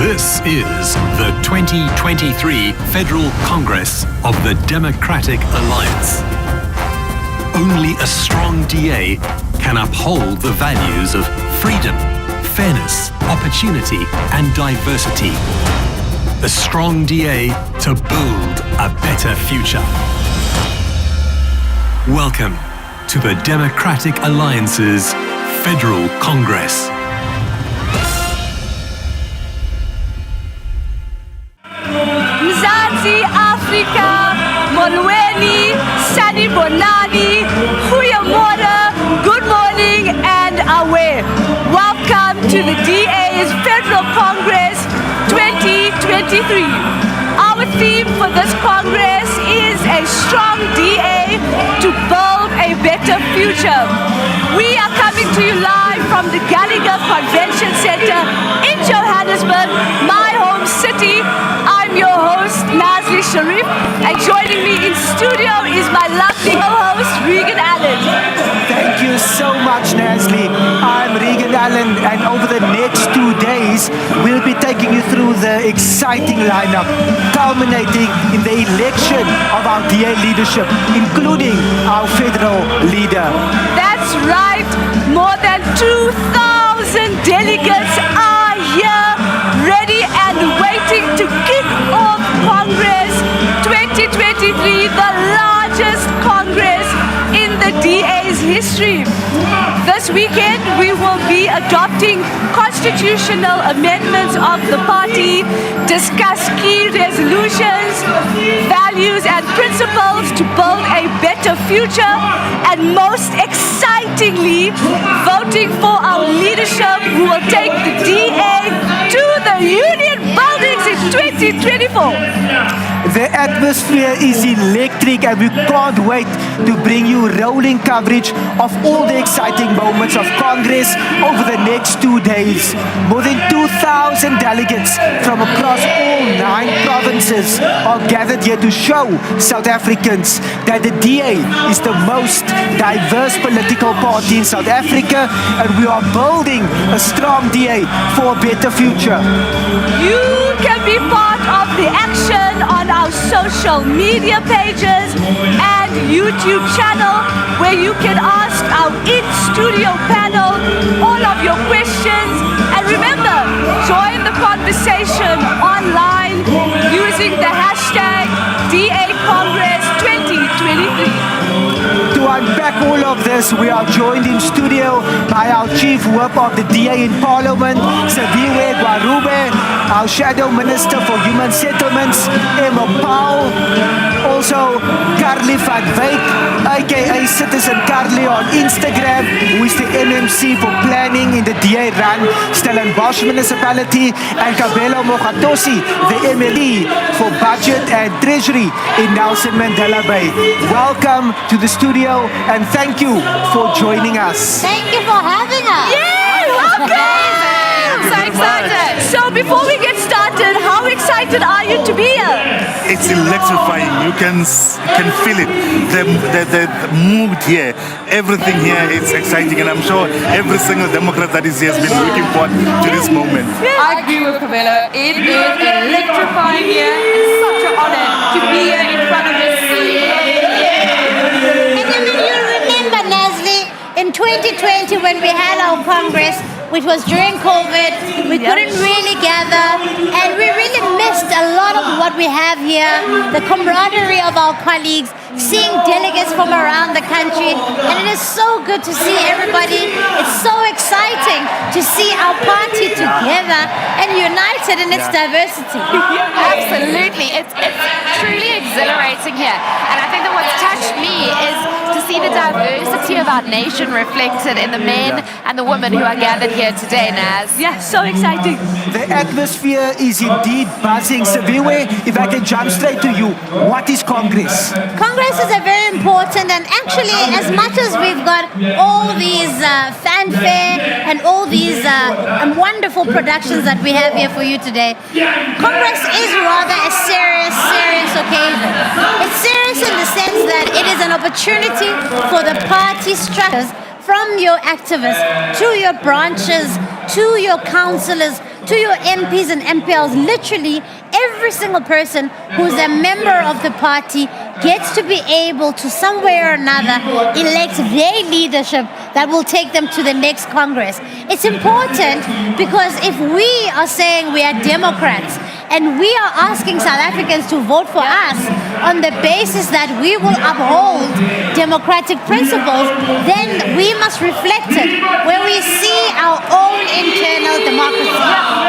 This is the 2023 Federal Congress of the Democratic Alliance. Only a strong DA can uphold the values of freedom, fairness, opportunity, and diversity. A strong DA to build a better future. Welcome to the Democratic Alliance's Federal Congress. Mzansi Afrika, Molweni, Sani Bonani, Huyamora, good morning and away. Welcome to the DA's Federal Congress 2023. Our theme for this Congress is a strong DA to build a better future. We are coming to you live from the Gallagher Convention Center in Johannesburg, my home city. I'm your host, Nazli Sharif, and joining me in studio is my lovely co-host, Regan Allen. Thank you so much, Nazli. I'm Regan Allen, and over the next 2 days, we'll be taking you through the exciting lineup, culminating in the election of our DA leadership, including our federal leader. That's right. More than 2,000 delegates are here, ready and waiting to kick off Congress 2023, the largest Congress in the DA's history. This weekend, we will be adopting constitutional amendments of the party, discuss key resolutions, values and principles to build a better future, and most excitingly, voting for our leadership who will take the DA to the Union Buildings in 2024. The atmosphere is electric, and we can't wait to bring you rolling coverage of all the exciting moments of Congress over the next 2 days. More than 2,000 delegates from across all 9 provinces are gathered here to show South Africans that the DA is the most diverse political party in South Africa, and we are building a strong DA for a better future. You can be part of the action on our social media pages and YouTube channel, where you can ask our in-studio panel all of your questions. And remember, join the conversation online using the hashtag DA Congress 2023. To unpack all of this, we are joined in studio by our Chief Whip of the DA in Parliament, Saviwe Gwarube, our Shadow Minister for Human Settlements, Emma Powell, also Carly van Wyk, aka Citizen Carly on Instagram, who is the NMC for planning in the DA run, Stellenbosch Municipality, and Kabelo Mogatosi, the MLE for budget and treasury in Nelson Mandela Bay. Welcome to the studio, and thank you for joining us. Thank you for having us. Yay! Welcome! I'm so excited. So before we get started, how excited are you to be here? It's electrifying. You can feel it. The mood here, everything here, it's exciting, and I'm sure every single Democrat that is here has been looking forward to this moment. I agree with Camilla. It is electrifying here. It's such an honor to be here in front of this city. And then you remember, Nazli, in 2020 when we had our Congress, which was during COVID, we couldn't really gather, and we really missed a lot of what we have here, the camaraderie of our colleagues, seeing delegates from around the country, and it is so good to see everybody. It's so exciting to see our party together and united in its diversity. Absolutely. It's truly exhilarating here. And I think that what's touched me is to see the diversity of our nation reflected in the men and the women who are gathered here today, Naz. Yeah, so exciting. The atmosphere is indeed buzzing. Saviwe, if I can jump straight to you, what is Congress? Congress is a very important, and actually, as much as we've got all these fanfare and all these wonderful productions that we have here for you today, Congress is rather a serious occasion. It's serious in the sense that it is an opportunity for the party structures, from your activists to your branches to your councillors, to your MPs and MPLs, literally every single person who's a member of the party gets to be able to, some way or another, elect their leadership that will take them to the next Congress. It's important because if we are saying we are Democrats and we are asking South Africans to vote for us on the basis that we will uphold democratic principles, then we must reflect it where we see our own internal democracy.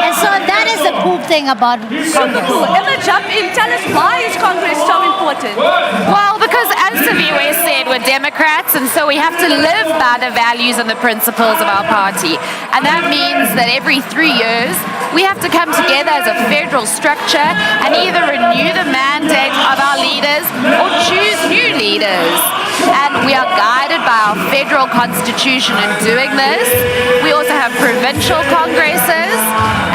And so that is the cool thing about Super cool. Emma, jump in. Tell us, why is Congress so important? Well, because as Saviwe said, we're Democrats, and so we have to live by the values and the principles of our party. And that means that every 3 years, we have to come together as a federal structure and either renew the mandate of our leaders or choose new leaders. And we are guided by our federal constitution in doing this. We also have provincial congresses,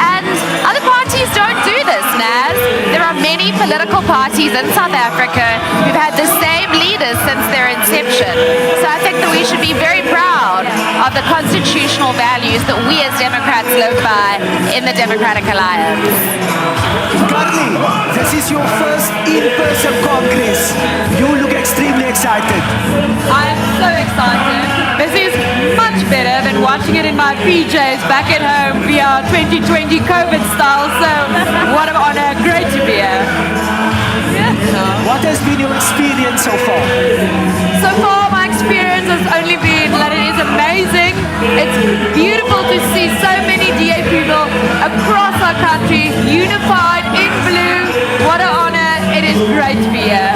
and other parties don't do this, Naz. There are many political parties in South Africa who've had the same leaders since their inception. So I think that we should be very proud of the constitutional values that we as Democrats live by in the Democratic Alliance. Carly, this is your first in-person Congress. You look extremely excited. I'm so excited. This is much better than watching it in my PJs back at home via 2020 COVID style. So what an honor. Great to be here. What has been your experience so far? So far, my experience has only been that it is amazing. It's beautiful to see so many DA people across our country unified in blue. What an honor. It is great to be here.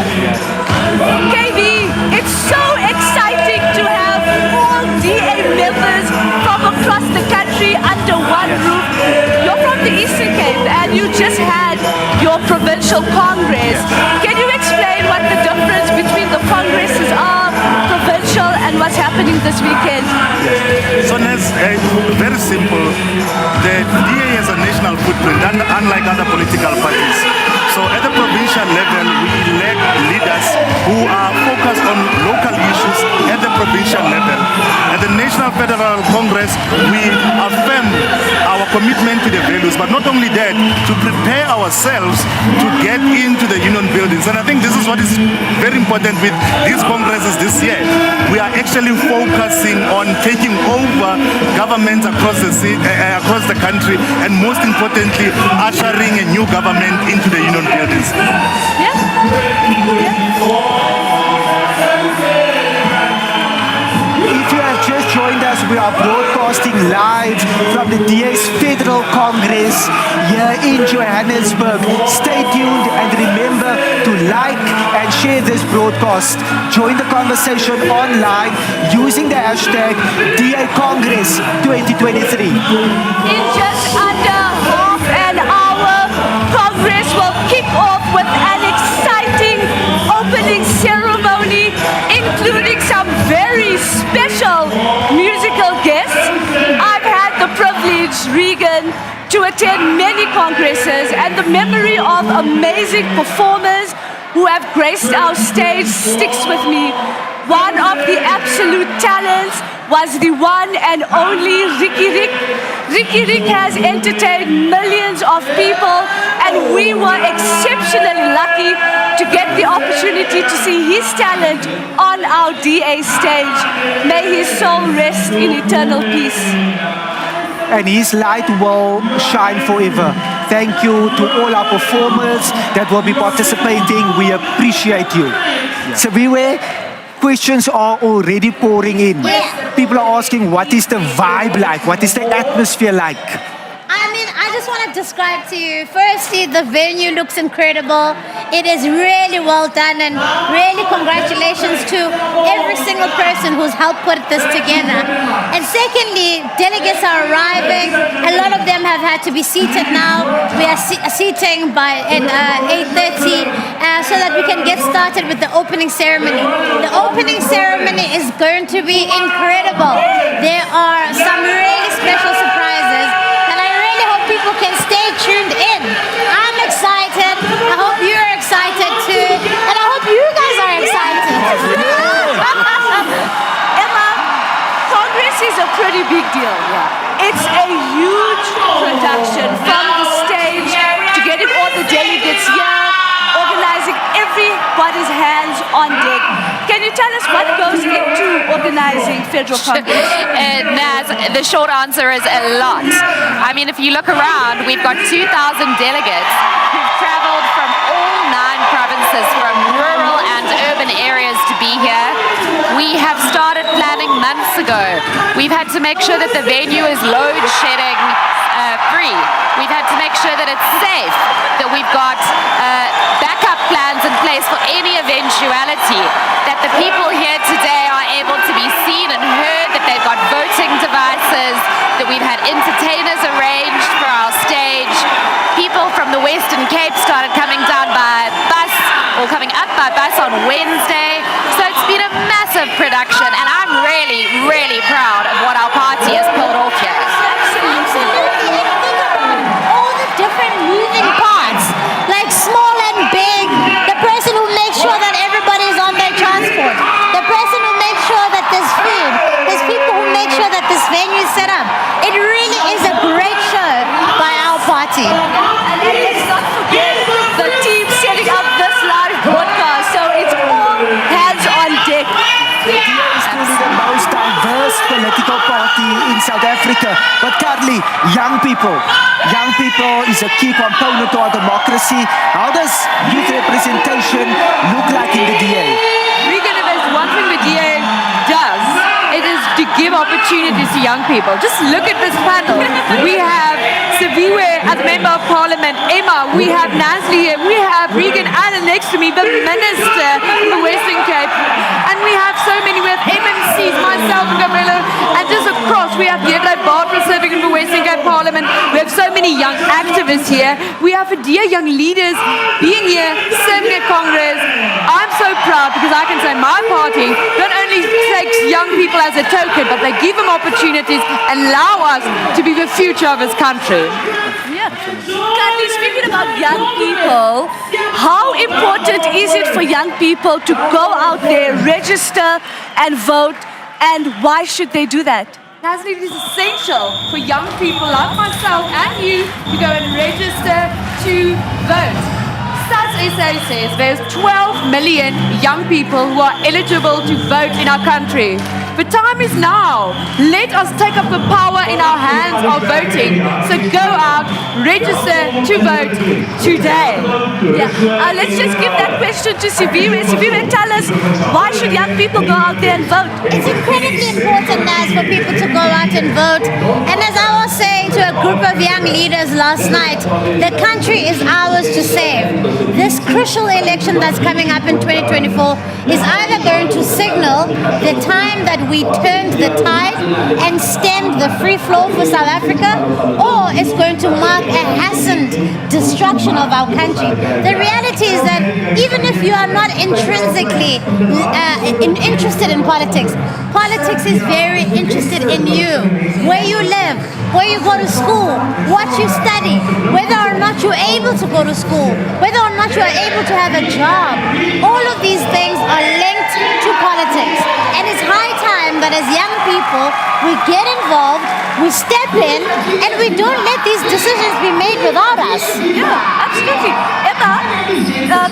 KB, it's so exciting to have all DA members from across the country under one roof. You're from the Eastern Cape and you just had your provincial congress. Can you explain what the difference between the congresses are, provincial, and what's happening this weekend? So Naz, very simple. The DA has a national footprint, unlike other political parties. So at the provincial level, we elect leaders who are focused on local issues at the provincial level. At the National Federal Congress, we affirm our commitment to the values, but not only that, to prepare ourselves to get into the union buildings. And I think this is what is very important with these congresses this year. We are actually focusing on taking over governments across the country, and most importantly, ushering a new government into the union buildings. If you have just joined us, we are broadcasting live from the DA's Federal Congress here in Johannesburg. Stay tuned and remember to like and share this broadcast. Join the conversation online using the hashtag DA Congress 2023. In just under half an hour, Congress will kick off with an exciting opening ceremony, including some very special musical guests. I've had the privilege, Regan, to attend many congresses, and the memory of amazing performers who have graced our stage sticks with me. One of the absolute talents was the one and only Ricky Rick. Ricky Rick has entertained millions of people, and we were exceptionally lucky to get the opportunity to see his talent on our DA stage. May his soul rest in eternal peace. And his light will shine forever. Thank you to all our performers that will be participating. We appreciate you. Saviwe, questions are already pouring in. Yeah. People are asking, what is the vibe like? What is the atmosphere like? I mean, I just want to describe to you, firstly, the venue looks incredible. It is really well done, and really congratulations to every single person who's helped put this together. And secondly, delegates are arriving. A lot of them have had to be seated now. We are seating by at 8:30 so that we can get started with the opening ceremony. The opening ceremony is going to be incredible. There are some really special surprises, and I really hope people can stay tuned in. I'm excited. I hope you're excited too, and I hope you guys are excited. Emma, Congress is a pretty big deal. It's a huge production you tell us what goes into organizing Federal Congress? Naz, the short answer is a lot. I mean, if you look around, we've got 2,000 delegates who've traveled from all 9 provinces, from rural and urban areas to be here. We have started planning months ago. We've had to make sure that the venue is load shedding free. We've had to make sure that it's safe, that we've got backup plans in place for any eventuality, that the people here today are able to be seen and heard, that they've got voting devices, that we've had entertainers arranged for our stage. People from the Western Cape started coming down by bus or coming up by bus on Wednesday. So it's been a massive production, and I'm really, really proud of what our party has pulled off here. Absolutely. And think about all the different moving parts, like small and big. The person who makes sure that everybody's on their transport. The person who makes sure that there's food. There's people who make sure that this venue is set up. It really is a great show by our party. And let's not forget the team setting up this live broadcast. So it's all hands on deck. The DA is truly the most diverse political party in South Africa. But currently, young people is a key component to our democracy. How does youth representation look like in the DA? Regan, if there's one thing the DA does, it is to give opportunities to young people. Just look at this panel. We have Siviwe as a member of parliament, Emma, we have Nasli here, we have Regan, and next to me, the minister from the Western Cape. And we have so many, we have MMCs, myself, Gamelo, and just across, we have Yevla Barbara serving in the Western Cape Parliament. We have so many young activists here. We have dear young leaders being here, serving at Congress. I'm so proud because I can say my party not only takes young people as a token, but they give them opportunities and allow us to be the future of this country. Yeah. Currently, speaking about young people, how important is it for young people to go out there, register and vote, and why should they do that? Nasli, it is essential for young people like myself and you to go and register to vote. Stats SA says there's 12 million young people who are eligible to vote in our country. The time is now. Let us take up the power in our hands of voting. So go out, register to vote today. Yeah. Let's just give that question to Siviwe. Siviwe, tell us, why should young people go out there and vote? It's incredibly important, Naz, for people to go out and vote. And as I was saying to a group of young leaders last night, the country is ours to save. This crucial election that's coming up in 2024 is either going to signal the time that we turned the tide and stemmed the free flow for South Africa, or it's going to mark a hastened destruction of our country. The reality is that even if you are not intrinsically interested in politics, politics is very interested in you, where you live, where you go to school, what you study, whether or not you're able to go to school, whether or not you are able to have a job. All of these things are linked to politics. And it's high time that as young people, we get involved, we step in, and we don't let these decisions be made without us. Yeah, absolutely. Emma,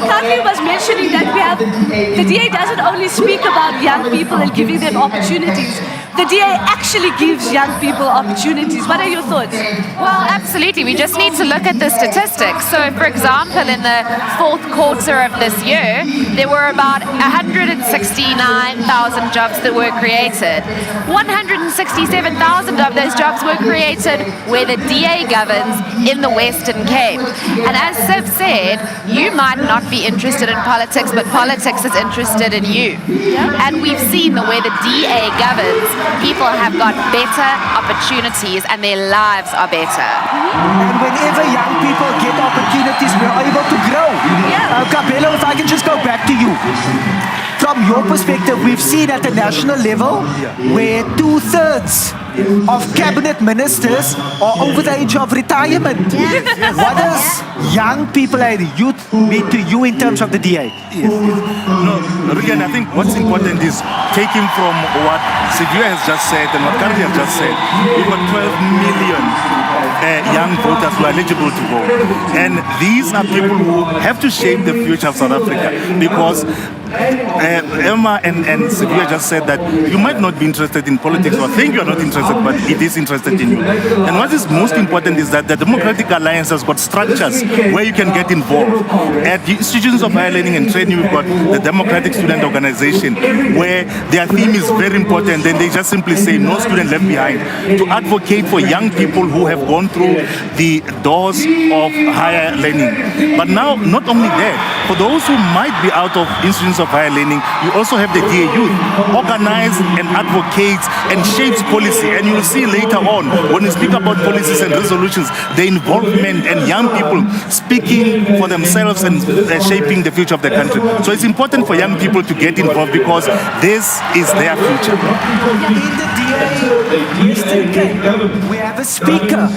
Kaki was mentioning that the DA doesn't only speak about young people and giving them opportunities. The DA actually gives young people opportunities. What are your thoughts? Well, absolutely. We just need to look at the statistics. So, for example, in the fourth quarter of this year, there were about 169,000 jobs that were created. 167,000 of those jobs were created where the DA governs in the Western Cape. And as Siv said, you might not be interested in politics, but politics is interested in you. And we've seen that where the DA governs, people have got better opportunities and their lives are better. And whenever young people get opportunities, we're able to grow. Capello, if I can just go back to you. From your perspective, we've seen at the national level where 2/3 of cabinet ministers are over the age of retirement. What does young people and youth mean to you in terms of the DA? Yes. No, Regan, I think what's important is taking from what Siviwe has just said and what Kari has just said. We've got 12 million young voters who are eligible to vote. And these are people who have to shape the future of South Africa, because Emma and Sylvia just said that you might not be interested in politics or think you are not interested, but it is interested in you. And what is most important is that the Democratic Alliance has got structures where you can get involved. At the institutions of higher learning and training, we've got the Democratic Student Organization, where their theme is very important, and they just simply say no student left behind, to advocate for young people who have gone through the doors of higher learning. But now, not only that, for those who might be out of institutions of higher learning, you also have the DA Youth, organized and advocates and shapes policy. And you'll see later on, when we speak about policies and resolutions, the involvement and young people speaking for themselves and shaping the future of the country. So it's important for young people to get involved, because this is their future. In the DA, Mr. King, we have a speaker.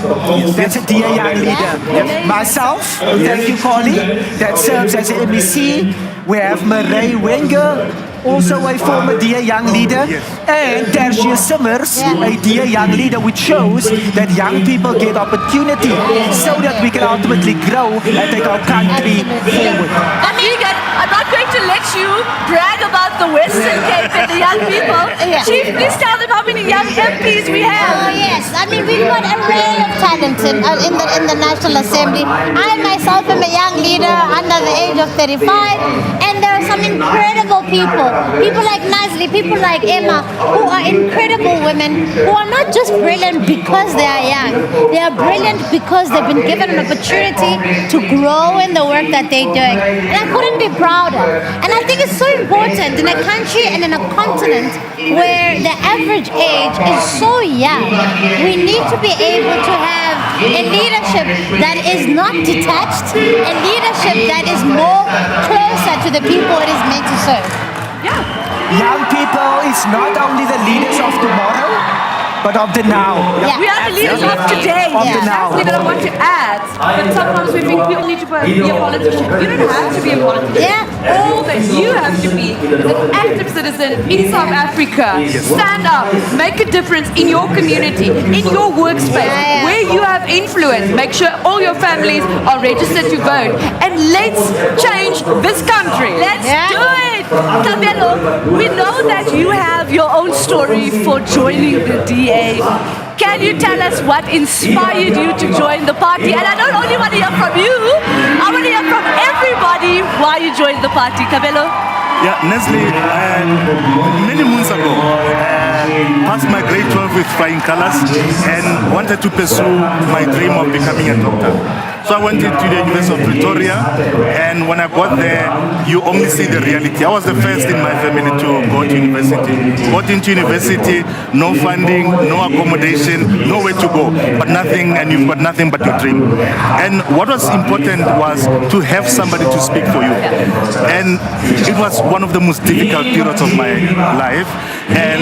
That's a DA young leader. Myself, thank you, Polly, that serves as an MEC. We have Marie Wenger, also a former DA young leader, and Tertius Simmers, a DA young leader, which shows that young people get opportunity so that we can ultimately grow and take our country forward. Vegan, I'm not going to let you brag about the Western Cape and the young people. Chief, please tell them how many young MPs we have. Oh yes, I mean we've got an array of talent in the National Assembly. I myself am a young leader under the age of 35, and there are some incredible people like Nazli, people like Emma, who are incredible women, who are not just brilliant because they are young. They are brilliant because they've been given an opportunity to grow in the work that they're doing. And I couldn't be prouder. And I think it's so important in a country and in a continent where the average age is so young. We need to be able to have a leadership that is not detached, a leadership that is more closer to the people it is meant to serve. Young people is not only the leaders of tomorrow, but of the now. We are the leaders of today. Of the now. Lastly, that I want to add, but sometimes we think people need to be a politician. You don't have to be a politician. All that you have to be is an active citizen in South Africa. Stand up, make a difference in your community, in your workspace, where you have influence. Make sure all your families are registered to vote. And let's change this country. Let's do it. Cabello, we know that you have your own story for joining the DA. Can you tell us what inspired you to join the party? And I don't only want to hear from you, I want to hear from everybody why you joined the party. Cabello? Yeah, Nestle, many months ago, passed my grade 12 with flying colors and wanted to pursue my dream of becoming a doctor. So I went into the University of Pretoria, and when I got there, you only see the reality. I was the first in my family to go to university. Got into university, no funding, no accommodation, nowhere to go, but nothing, and you've got nothing but your dream. And what was important was to have somebody to speak for you. And it was one of the most difficult periods of my life. And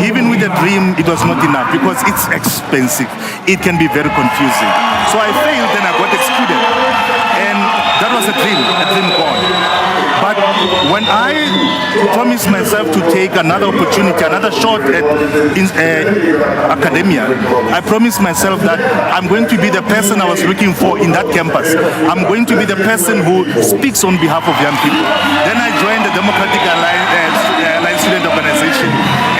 even with a dream, it was not enough because it's expensive. It can be very confusing. So I failed, and I got excluded. And that was a dream gone. But when I promised myself to take another opportunity, another shot at academia, I promised myself that I'm going to be the person I was looking for in that campus. I'm going to be the person who speaks on behalf of young people. Then I joined the Democratic Alliance Student Organization.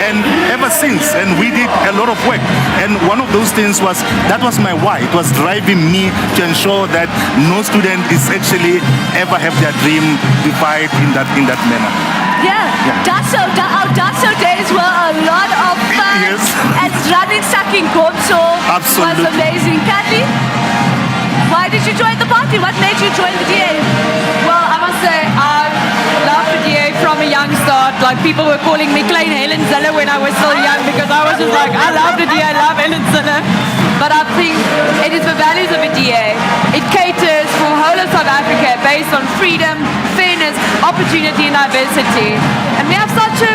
And ever since, and we did a lot of work. And one of those things was, that was my why. It was driving me to ensure that no student is actually ever have their dream defied in that manner. Our Daso days were a lot of fun. Yes. And running Saking Gomso was amazing. Kathy, why did you join the party? What made you join the DA? Well, I must say, I loved the DA from a young start. Like, people were calling me Klein Helen Zille when I was still young, because I was just like, I love the DA, I love Helen Zille. But I think it is the values of a DA. It caters for the whole of South Africa based on freedom, fairness, opportunity and diversity. And we have such a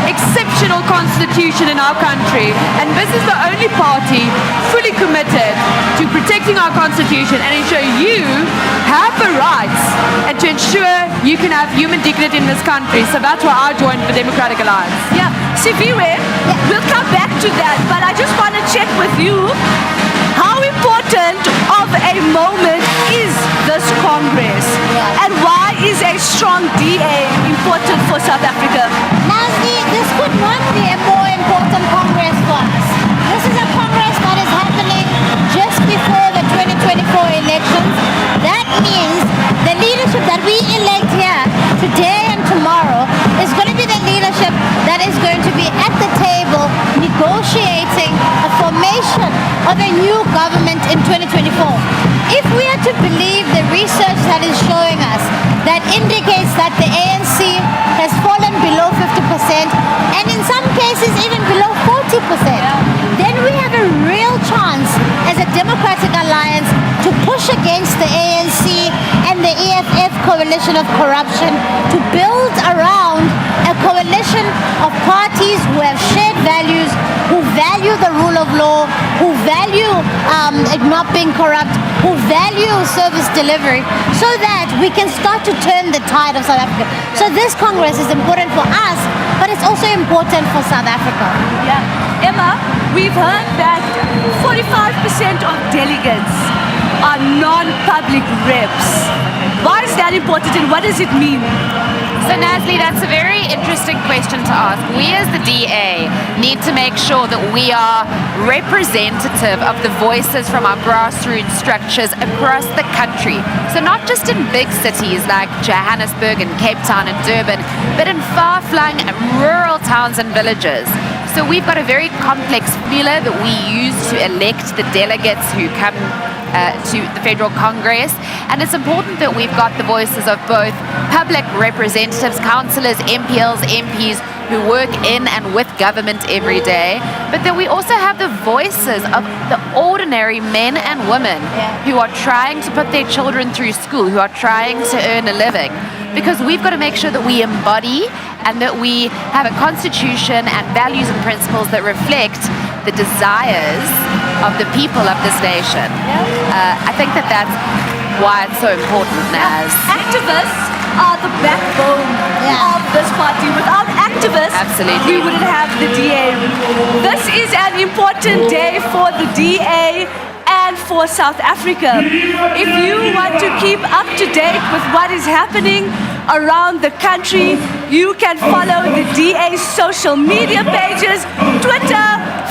exceptional constitution in our country, and this is the only party fully committed to protecting our constitution and ensure you have the rights and to ensure you can have human dignity in this country. So that's why I joined the Democratic Alliance. Siviwe, we'll come back to that, but I just want to check with you, how important strong DA important for South Africa? Nasli, this could not be a more important Congress for us. This is a Congress that is happening just before the 2024 elections. That means the leadership that we elect here today and tomorrow is going to be the leadership that is going to be at the table negotiating a formation of a new government in 2024. If we are to believe the research that is showing us, that indicates that the ANC has fallen below 50% and in some cases even below 40%, then we have a real chance as a democratic alliance to push against the ANC and the EFF coalition of corruption, to build around a coalition of parties who have shared values, who value the rule of law, who value not being corrupt, who value service delivery, so that we can start to turn the tide of South Africa. So this Congress is important for us, but it's also important for South Africa. Yeah. Emma, we've heard that 45% of delegates are non-public reps. Why is that important and what does it mean? So Nasli, that's a very interesting question to ask. We as the DA need to make sure that we are representative of the voices from our grassroots structures across the country. So not just in big cities like Johannesburg and Cape Town and Durban, but in far-flung rural towns and villages. So we've got a very complex formula that we use to elect the delegates who come to the Federal Congress, and it's important that we've got the voices of both public representatives, councillors, MPLs, MPs who work in and with government every day, but that we also have the voices of the ordinary men and women who are trying to put their children through school, who are trying to earn a living. Because we've got to make sure that we embody and that we have a constitution and values and principles that reflect the desires of the people of this nation. I think that that's why it's so important, Naz. Activists are the backbone of this party. Without activists, Absolutely. we wouldn't have the DA. This is an important day for the DA and for South Africa. If you want to keep up to date with what is happening around the country, you can follow the DA's social media pages, Twitter,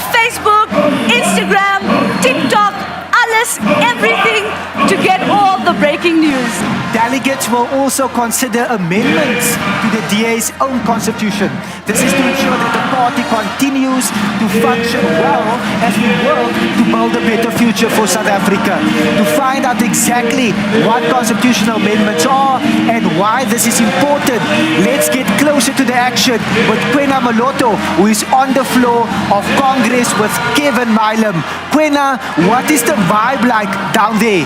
Facebook, Instagram, TikTok, alles, everything to get all the breaking news. Delegates will also consider amendments to the DA's own constitution. This is to ensure that the party continues to function well as we work to build a better future for South Africa. To find out exactly what constitutional amendments are and why this is important, let's get closer to the action with Kwena Maloto, who is on the floor of Congress with Kevin Milam. Kwena, what is the vibe like down there?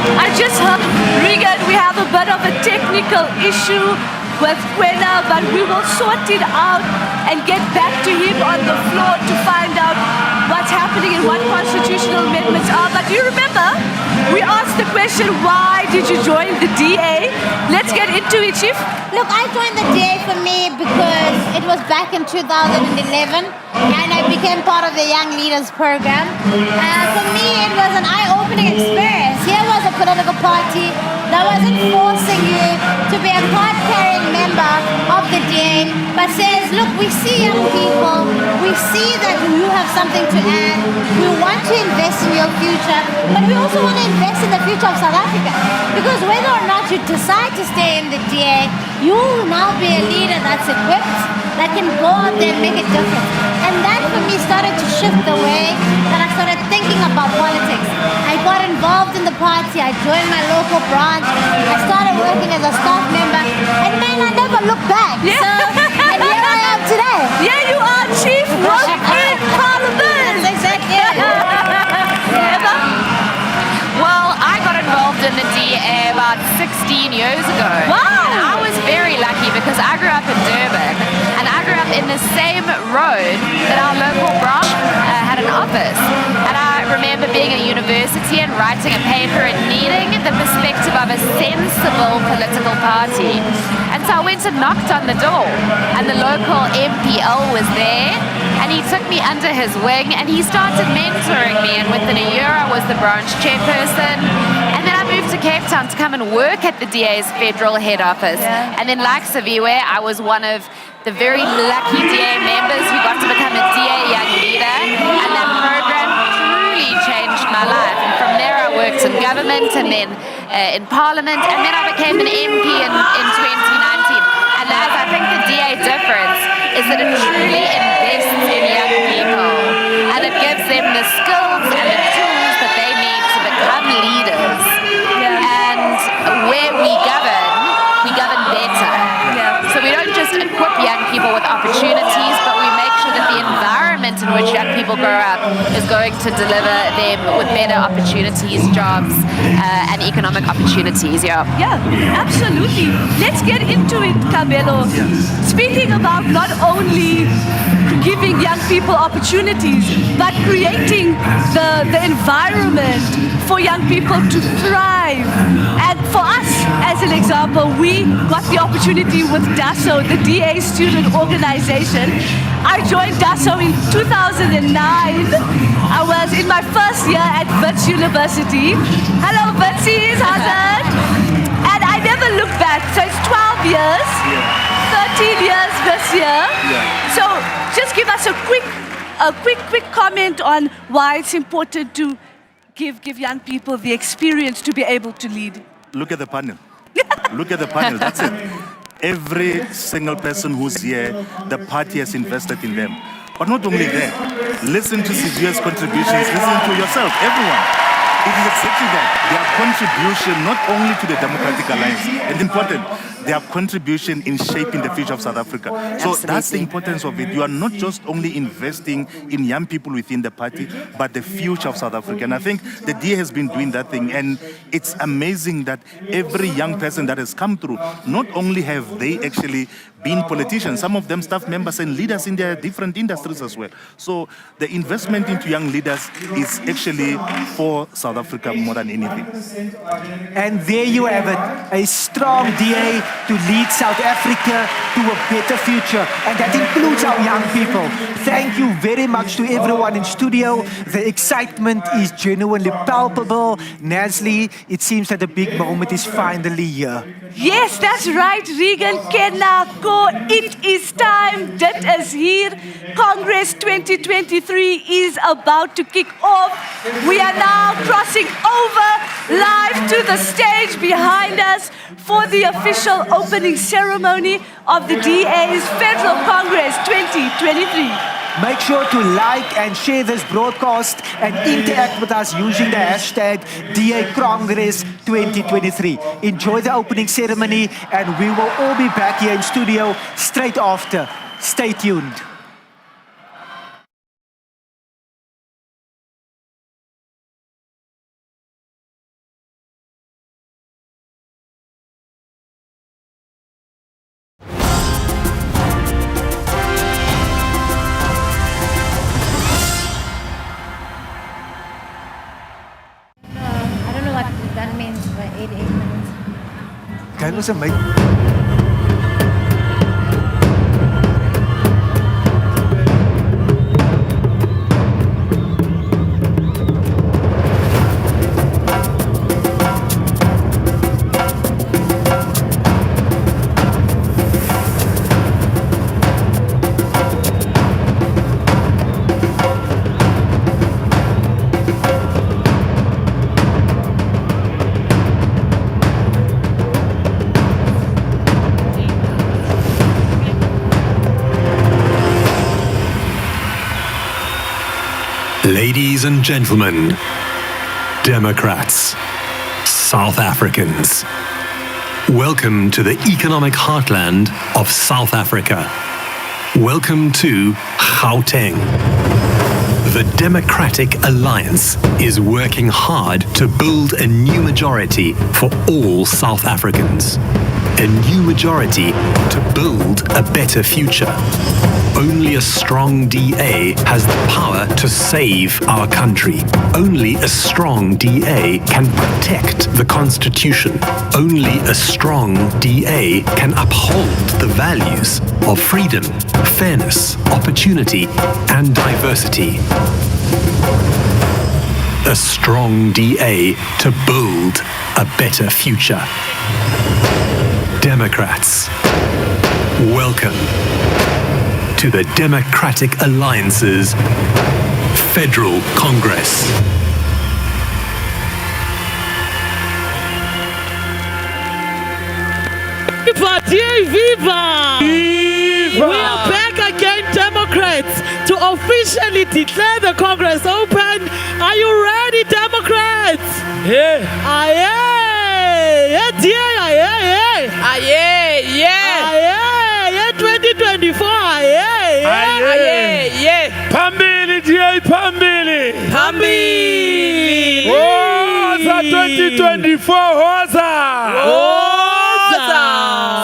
I just heard, Regan, we have a bit of a technical issue with Kwena, but we will sort it out and get back to him on the floor to find out what's happening and what constitutional amendments are. But you remember, we asked the question, why did you join the DA? Let's get into it, Chief. Look, I joined the DA for me because it was back in 2011 and I became part of the Young Leaders program. For me, it was an eye-opening experience. Here was a political party that wasn't forcing you to be a card-carrying member of the DA, but says, look, we see young people, we see that you have something to add, we want to invest in your future, but we also want to invest in the future of South Africa. Because whether or not you decide to stay in the DA, you will now be a leader that's equipped, that can go out there and make a difference. And that for me started to shift the way that I started thinking about politics. I got involved in the party, I joined my local branch, I started working as a staff member, and man, I never looked back. Yeah. So, and here I am today. Yeah, you are, Chief. Welcome in. years ago. Wow. And I was very lucky because I grew up in Durban, and I grew up in the same road that our local branch had an office. And I remember being at university and writing a paper and needing the perspective of a sensible political party. And so I went and knocked on the door, and the local MPL was there, and he took me under his wing and he started mentoring me, and within a year I was the branch chairperson. And then I moved to Cape Town to come and work at the DA's federal head office. And then like Saviwe, I was one of the very lucky DA members who got to become a DA Young Leader, and that program truly changed my life. And from there I worked in government and then in Parliament, and then I became an MP in 2019. And as I think the DA difference is that it truly invests in young people, and it gives them the skills and the tools that they need to become leaders. And where we govern better. So we don't just equip young people with opportunities, but we make sure that the environment in which young people grow up is going to deliver them with better opportunities, jobs, and economic opportunities. Yeah, absolutely. Let's get into it, Kabelo. Speaking about not only giving young people opportunities, but creating the environment for young people to thrive. And for us, as an example, we got the opportunity with DASO, the DA student organization. I joined DASO in 2009. I was in my first year at Wits University. Hello, Witsies, how's it? And I never looked back. So it's 12 years, 13 years this year. So just give us a quick comment on why it's important to give young people the experience to be able to lead. Look at the panel. Look at the panel, that's it. Every single person who's here, the party has invested in them. But not only that, listen to Siviwe's contributions, listen to yourself, everyone. It is exactly that. Their contribution not only to the Democratic Alliance, and important, their contribution in shaping the future of South Africa. So that's the importance of it. You are not just only investing in young people within the party, but the future of South Africa. And I think the DA has been doing that thing. And it's amazing that every young person that has come through, not only have they actually been politicians, some of them staff members and leaders in their different industries as well. So the investment into young leaders is actually for South Africa more than anything. And there you have it, a strong DA to lead South Africa to a better future. And that includes our young people. Thank you very much to everyone in studio. The excitement is genuinely palpable. Nasli, it seems that the big moment is finally here. Yes, that's right, Regan Kenako. It is time. Dit is hier. Congress 2023 is about to kick off. We are now crossing over live to the stage behind us for the official opening ceremony of the DA's Federal Congress 2023. Make sure to like and share this broadcast and interact with us using the hashtag DA Congress 2023. Enjoy the opening ceremony, and we will all be back here in studio straight after. Stay tuned. That means for 8 minutes. Can was amazing. Ladies and gentlemen, Democrats, South Africans, welcome to the economic heartland of South Africa. Welcome to Gauteng, The Democratic Alliance is working hard to build a new majority for all South Africans. A new majority to build a better future. Only a strong DA has the power to save our country. Only a strong DA can protect the Constitution. Only a strong DA can uphold the values of freedom, fairness, opportunity, and diversity. A strong DA to build a better future. Democrats, welcome to the Democratic Alliance's Federal Congress. Viva! Viva! Viva! We are back again, Democrats, to officially declare the Congress open. Are you ready, Democrats? Yeah. Aye! Yeah, dear, aye! Aye, yeah. Aye! 2024, aye! Aye, yeah. Pambili, dear, Pambili. Pambili! Hoza 2024, Hoza! Hoza!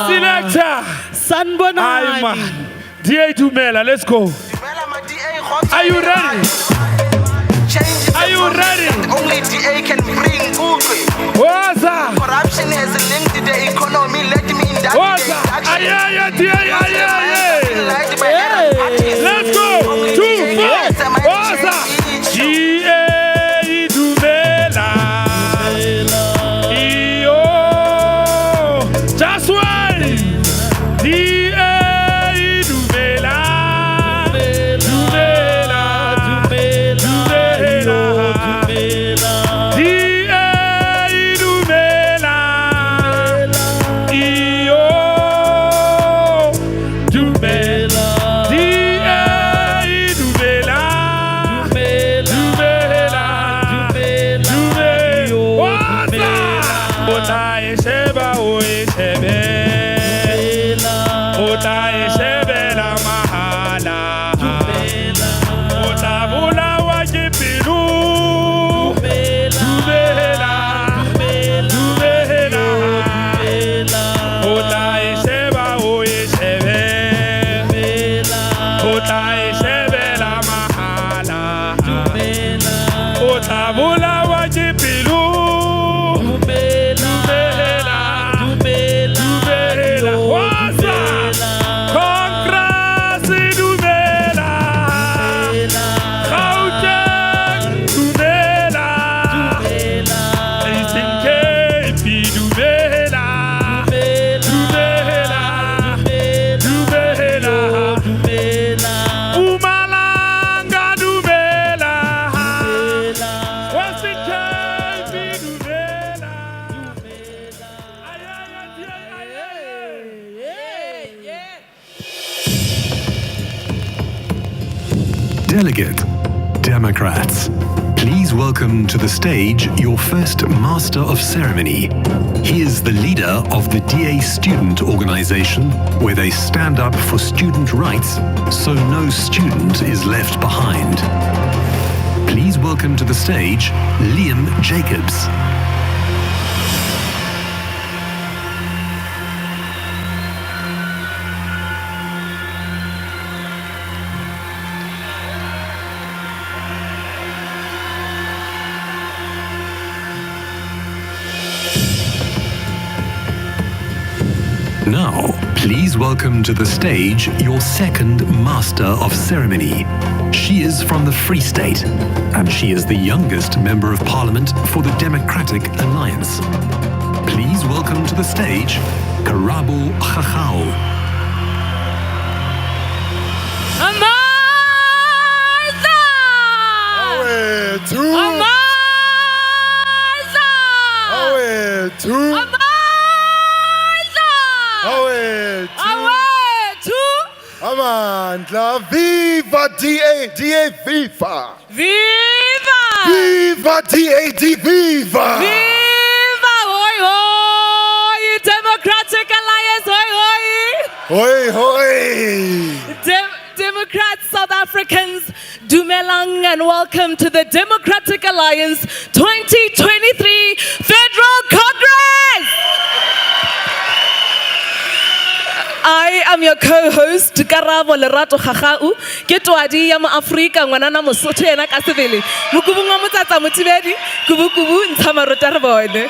Selector! Sanbonani! I'm DA Dumela, let's go. Are you ready? Are you ready? Only DA can bring good. Hoza! Corruption has linked the economy. Let me induct Hoza! Aye, DA, aye. Let's go! 2, 4, Hoza! DA Dumela. Just one! DA Dumela. Delegate, Democrats, please welcome to the stage your first Master of Ceremony. He is the leader of the DA Student Organization, where they stand up for student rights so no student is left behind. Please welcome to the stage Liam Jacobs. Now, please welcome to the stage your second Master of Ceremony. She is from the Free State, and she is the youngest Member of Parliament for the Democratic Alliance. Please welcome to the stage Karabo Khachau. Amandla, viva DA, viva! Viva! Viva DA, viva! Viva! Hoi hoi! Democratic Alliance, hoi hoi! Hoi hoi! Democrats, South Africans, Dumelang and welcome to the Democratic Alliance 2023 Federal Congress. I am your co-host, Karabo Lerato Khakau. Ke twadi ya Afrika ngwanana Mosotho ena ka sebele. Mokubu nga motsatsa mothibedi, kubu ntshama rota re bone.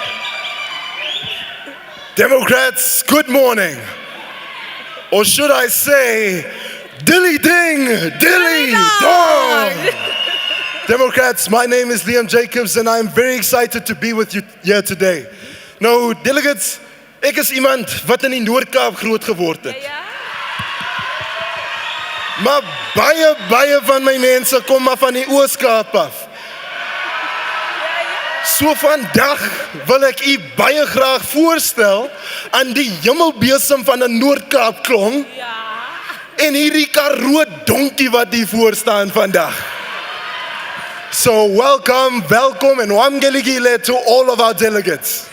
Democrats, good morning. Or should I say, dilly ding, dilly dong. Democrats, my name is Liam Jacobs and I'm very excited to be with you here today. Nou, delegates, ek is iemand wat in die Noord-Kaap groot geword het. Maar baie van my mense kom maar van die Oos-Kaap af. So vandag wil ek u baie graag voorstel aan die hemelbesem van 'n Noord-Kaap klong. En hierdie Karoo donkie wat hier voor staan vandag. So welcome and wamgeligile to all of our delegates.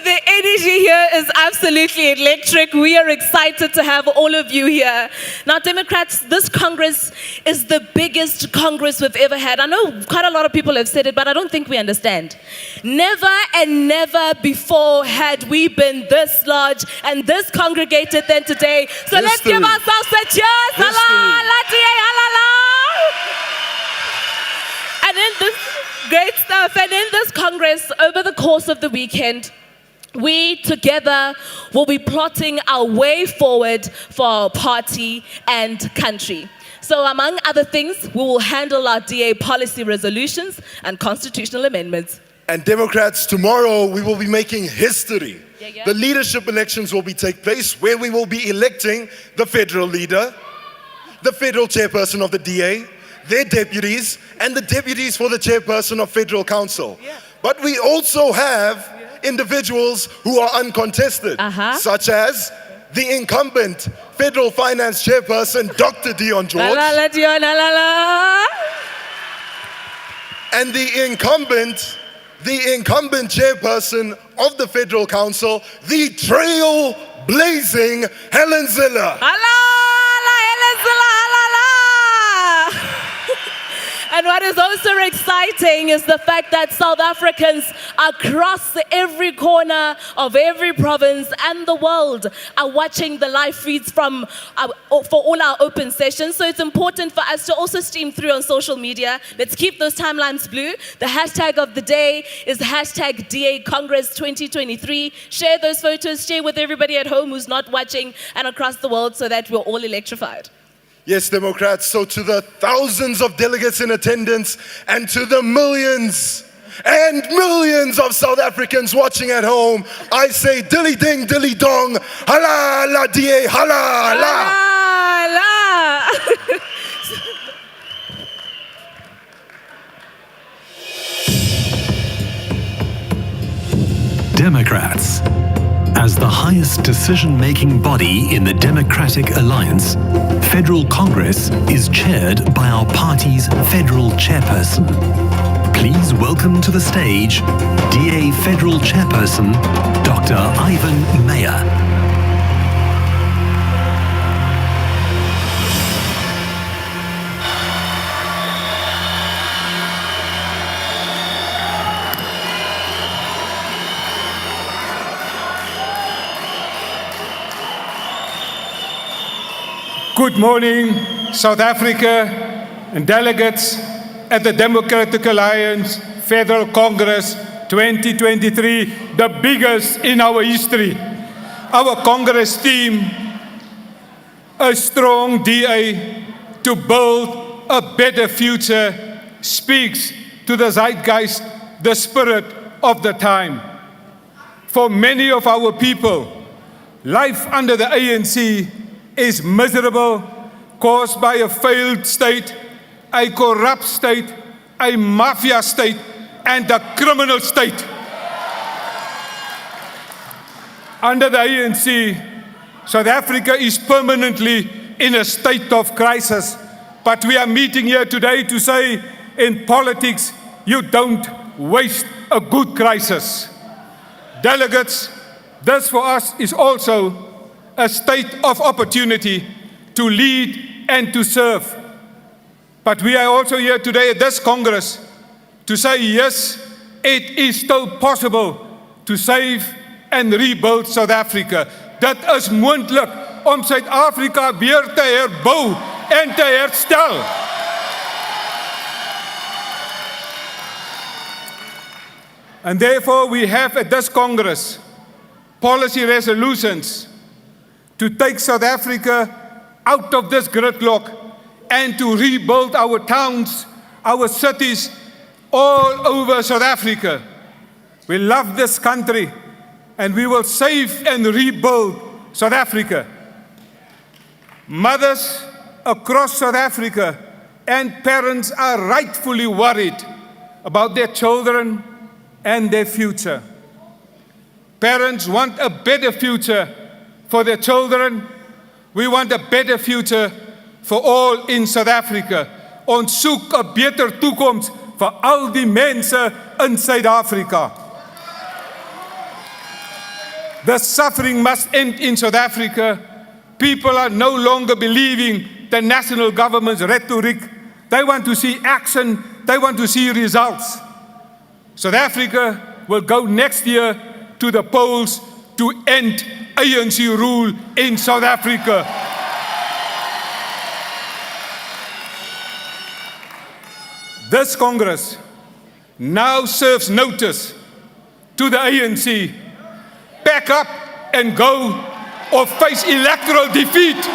The energy here is absolutely electric. We are excited to have all of you here. Now, Democrats, this Congress is the biggest Congress we've ever had. I know quite a lot of people have said it, but I don't think we understand. Never and never before had we been this large and this congregated than today. So let's give ourselves a cheers. And in this great stuff, and in this Congress, over the course of the weekend, we together will be plotting our way forward for our party and country. So among other things, we will handle our DA policy resolutions and constitutional amendments. And Democrats, tomorrow we will be making history. The leadership elections will take place where we will be electing the federal leader, the federal chairperson of the DA, their deputies, and the deputies for the chairperson of Federal Council. But we also have individuals who are uncontested, such as the incumbent Federal Finance Chairperson, Dr. Dion George, and the incumbent Chairperson of the Federal Council, the trail-blazing Helen Ziller. And what is also exciting is the fact that South Africans across every corner of every province and the world are watching the live feeds for all our open sessions. So it's important for us to also stream through on social media. Let's keep those timelines blue. The hashtag of the day is hashtag DA Congress 2023. Share those photos, share with everybody at home who's not watching and across the world so that we're all electrified. Yes, Democrats, so to the thousands of delegates in attendance and to the millions and millions of South Africans watching at home, I say dilly ding, dilly dong, hala la DA, hala la. Democrats. As the highest decision-making body in the Democratic Alliance, Federal Congress is chaired by our party's federal chairperson. Please welcome to the stage DA Federal Chairperson, Dr. Ivan Meyer. Good morning, South Africa and delegates at the Democratic Alliance Federal Congress 2023, the biggest in our history. Our Congress theme, a strong DA to build a better future, speaks to the zeitgeist, the spirit of the time. For many of our people, life under the ANC is miserable, caused by a failed state, a corrupt state, a mafia state, and a criminal state. Under the ANC, South Africa is permanently in a state of crisis. But we are meeting here today to say, in politics, you don't waste a good crisis. Delegates, this for us is also a state of opportunity to lead and to serve. But we are also here today at this Congress to say, yes, it is still possible to save and rebuild South Africa. Dit is moontlik om Suid-Afrika weer te herbou en te herstel. And therefore we have at this Congress policy resolutions to take South Africa out of this gridlock and to rebuild our towns, our cities, all over South Africa. We love this country and we will save and rebuild South Africa. Mothers across South Africa and parents are rightfully worried about their children and their future. Parents want a better future for their children. We want a better future for all in South Africa. Ons soek 'n beter toekoms vir al die mense in Suid-Afrika. The suffering must end in South Africa. People are no longer believing the national government's rhetoric. They want to see action. They want to see results. South Africa will go next year to the polls to end ANC rule in South Africa. This Congress now serves notice to the ANC. Pack up and go or face electoral defeat.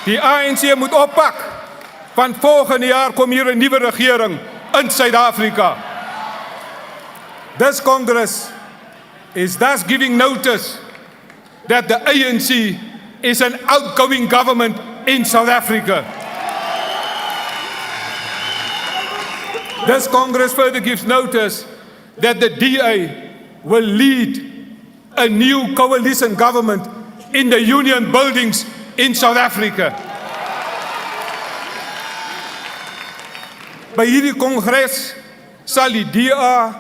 Die ANC moet oppak, want volgende jaar kom hier 'n nuwe regering in Suid-Afrika. This Congress is thus giving notice that the ANC is an outgoing government in South Africa. This Congress further gives notice that the DA will lead a new coalition government in the union buildings in South Africa. By hierdie kongres sal die DA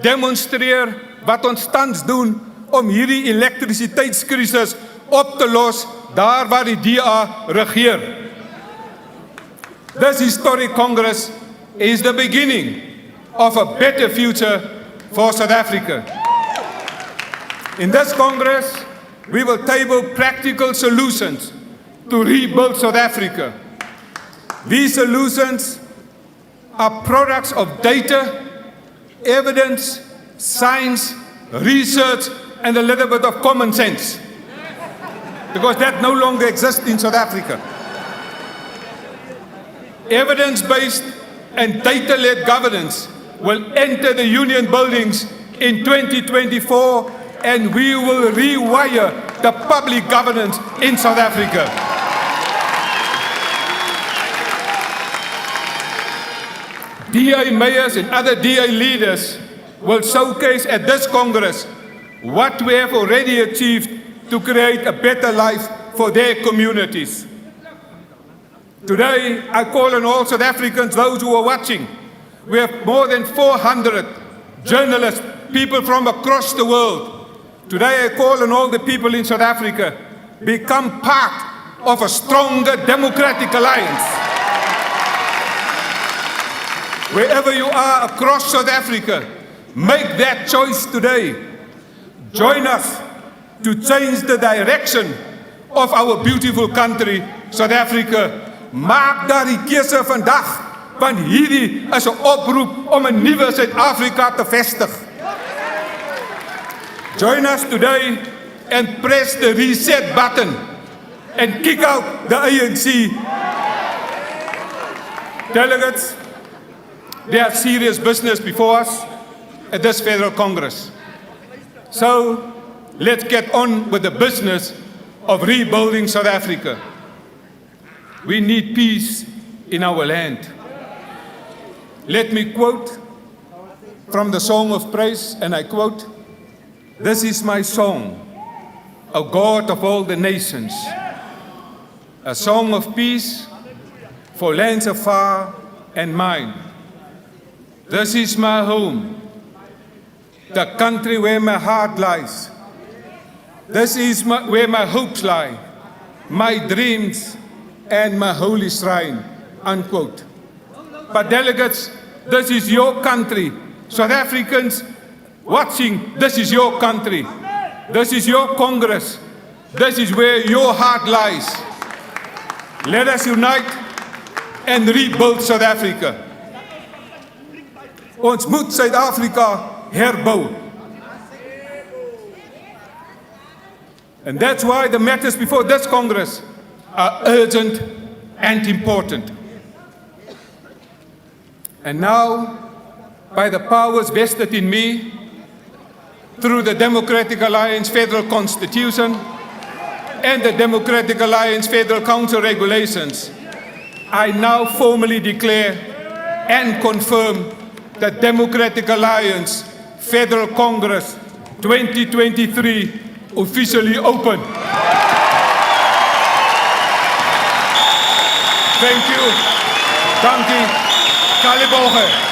demonstreer wat ons tans doen om hierdie elektrisiteitskrisis op te los daar waar die DA regeer. This historic Congress is the beginning of a better future for South Africa. In this Congress, we will table practical solutions to rebuild South Africa. These solutions are products of data, evidence, science, research, and a little bit of common sense. Because that no longer exists in South Africa. Evidence-based and data-led governance will enter the union buildings in 2024, and we will rewire the public governance in South Africa. DA mayors and other DA leaders will showcase at this Congress what we have already achieved to create a better life for their communities. Today, I call on all South Africans, those who are watching. We have more than 400 journalists, people from across the world. Today, I call on all the people in South Africa, become part of a stronger democratic alliance. Wherever you are across South Africa, make that choice today. Join us to change the direction of our beautiful country, South Africa. Maak daardie keuse vandag, want hierdie is 'n oproep om 'n nuwe Suid-Afrika te vestig. Join us today and press the reset button and kick out the ANC. Delegates, there are serious business before us at this Federal Congress. So, let's get on with the business of rebuilding South Africa. We need peace in our land. Let me quote from the Song of Praise, and I quote, "This is my song, O God of all the nations, a song of peace for lands afar and mine. This is my home, the country where my heart lies. This is where my hopes lie, my dreams and my holy shrine, unquote. But delegates, this is your country. South Africans watching, this is your country. This is your Congress. This is where your heart lies. Let us unite and rebuild South Africa. Ons moet Suid-Afrika herbou. And that's why the matters before this Congress are urgent and important. And now, by the powers vested in me, through the Democratic Alliance Federal Constitution and the Democratic Alliance Federal Council regulations, I now formally declare and confirm the Democratic Alliance Federal Congress 2023 officially open. Thank you. Dankie. Kaliboge.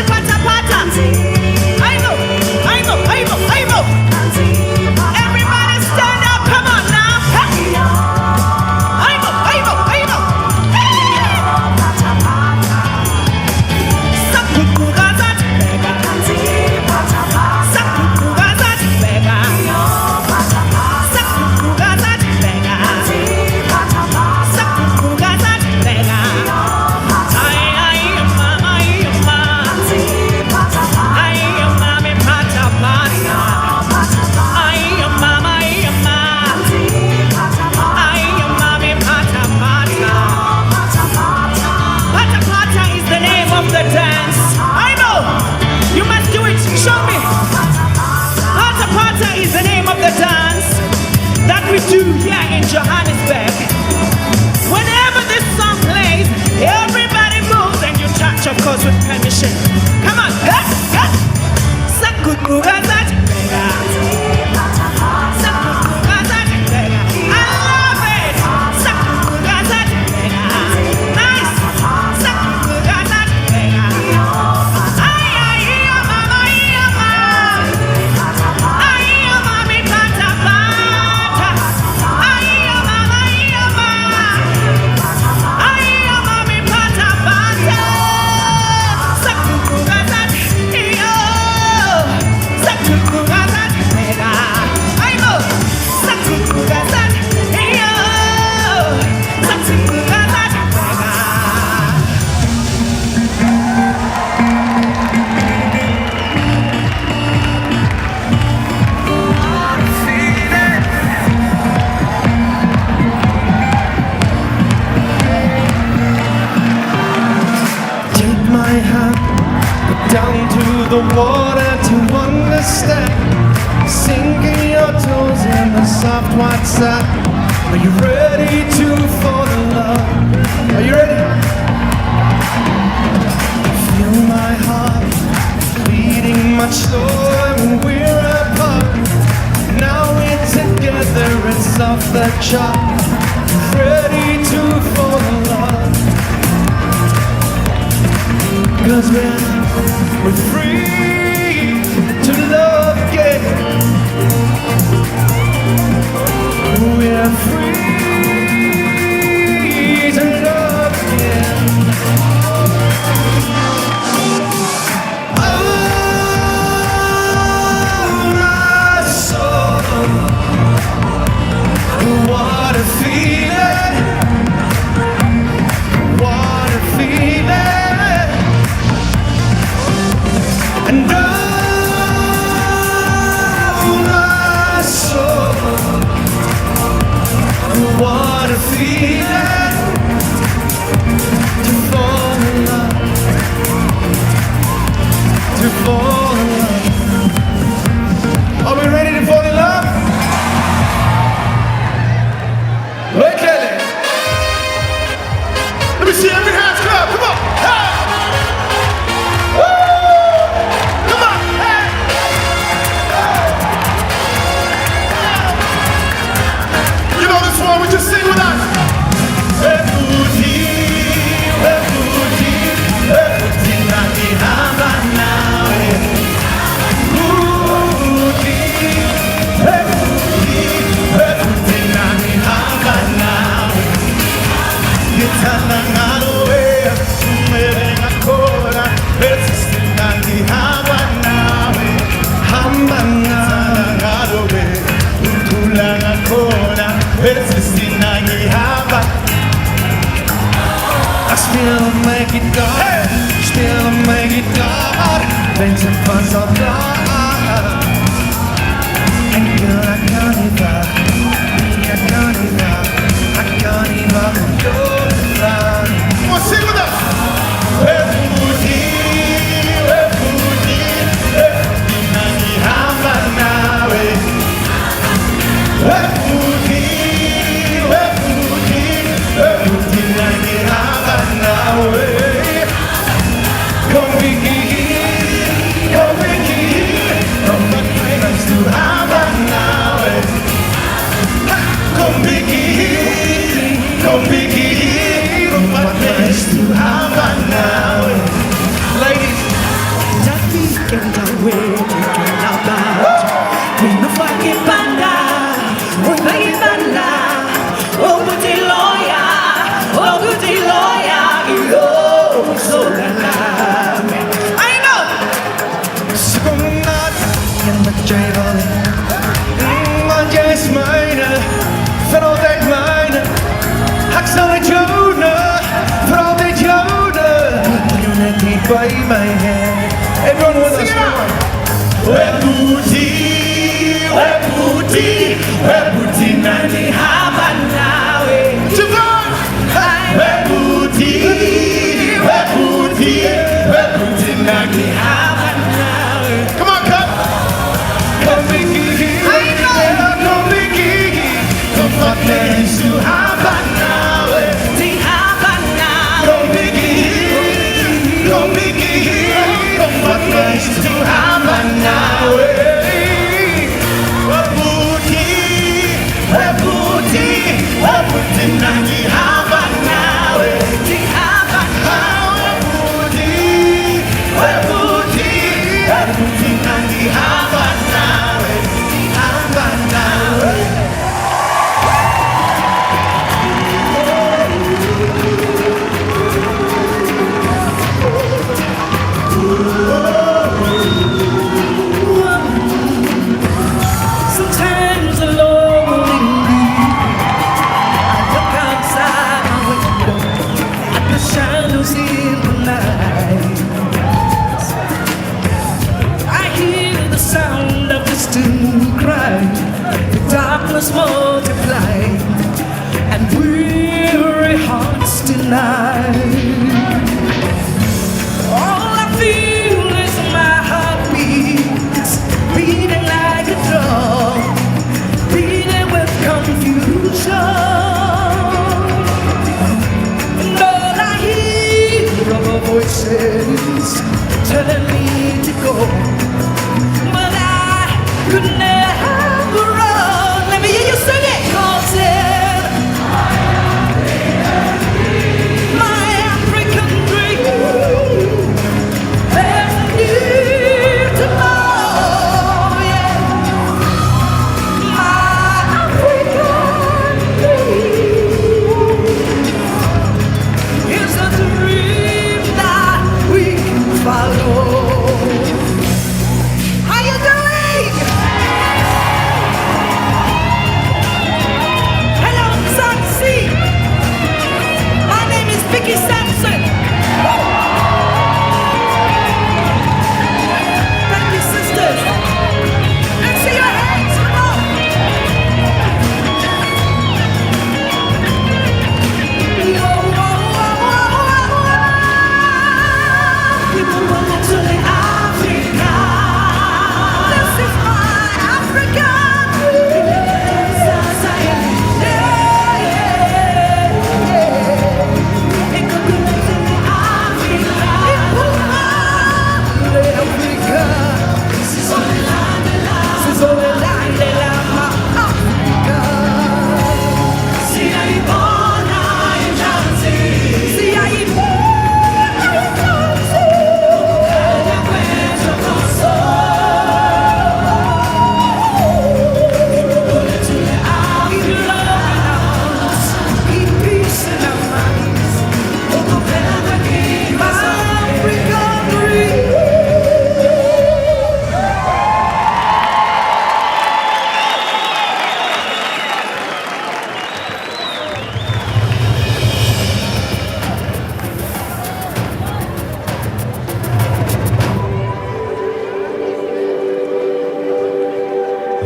Pata down to the water to understand. Sinking your toes in the soft white sand. Are you ready to fall in love? Are you ready? Feel my heart beating much slower when we're apart. Now we're together, it's off the chart. Ready to fall in love. 'Cause we're free to love again. We're free to love again. Oh, my soul, what a feeling, what a feeling. And oh, my soul, what a feeling to fall in love, to fall in love. Are we ready to fall in love? Look at it. Let me see every hands clap. Come on. Hey. Woo. Come on. Hey. You know this one, we just sing with us. Ebuti, ebuti, ebuti nani haba nawe. Ebuti, ebuti, ebuti nani haba nawe. Gitana ngalowe, sumere ngakora, esisi nani haba nawe. Hamba ngalowe, untula ngakora, esisi nani haba. I still make it dark, still make it dark. Things and fun's are dark. And girl, I can't even, I can't even, I can't even go down. Come on, sing with us. Ebuti, ebuti, ebuti nani hamba nawe. Ebuti, ebuti, ebuti nani hamba nawe. Come be here, from the cradles to hamba nawe. Come be here, from the cradles to hamba nawe. Ladies, Tapi kenda we kenda ba, kena fake panda, oh fake panda, oh buti lawyer, yo so la. I know. Sukunat yang berjaya, manjas meine, veraltet meine, hak zal het jone, veraltet jone. You let me by my hand. Everyone with us, come on. Ebuti, ebuti, ebuti nani haba nawe. Javon, ebuti, ebuti, ebuti nani haba nawe. Come on, come. Come Vicky, come Vicky, come my place to haba nawe. Ti haba nawe. Come Vicky, come Vicky, come my place to haba nawe. Ebuti, ebuti, ebuti nani haba nawe. Ti haba nawe. Ebuti, ebuti, ebuti nani haba nawe. Haba nawe. Sometimes alone in me, I look outside my window at the shadows in the night. I hear the sound of distant cry, the darkness multiplied, and weary hearts denied. All I feel is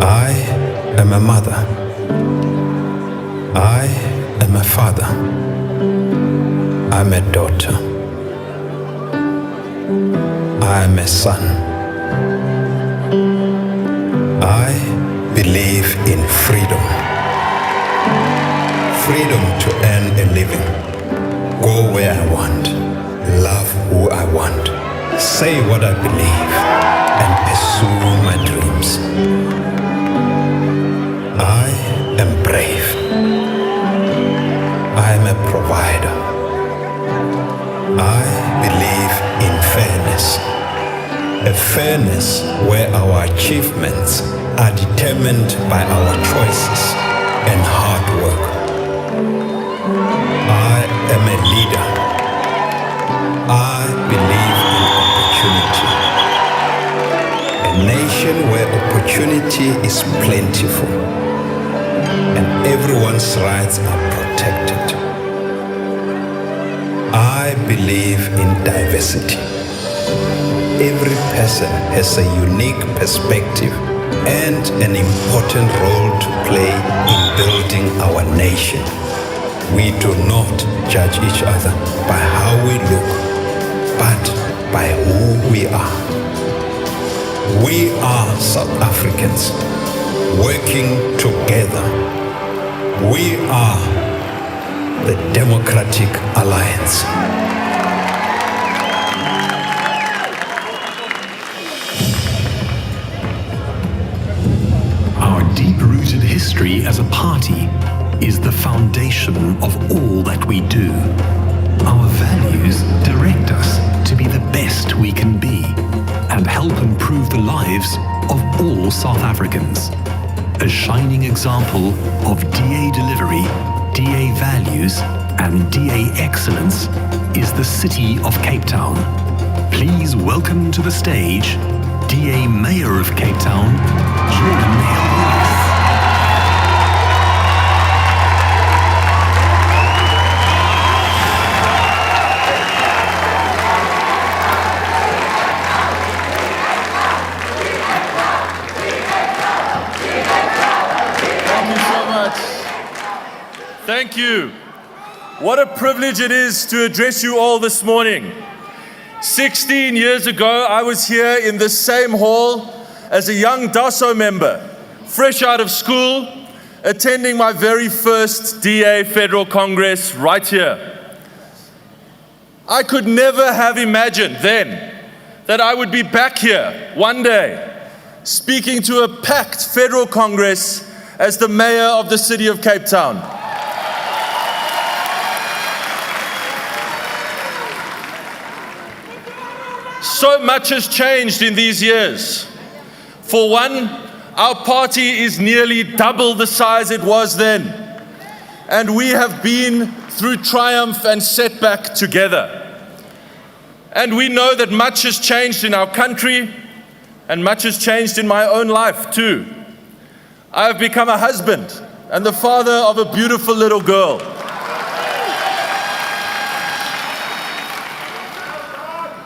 I am a mother. I am a father. I'm a daughter. I am a son. I believe in freedom. Freedom to earn a living. Go where I want. Love who I want. Say what I believe and pursue my dreams. I am brave. I am a provider. I believe in fairness. A fairness where our achievements are determined by our choices and hard work. I am a leader. I believe in opportunity. A nation where opportunity is plentiful and everyone's rights are protected. I believe in diversity. Every person has a unique perspective and an important role to play in building our nation. We do not judge each other by how we look, but by who we are. We are South Africans working together. We are the Democratic Alliance. Our deep-rooted history as a party is the foundation of all that we do. Our values direct us to be the best we can be and help improve the lives of all South Africans. A shining example of DA delivery, DA values, and DA excellence is the city of Cape Town. Please welcome to the stage DA Mayor of Cape Town, Jordan Hill. Thank you. What a privilege it is to address you all this morning. 16 years ago, I was here in this same hall as a young DASO member, fresh out of school, attending my very first DA Federal Congress right here. I could never have imagined then that I would be back here one day, speaking to a packed Federal Congress as the Mayor of the city of Cape Town. So much has changed in these years. For one, our party is nearly double the size it was then. And we have been through triumph and setback together. And we know that much has changed in our country, and much has changed in my own life too. I have become a husband and the father of a beautiful little girl.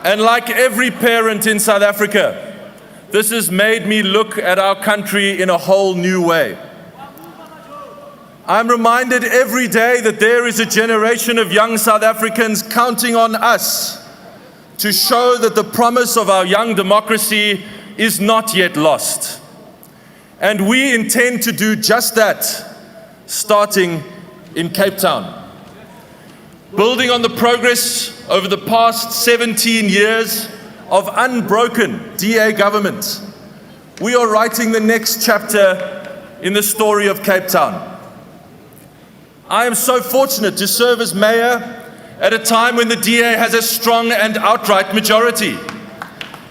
And like every parent in South Africa, this has made me look at our country in a whole new way. I'm reminded every day that there is a generation of young South Africans counting on us to show that the promise of our young democracy is not yet lost. And we intend to do just that, starting in Cape Town. Building on the progress over the past 17 years of unbroken DA government, we are writing the next chapter in the story of Cape Town. I am so fortunate to serve as mayor at a time when the DA has a strong and outright majority.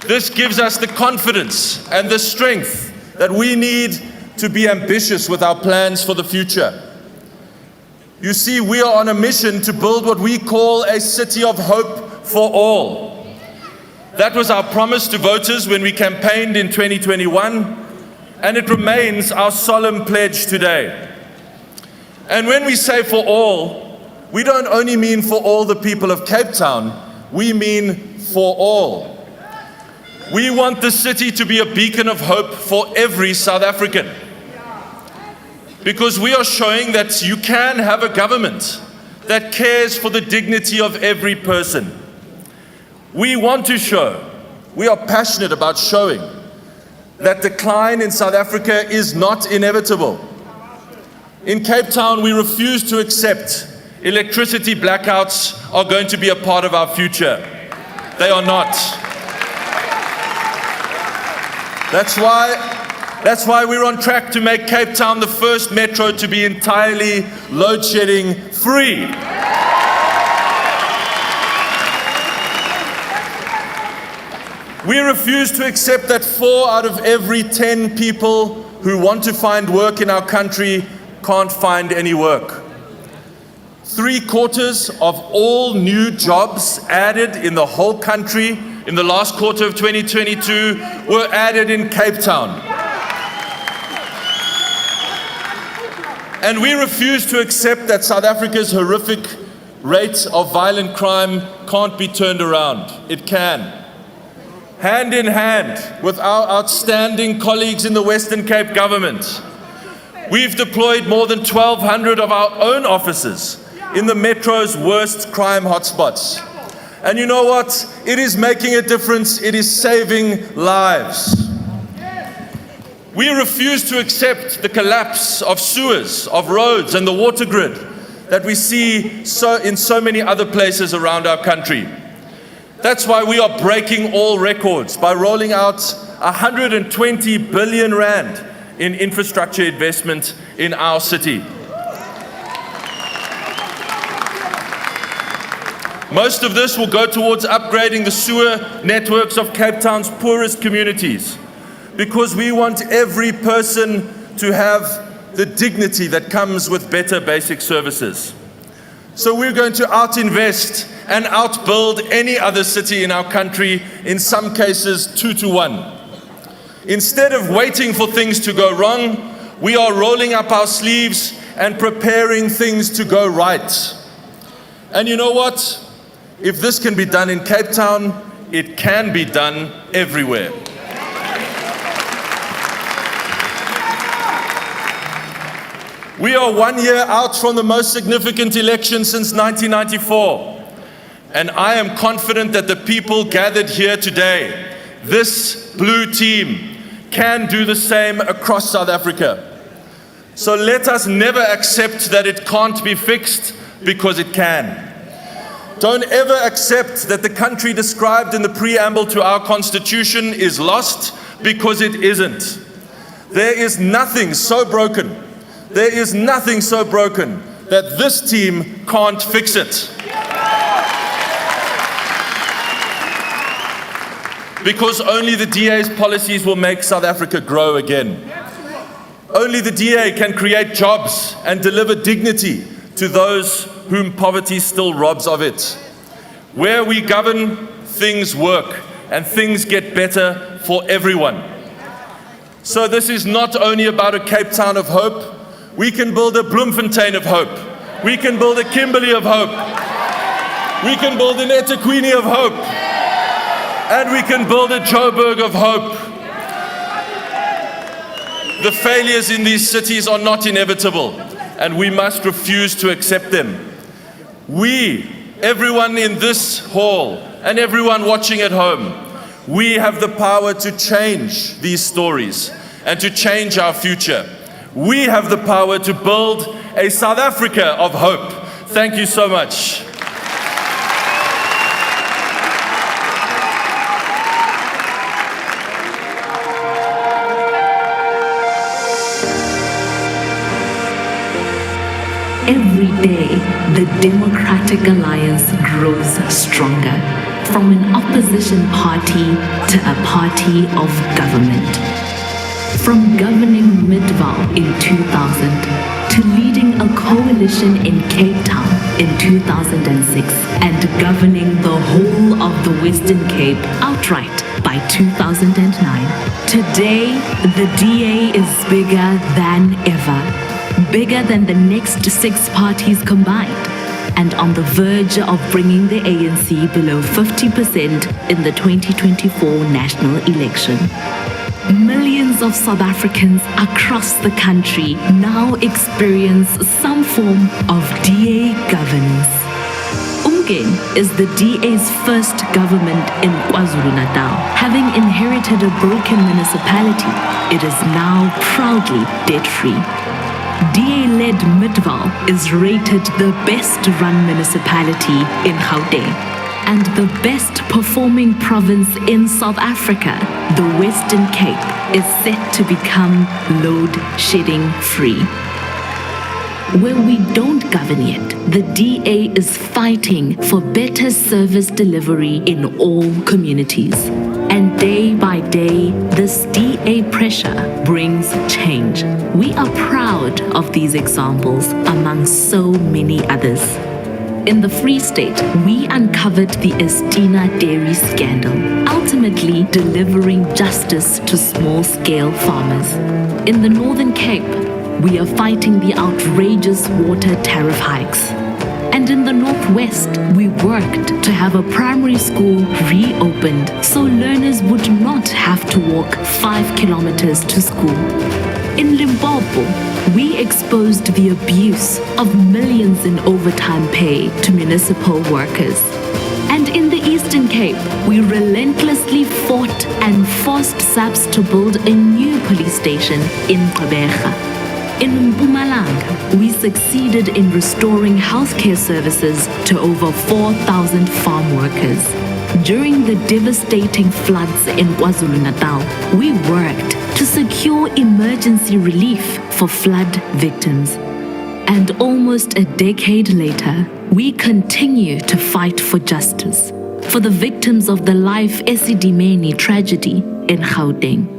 This gives us the confidence and the strength that we need to be ambitious with our plans for the future. You see, we are on a mission to build what we call a city of hope for all. That was our promise to voters when we campaigned in 2021, and it remains our solemn pledge today. And when we say for all, we don't only mean for all the people of Cape Town, we mean for all. We want the city to be a beacon of hope for every South African. Because we are showing that you can have a government that cares for the dignity of every person. We want to show, we are passionate about showing that decline in South Africa is not inevitable. In Cape Town, we refuse to accept electricity blackouts are going to be a part of our future. They are not. That's why we're on track to make Cape Town the first metro to be entirely load shedding free. We refuse to accept that 4 out of every 10 people who want to find work in our country can't find any work. 3/4 of all new jobs added in the whole country in the last quarter of 2022 were added in Cape Town. And we refuse to accept that South Africa's horrific rate of violent crime can't be turned around. It can. Hand in hand with our outstanding colleagues in the Western Cape government, we've deployed more than 1,200 of our own officers in the metro's worst crime hotspots. And you know what? It is making a difference. It is saving lives. We refuse to accept the collapse of sewers, of roads, and the water grid that we see in so many other places around our country. That's why we are breaking all records by rolling out 120 billion rand in infrastructure investment in our city. Most of this will go towards upgrading the sewer networks of Cape Town's poorest communities, because we want every person to have the dignity that comes with better basic services. So we're going to out-invest and outbuild any other city in our country, in some cases 2-to-1. Instead of waiting for things to go wrong, we are rolling up our sleeves and preparing things to go right. And you know what? If this can be done in Cape Town, it can be done everywhere. We are 1 year out from the most significant election since 1994. And I am confident that the people gathered here today, this blue team, can do the same across South Africa. So let us never accept that it can't be fixed, because it can. Don't ever accept that the country described in the preamble to our Constitution is lost, because it isn't. There is nothing so broken. There is nothing so broken that this team can't fix it. Because only the DA's policies will make South Africa grow again. Only the DA can create jobs and deliver dignity to those whom poverty still robs of it. Where we govern, things work and things get better for everyone. So this is not only about a Cape Town of hope. We can build a Bloemfontein of hope. We can build a Kimberley of hope. We can build an eThekwini of hope. And we can build a Joburg of hope. The failures in these cities are not inevitable, and we must refuse to accept them. We, everyone in this hall and everyone watching at home, we have the power to change these stories and to change our future. We have the power to build a South Africa of hope. Thank you so much. Every day, the Democratic Alliance grows stronger, from an opposition party to a party of government. From governing Midvaal in 2000 to leading a coalition in Cape Town in 2006 and governing the whole of the Western Cape outright by 2009. Today, the DA is bigger than ever. Bigger than the next 6 parties combined. and on the verge of bringing the ANC below 50% in the 2024 national election. Millions of South Africans across the country now experience some form of DA governance. Umgen is the DA's first government in KwaZulu-Natal. Having inherited a broken municipality, it is now proudly debt-free. DA-led Midvaal is rated the best-run municipality in Gauteng and the best-performing province in South Africa. The Western Cape is set to become load-shedding free. Where we don't govern yet, the DA is fighting for better service delivery in all communities. And day by day, this DA pressure brings change. We are proud of these examples among so many others. In the Free State, we uncovered the Estina dairy scandal, ultimately delivering justice to small-scale farmers. In the Northern Cape, we are fighting the outrageous water tariff hikes. And in the Northwest, we worked to have a primary school reopened so learners would not have to walk 5 kilometers to school. In Limpopo, we exposed the abuse of millions in overtime pay to municipal workers. And in the Eastern Cape, we relentlessly fought and forced SAPS to build a new police station in Gqeberha. In Mpumalanga, we succeeded in restoring healthcare services to over 4,000 farm workers. During the devastating floods in KwaZulu-Natal, we worked to secure emergency relief for flood victims. And almost a decade later, we continue to fight for justice for the victims of the Life Esidimeni tragedy in Gauteng.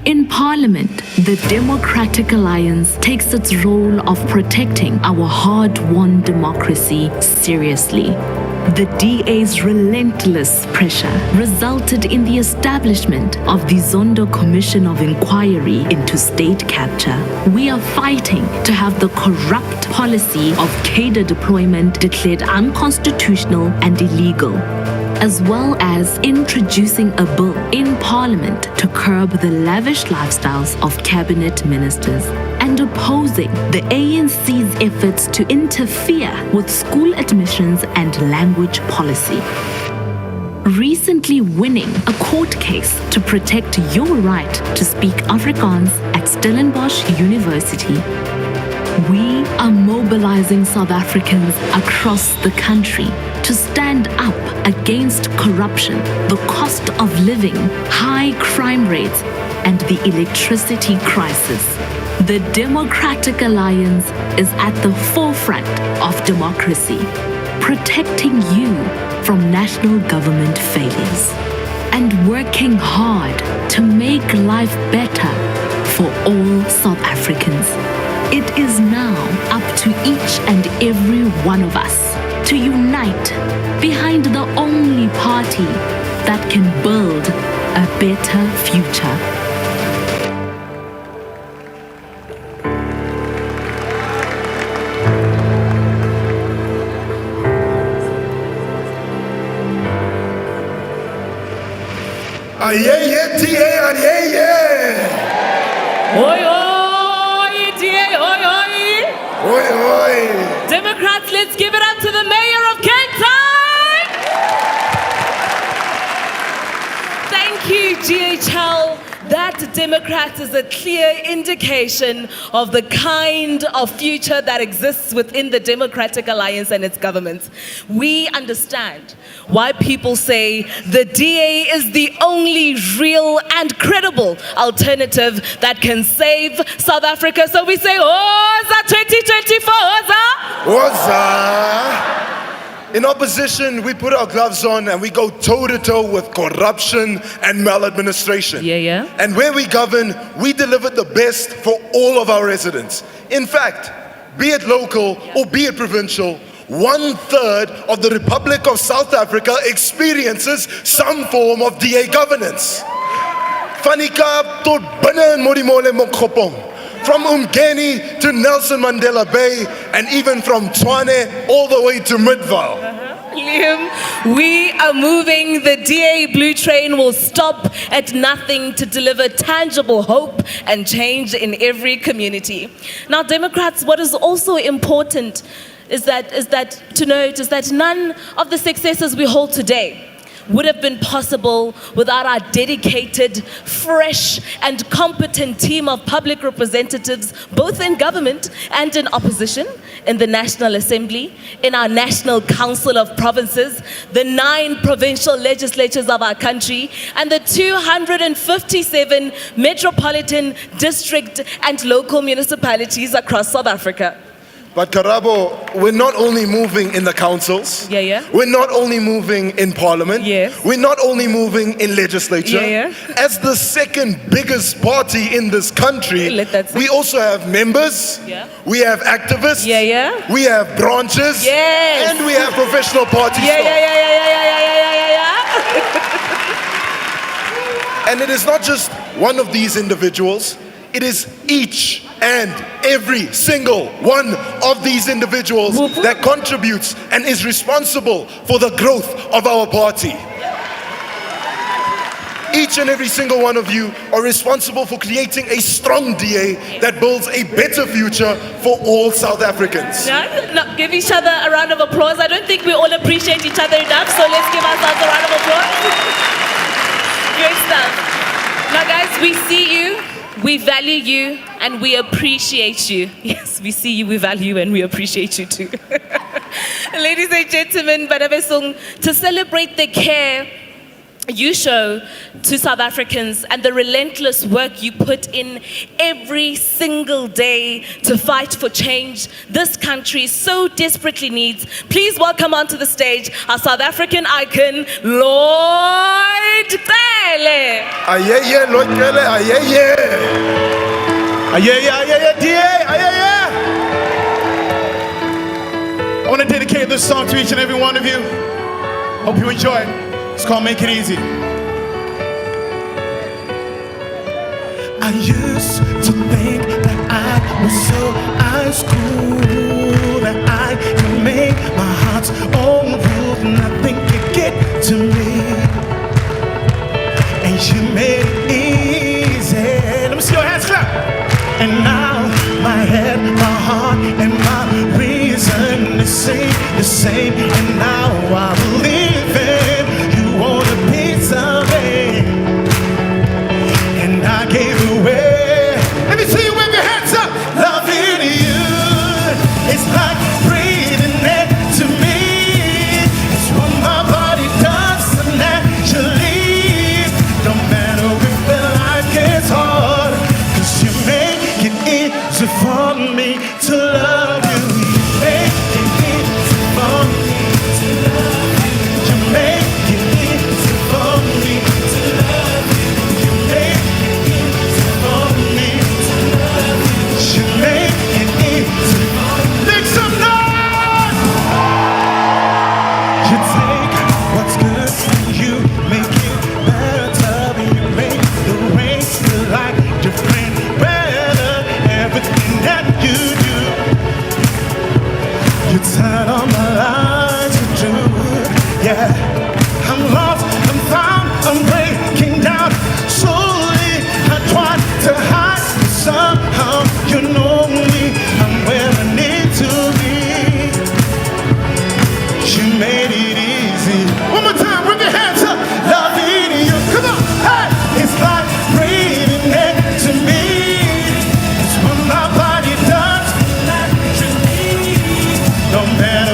In Parliament, the Democratic Alliance takes its role of protecting our hard-won democracy seriously. The DA's relentless pressure resulted in the establishment of the Zondo Commission of Inquiry into State Capture. We are fighting to have the corrupt policy of cadre deployment declared unconstitutional and illegal, as well as introducing a bill in Parliament to curb the lavish lifestyles of cabinet ministers and opposing the ANC's efforts to interfere with school admissions and language policy. Recently winning a court case to protect your right to speak Afrikaans at Stellenbosch University. We are mobilizing South Africans across the country to stand up against corruption, the cost of living, high crime rates, and the electricity crisis. The Democratic Alliance is at the forefront of democracy, protecting you from national government failures and working hard to make life better for all South Africans. It is now up to each and every one of us to unite behind the only party that can build a better future. Aye, TA, aye. Oi, oi, DA, oi, oi. Oi, oi. Democrats, let's give it up to the Mayor of Cape Town. Thank you, GHL. That Democrat is a clear indication of the kind of future that exists within the Democratic Alliance and its government. We understand why people say the DA is the only real and credible alternative that can save South Africa. So we say, Oza 2024, Oza! Oza! In opposition, we put our gloves on and we go toe-to-toe with corruption and maladministration. Yeah. And where we govern, we deliver the best for all of our residents. In fact, be it local or be it provincial, 1/3 of the Republic of South Africa experiences some form of DA governance. Van die Kaap tot binne in Modimolle Mokgopong, from Umgeni to Nelson Mandela Bay, and even from Tshwane all the way to Midvaal. Liam, we are moving. The DA Blue Train will stop at nothing to deliver tangible hope and change in every community. Now, Democrats, what is also important is that to note is that none of the successes we hold today would have been possible without our dedicated, fresh, and competent team of public representatives, both in government and in opposition, in the National Assembly, in our National Council of Provinces, the 9 provincial legislatures of our country, and the 257 metropolitan, district, and local municipalities across South Africa. But Karabo, we're not only moving in the councils. We're not only moving in parliament. We're not only moving in legislature. As the second biggest party in this country, we also have members. We have activists. We have branches. And we have professional party staff. And it is not just one of these individuals. It is each and every single one of these individuals that contributes and is responsible for the growth of our party. Each and every single one of you are responsible for creating a strong DA that builds a better future for all South Africans. Give each other a round of applause. I don't think we all appreciate each other enough, so let's give ourselves a round of applause. Great stuff. Now, guys, we see you. We value you and we appreciate you. Yes, we see you, we value you, and we appreciate you too. Ladies and gentlemen, Badabesong, to celebrate the care you show to South Africans and the relentless work you put in every single day to fight for change this country so desperately needs, please welcome onto the stage our South African icon, Lloyd Cele. Ayeye, Lloyd Cele, ayeye. Ayeye, DA, ayeye. I want to dedicate this song to each and every one of you. Hope you enjoy it. It's called Make It Easy. I used to think that I was so cool, that I could make my heart's own rules, nothing could get to me. And you made it easy. Let me see your hands clap. And now my head, my heart, and my reason to say the same. And now I believe it. Want a piece of it, and I gave away. Let me see you wave your hands up. Loving you, it's like breathing it to me. It's what my body does naturally. No matter if the life gets hard, 'cause you make it easy for me to love you. You make it easy for me to love you. You make turn on my lights to do. Yeah, I'm lost, I'm found, I'm breaking down. Slowly, I try to hide, but somehow you know me. I'm where I need to be. You made it easy. One more time, with your hands up. Loving you, come on, hey! It's like breathing it to me. It's what my body does. No matter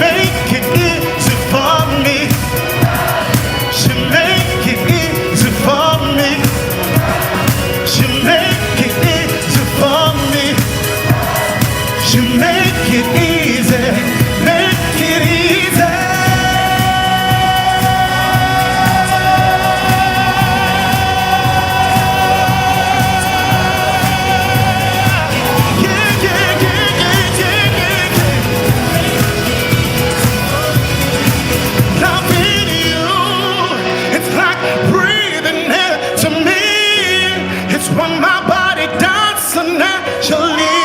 make it easy for me. She make it easy for me. She make it easy for me. She make it easy, make it easy. Loving you, it's like breathing air to me. It's when my body does so naturally.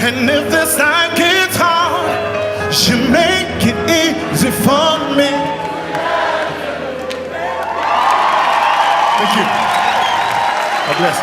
And if this night gets hard, she make it easy for me. Thank you. God bless.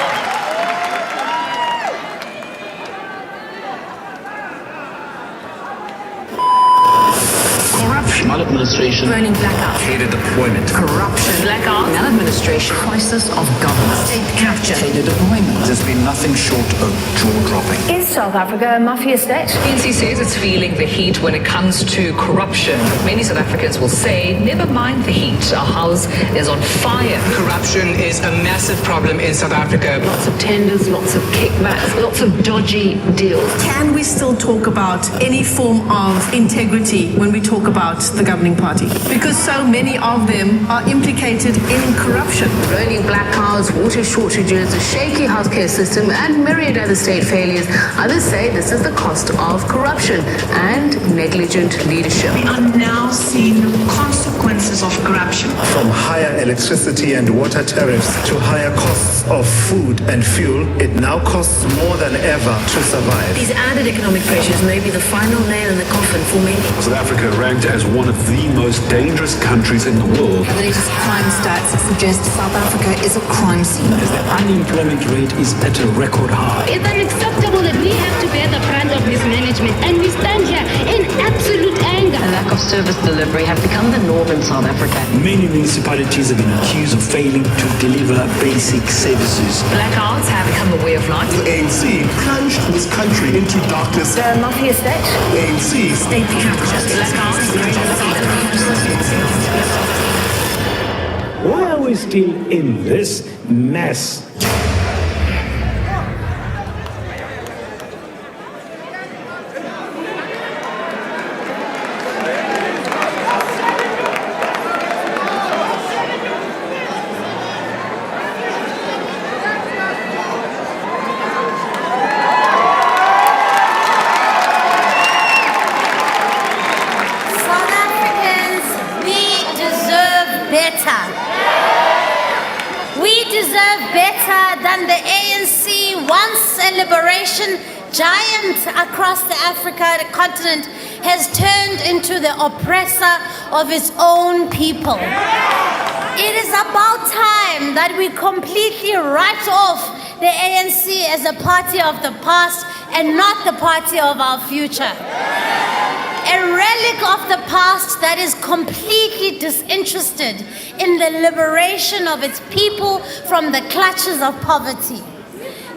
Corruption, maladministration, burning blackouts, hated deployment, corruption, blackout, maladministration, crisis of government, state capture, hated deployment. There's been nothing short of jaw-dropping. Is South Africa a mafia state? ANC says it's feeling the heat when it comes to corruption. Many South Africans will say, never mind the heat, our house is on fire. Corruption is a massive problem in South Africa. Lots of tenders, lots of kickbacks, lots of dodgy deals. Can we still talk about any form of integrity when we talk about the governing party? Because so many of them are implicated in corruption. Rolling blackouts, water shortages, a shaky healthcare system, and myriad other state failures. Others say this is the cost of corruption and negligent leadership. We are now seeing the consequences of corruption. From higher electricity and water tariffs to higher costs of food and fuel, it now costs more than ever to survive. These added economic pressures may be the final nail in the coffin for many. South Africa ranked as one of the most dangerous countries in the world. The latest crime stats suggest South Africa is a crime scene. The unemployment rate is at a record high. It's unacceptable that we have to bear the brunt of mismanagement, and we stand here in absolute anger. A lack of service delivery have become the norm in South Africa. Many municipalities have been accused of failing to deliver basic services. Blackouts have become a way of life. The ANC plunged this country into darkness. The mafia state. ANC State capture. Blackouts. Why are we still in this mess? Than the ANC, once a liberation giant across the Africa continent, has turned into the oppressor of its own people. It is about time that we completely write off the ANC as a party of the past and not the party of our future. A relic of the past that is completely disinterested in the liberation of its people from the clutches of poverty.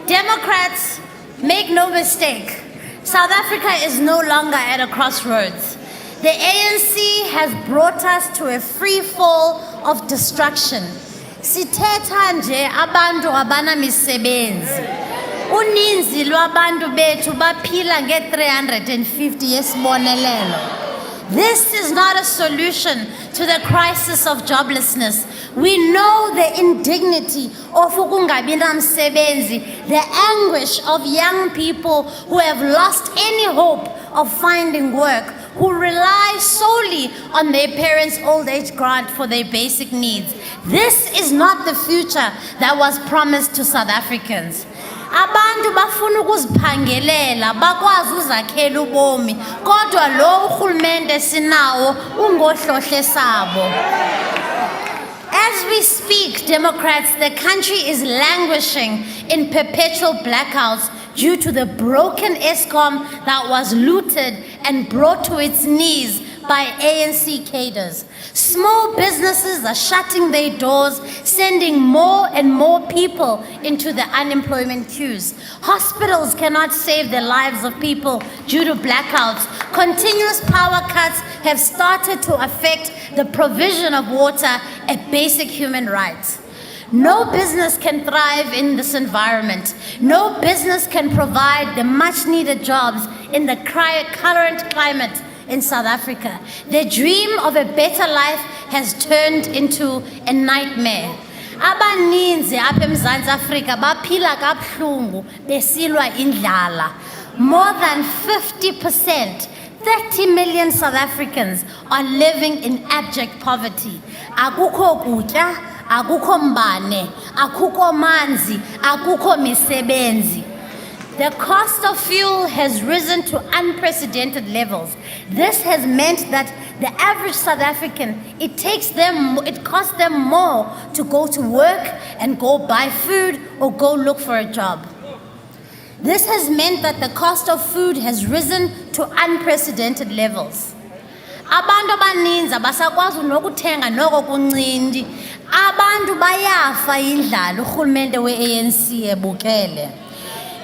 Democrats, make no mistake, South Africa is no longer at a crossroads. The ANC has brought us to a free fall of destruction. Sithetha nje abantu abana misebenzi. Uninzi lwabantu bethu baphila nge-350 yesibonelelo. This is not a solution to the crisis of joblessness. We know the indignity of ukungabi namsebenzi, the anguish of young people who have lost any hope of finding work, who rely solely on their parents' old age grant for their basic needs. This is not the future that was promised to South Africans. Abantu bafuna ukuziphangelela bakwazi uzakhela ubomi kodwa lo urhulumente sinawo ungohlohle sabo. As we speak, Democrats, the country is languishing in perpetual blackouts due to the broken ESCOM that was looted and brought to its knees by ANC cadres. Small businesses are shutting their doors, sending more and more people into the unemployment queues. Hospitals cannot save the lives of people due to blackouts. Continuous power cuts have started to affect the provision of water, a basic human right. No business can thrive in this environment. No business can provide the much needed jobs in the current climate in South Africa. The dream of a better life has turned into a nightmare. Abaninzi apha eMzantsi Afrika baphila kabuhlungu besilwa indlala. More than 50%, 30 million South Africans are living in abject poverty. Akukho kutya, akukho mbane, akukho manzi, akukho misebenzi. The cost of fuel has risen to unprecedented levels. This has meant that the average South African, it costs them more to go to work and go buy food or go look for a job. This has meant that the cost of food has risen to unprecedented levels. Abantu abaninzi abasakwazi nokuthenga noko kuncindi. Abantu bayafa indlala urhulumente we-ANC ebukele.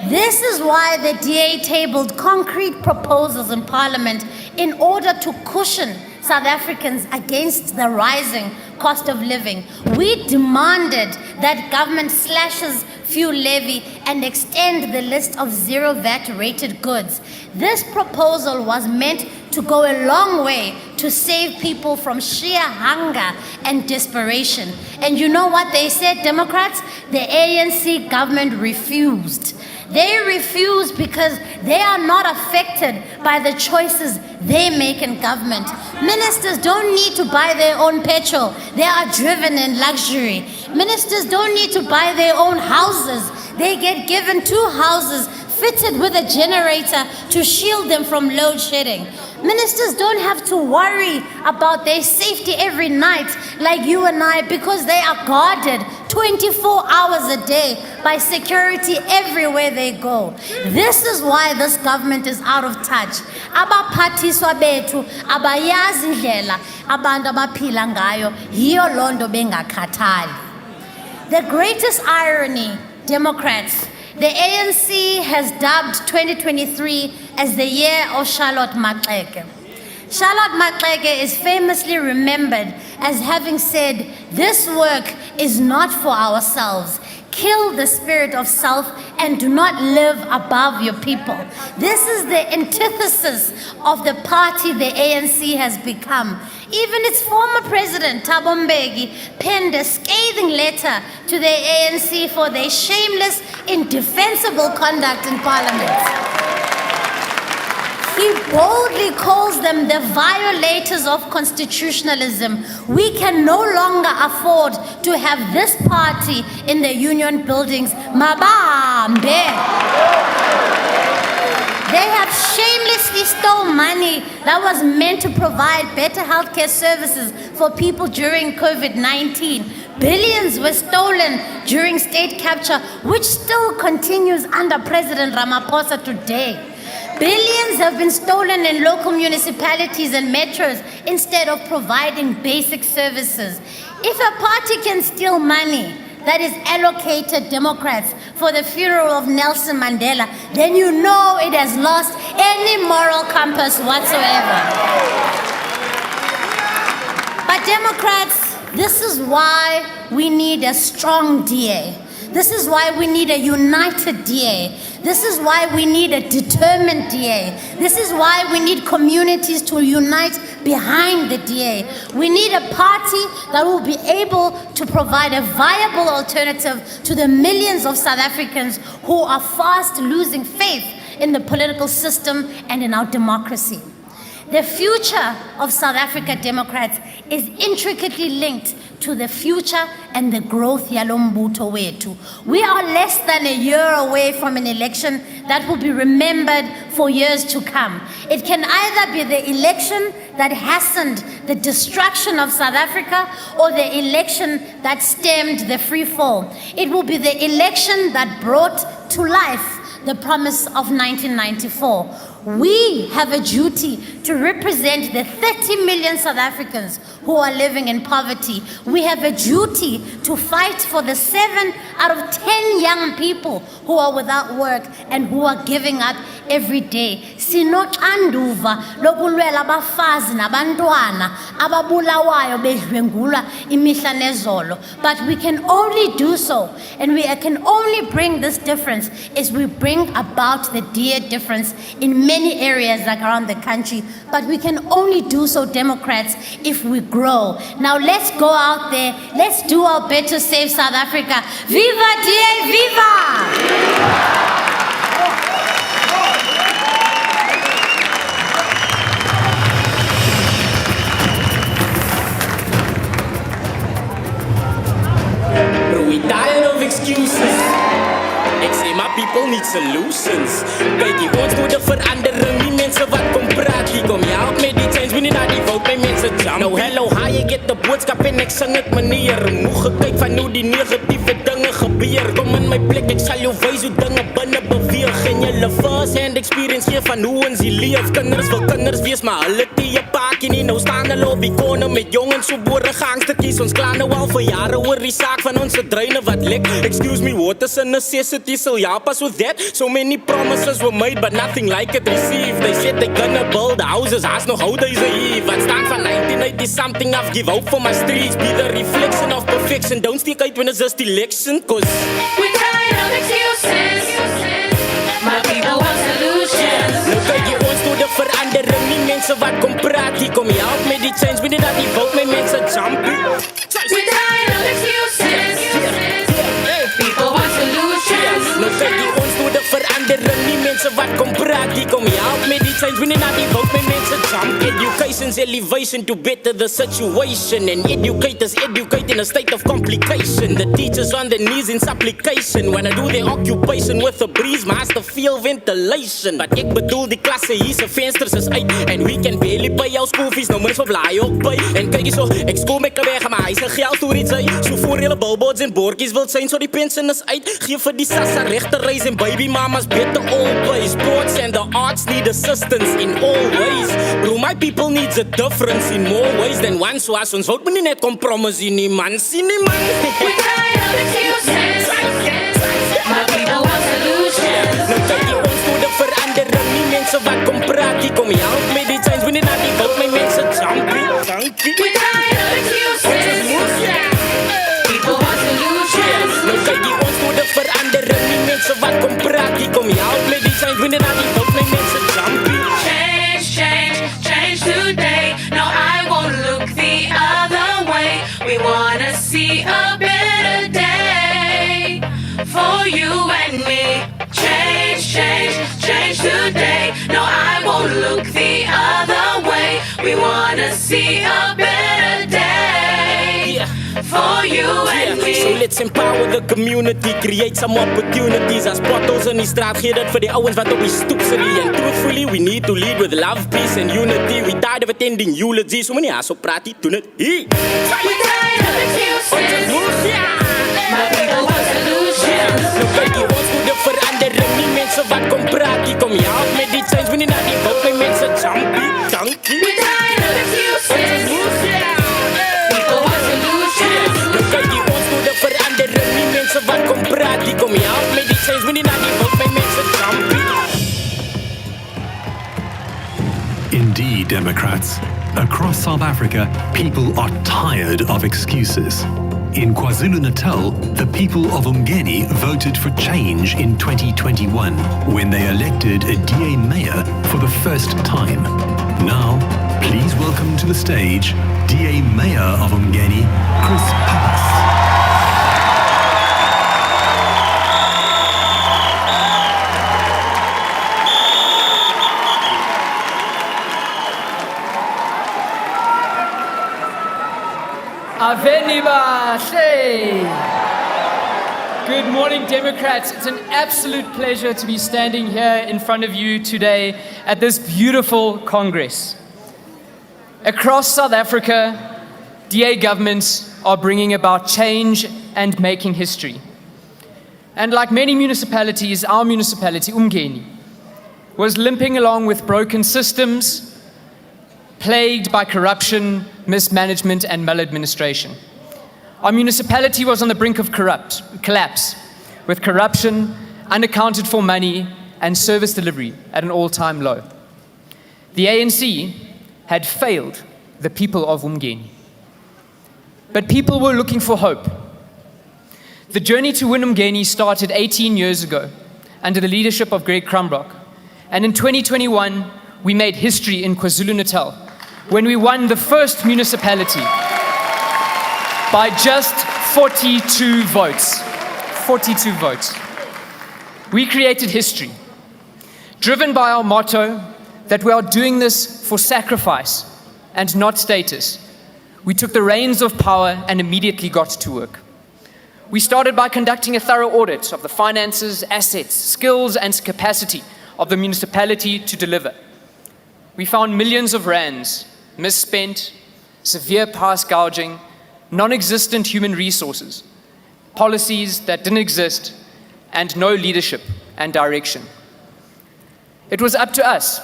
This is why the DA tabled concrete proposals in Parliament in order to cushion South Africans against the rising cost of living. We demanded that government slashes fuel levy and extend the list of zero VAT rated goods. This proposal was meant to go a long way to save people from sheer hunger and desperation. And you know what they said, Democrats? The ANC government refused. They refuse because they are not affected by the choices they make in government. Ministers don't need to buy their own petrol. They are driven in luxury. Ministers don't need to buy their own houses. They get given 2 houses fitted with a generator to shield them from load shedding. Ministers don't have to worry about their safety every night like you and I, because they are guarded 24 hours a day by security everywhere they go. This is why this government is out of touch. Abaphathiswa bethu abayazi indlela abantu abaphila ngayo, yiyo lonto bengakhathali. The greatest irony, Democrats, the ANC has dubbed 2023 as the year of Charlotte Maxeke. Charlotte Maxeke is famously remembered as having said, "This work is not for ourselves. Kill the spirit of self and do not live above your people." This is the antithesis of the party the ANC has become. Even its former president, Thabo Mbeki, penned a scathing letter to the ANC for their shameless, indefensible conduct in Parliament. He boldly calls them the violators of constitutionalism. We can no longer afford to have this party in the union buildings. Mabambe! They have shamelessly stolen money that was meant to provide better healthcare services for people during COVID-19. Billions were stolen during state capture, which still continues under President Ramaphosa today. Billions have been stolen in local municipalities and metros instead of providing basic services. If a party can steal money that is allocated, Democrats, for the funeral of Nelson Mandela, then you know it has lost any moral compass whatsoever. But Democrats, this is why we need a strong DA. This is why we need a united DA. This is why we need a determined DA. This is why we need communities to unite behind the DA. We need a party that will be able to provide a viable alternative to the millions of South Africans who are fast losing faith in the political system and in our democracy. The future of South Africa, Democrats, is intricately linked to the future and the growth yalo mbuto wetu. We are less than a year away from an election that will be remembered for years to come. It can either be the election that hastened the destruction of South Africa or the election that stemmed the free fall. It will be the election that brought to life the promise of 1994. We have a duty to represent the 30 million South Africans who are living in poverty. We have a duty to fight for the 7 out of 10 young people who are without work and who are giving up every day. Sinoxanduva lokulwela abafazi nabantwana ababulawayo bedlwengulwa imihla nezolo. But we can only do so, and we can only bring this difference as we bring about the DA difference in many areas like around the country. But we can only do so, Democrats, if we grow. Now let's go out there, let's do our bit to save South Africa. Viva DA, viva! We tired of excuses. Ek sê my people need solutions. Kyk, ons moet 'n verandering, nie mense wat kom praat. Hier kom jy help met die change, we need not die vote, my mense jump. Nou hello, how you get the boodskap en ek sing dit meneer. Moeg gekyk van hoe die negatiewe dinge gebeur. Kom in my plek, ek sal jou wys hoe dinge binne beweeg. En julle first hand experience gee van hoe ons hier leef. Kinders wil kinders wees, maar hulle die 'n paadjie nie. Nou staan hulle op die korne met jongens so boere gangstertjies. Ons kla nou al vir jare oor die saak van ons dreine wat lek. Excuse me, water's a necessity, so yeah, pass with that. So many promises were made, but nothing like it received. They said they gonna build houses, haast nog how days a eve. Wat staan van 1980 something, I've give hope for my streets. Be the reflection of perfection, don't stick out when it's just election, cause we're tired of excuses. My people want solutions. Nou kyk jy ons tot die verandering, nie mense wat kom praat. Hier kom jy help met die change, we need not die vote, my mense jumpy. We're tired of excuses. People want solutions. Nou kyk jy ons tot die verandering, nie mense wat kom praat. Hier kom jy help met die change, we need not die vote, my mense jump. Education's elevation to better the situation. And educators educate in a state of complication. The teachers on their knees in supplication. When I do their occupation with a breeze, master feel ventilation. But ek bedoel die klasse hier se vensters is uit. And we can barely pay our school fees, nou mens verblaai ook by. En kyk jy so, ek skool met weg, maar hy se geld toe iets hy. So voor julle billboards en bordjies wil sien, so die pension is uit. Geef vir die sassa regte reis en baby mamas beter always. Sports and the arts need assistance in all ways. Bro, my people needs a difference in more ways than one. So as ons vote, moet nie net kompromis in nie man, sien nie man. We're tired of excuses. My people want solutions. Nou kyk jy ons moet 'n verandering, nie mense wat kom praat. Hier kom jy help met die change, we need not die vote, my mense jumpy. We're tired of excuses. People want solutions. Nou kyk jy ons moet 'n verandering, nie mense wat kom praat. Hier kom jy help met die change, we need not die vote, my mense jumpy. Change, change, change today. No, I won't look the other way. We wanna see a better day for you and me. Change, change, change today. No, I won't look the other way. We wanna see a better day for you and me. So let's empower the community, create some opportunities. As potholes in die straat, gee dit vir die ouens wat op die stoep sit. And truthfully, we need to lead with love, peace and unity. We tired of attending eulogies, so many ass op praat die doen het. We're tired of excuses. My people want solutions. Nou kyk jy ons moet 'n verandering, nie mense wat kom praat. Hier kom jy help met die change, we need not die vote, my mense jumpy, junkie. We're tired of excuses. People want solutions. Nou kyk jy ons moet 'n verandering, nie mense wat kom praat. Hier kom jy help met die change, we need not die vote, my mense jumpy. Indeed, Democrats, across South Africa, people are tired of excuses. In KwaZulu-Natal, the people of Umgeni voted for change in 2021 when they elected a DA mayor for the first time. Now, please welcome to the stage DA Mayor of Umgeni, Chris Pappas. Good morning, Democrats. It's an absolute pleasure to be standing here in front of you today at this beautiful Congress. Across South Africa, DA governments are bringing about change and making history. And like many municipalities, our municipality, Umgeni, was limping along with broken systems, plagued by corruption, mismanagement, and maladministration. Our municipality was on the brink of collapse, with corruption, unaccounted for money, and service delivery at an all-time low. The ANC had failed the people of Umgeni. But people were looking for hope. The journey to win Umgeni started 18 years ago under the leadership of Greg Crumbrock. And in 2021, we made history in KwaZulu-Natal when we won the first municipality by just 42 votes. 42 votes. We created history, driven by our motto that we are doing this for sacrifice and not status. We took the reins of power and immediately got to work. We started by conducting a thorough audit of the finances, assets, skills, and capacity of the municipality to deliver. We found millions of rands misspent, severe price gouging, non-existent human resources, policies that didn't exist, and no leadership and direction. It was up to us,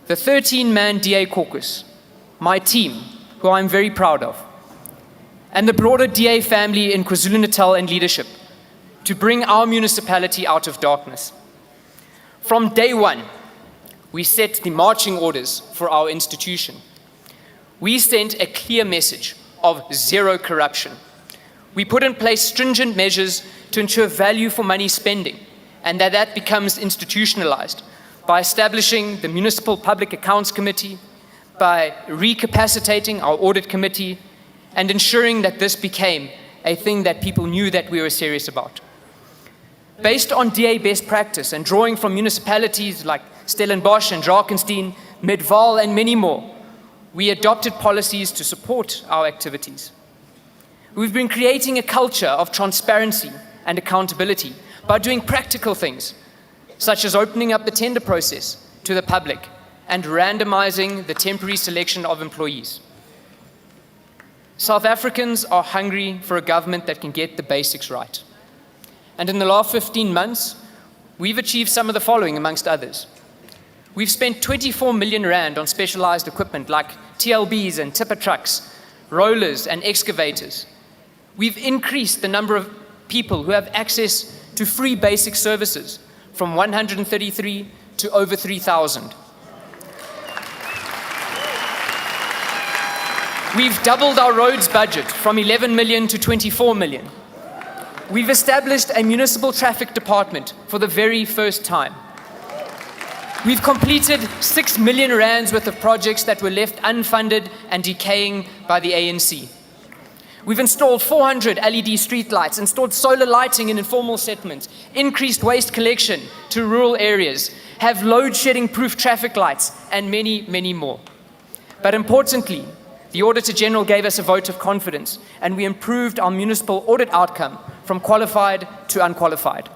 the 13-man DA caucus, my team, who I'm very proud of, and the broader DA family in KwaZulu-Natal and leadership, to bring our municipality out of darkness. From day one, we set the marching orders for our institution. We sent a clear message of zero corruption. We put in place stringent measures to ensure value for money spending, and that becomes institutionalized by establishing the Municipal Public Accounts Committee, by recapacitating our audit committee, and ensuring that this became a thing that people knew that we were serious about. Based on DA best practice and drawing from municipalities like Stellenbosch and Drakenstein, Midvaal, and many more, we adopted policies to support our activities. We've been creating a culture of transparency and accountability by doing practical things, such as opening up the tender process to the public and randomizing the temporary selection of employees. South Africans are hungry for a government that can get the basics right. And in the last 15 months, we've achieved some of the following, amongst others. We've spent 24 million rand on specialized equipment like TLBs and tipper trucks, rollers and excavators. We've increased the number of people who have access to free basic services from 133 to over 3,000. We've doubled our roads budget from 11 million to 24 million. We've established a municipal traffic department for the very first time. We've completed 6 million rands worth of projects that were left unfunded and decaying by the ANC. We've installed 400 LED streetlights, installed solar lighting in informal settlements, increased waste collection to rural areas, have load-shedding proof traffic lights, and many, many more. But importantly, the Auditor General gave us a vote of confidence, and we improved our municipal audit outcome from qualified to unqualified.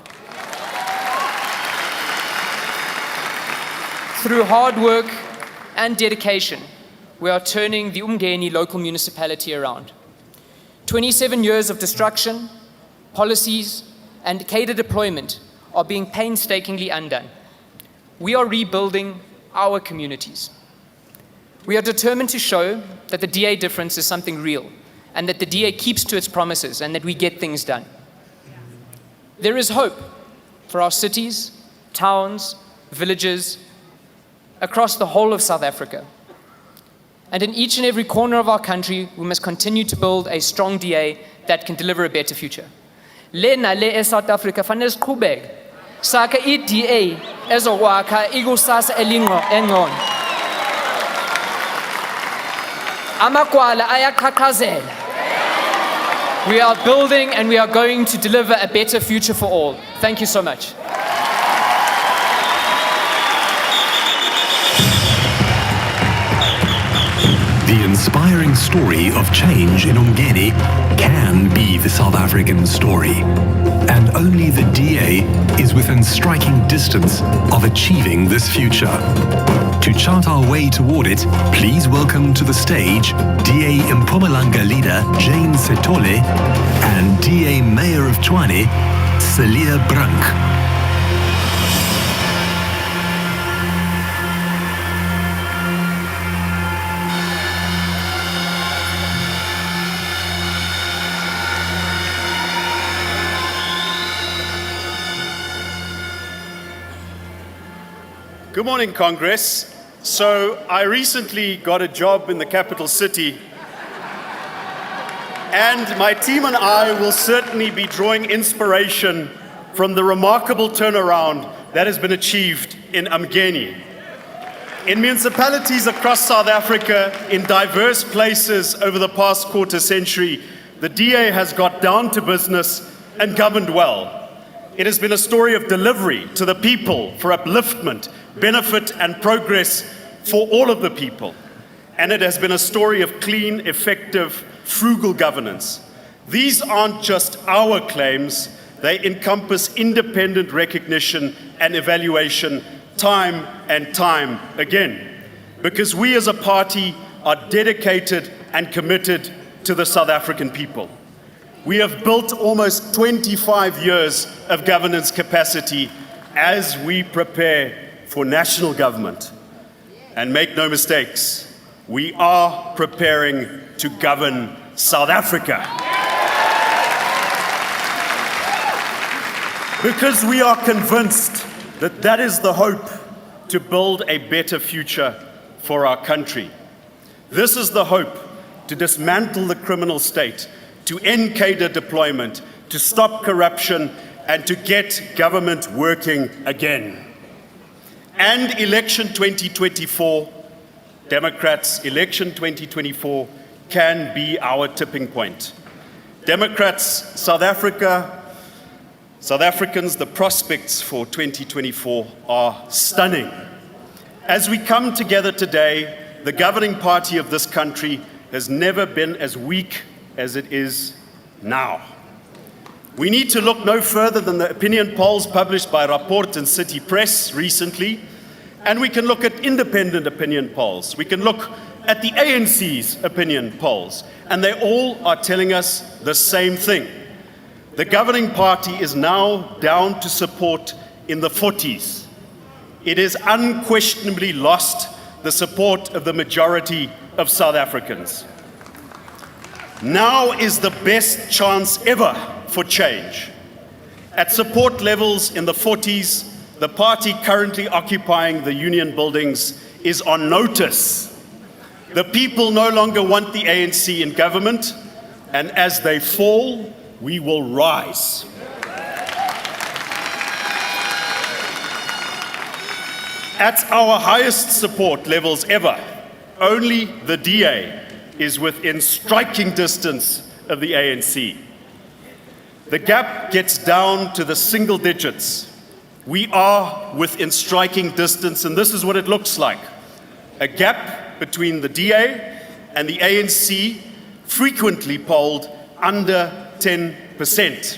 Through hard work and dedication, we are turning the Umgeni local municipality around. 27 years of destruction, policies, and cadre deployment are being painstakingly undone. We are rebuilding our communities. We are determined to show that the DA difference is something real, and that the DA keeps to its promises, and that we get things done. There is hope for our cities, towns, villages, across the whole of South Africa. And in each and every corner of our country, we must continue to build a strong DA that can deliver a better future. Lena le South Africa fanele siqhubeke saka i-DA ezokwakha ikusasa engcono. Amakwala ayaqhaqhazela. We are building and we are going to deliver a better future for all. Thank you so much. The inspiring story of change in Umgeni can be the South African story. And only the DA is within striking distance of achieving this future. To chart our way toward it, please welcome to the stage DA Mpumalanga leader Jane Setole and DA Mayor of Tshwane, Celia Brunk. Good morning, Congress. So I recently got a job in the capital city, and my team and I will certainly be drawing inspiration from the remarkable turnaround that has been achieved in Umgeni. In municipalities across South Africa, in diverse places over the past quarter century, the DA has got down to business and governed well. It has been a story of delivery to the people for upliftment, benefit and progress for all of the people. And it has been a story of clean, effective, frugal governance. These aren't just our claims, they encompass independent recognition and evaluation time and time again. Because we as a party are dedicated and committed to the South African people. We have built almost 25 years of governance capacity as we prepare for national government. And make no mistakes, we are preparing to govern South Africa. Because we are convinced that that is the hope to build a better future for our country. This is the hope to dismantle the criminal state, to end cadre deployment, to stop corruption, and to get government working again. And election 2024, Democrats, election 2024 can be our tipping point. Democrats, South Africans, the prospects for 2024 are stunning. As we come together today, the governing party of this country has never been as weak as it is now. We need to look no further than the opinion polls published by Rapport and City Press recently, and we can look at independent opinion polls. We can look at the ANC's opinion polls, and they all are telling us the same thing. The governing party is now down to support in the 40s. It has unquestionably lost the support of the majority of South Africans. Now is the best chance ever for change. At support levels in the 40s, the party currently occupying the union buildings is on notice. The people no longer want the ANC in government, and as they fall, we will rise. At our highest support levels ever, only the DA is within striking distance of the ANC. The gap gets down to the single digits. We are within striking distance, and this is what it looks like. A gap between the DA and the ANC, frequently polled under 10%.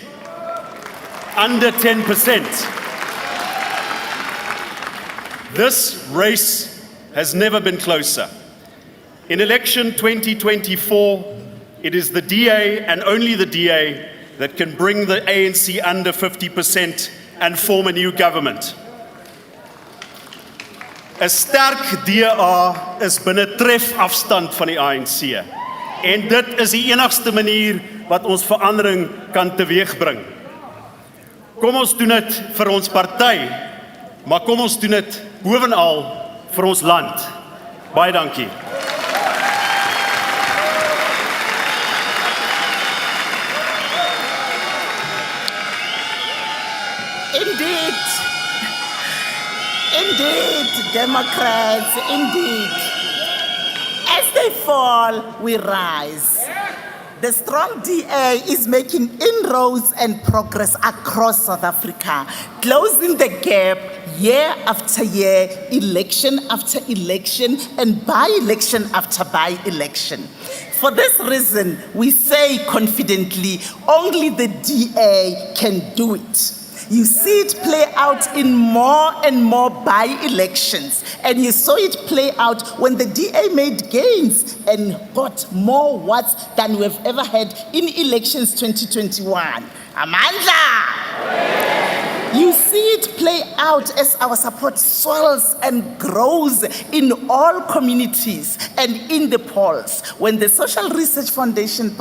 Under 10%. This race has never been closer. In election 2024, it is the DA and only the DA that can bring the ANC under 50% and form a new government. 'n Sterk DA is binne trefafstand van die ANC. En dit is die enigste manier wat ons verandering kan teweegbring. Kom ons doen dit vir ons party, maar kom ons doen dit bovenal vir ons land. Baie dankie. Indeed, Democrats, indeed. As they fall, we rise. The strong DA is making inroads and progress across South Africa, closing the gap year after year, election after election, and by-election after by-election. For this reason, we say confidently, only the DA can do it. You see it play out in more and more by-elections, and you saw it play out when the DA made gains and got more votes than we've ever had in elections 2021. Amandla! You see it play out as our support swells and grows in all communities and in the polls. When the Social Research Foundation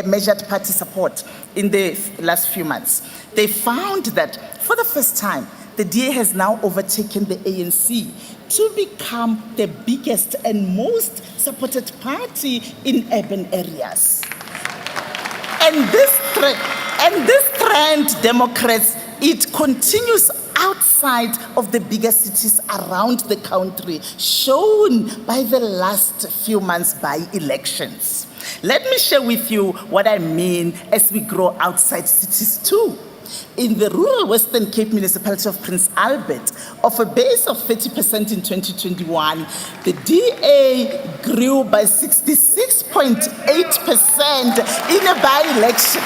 measured party support in the last few months, they found that for the first time, the DA has now overtaken the ANC to become the biggest and most supported party in urban areas. And this trend, Democrats, it continues outside of the bigger cities around the country, shown by the last few months by-elections. Let me share with you what I mean as we grow outside cities too. In the rural Western Cape municipality of Prince Albert, of a base of 30% in 2021, the DA grew by 66.8% in a by-election.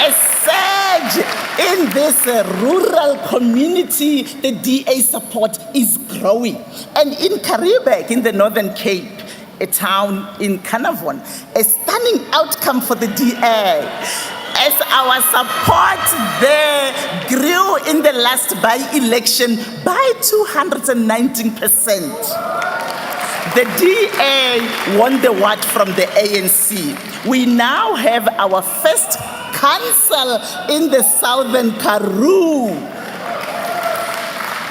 A surge in this rural community, the DA support is growing. And in Karibek, in the Northern Cape, a town in Carnarvon, a stunning outcome for the DA, as our support there grew in the last by-election by 219%. The DA won the ward from the ANC. We now have our first council in the southern Karoo.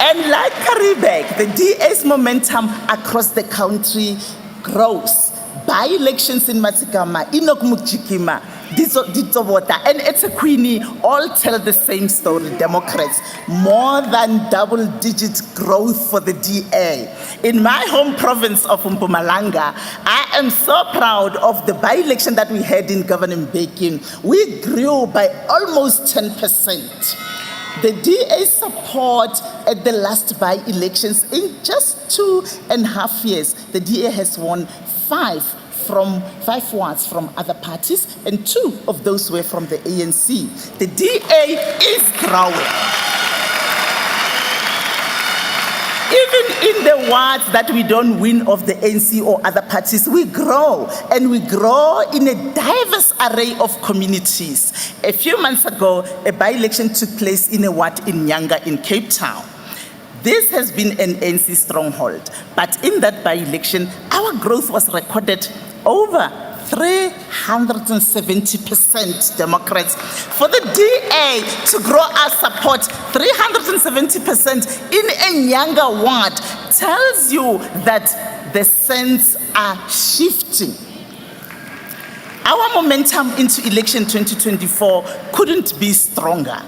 And like Karibek, the DA's momentum across the country grows. By-elections in Matsigama, Inokmukchikima, Ditsobota, and eThekwini all tell the same story, Democrats. More than double-digit growth for the DA. In my home province of Mpumalanga, I am so proud of the by-election that we had in Governor Mbeki. We grew by almost 10%. The DA support at the last by-elections, in just 2.5 years, the DA has won 5 wards from other parties, and 2 of those were from the ANC. The DA is growing. Even in the wards that we don't win of the ANC or other parties, we grow, and we grow in a diverse array of communities. A few months ago, a by-election took place in a ward in Nyanga in Cape Town. This has been an ANC stronghold, but in that by-election, our growth was recorded over 370%, Democrats. For the DA to grow our support 370% in a Nyanga ward tells you that the sands are shifting. Our momentum into election 2024 couldn't be stronger.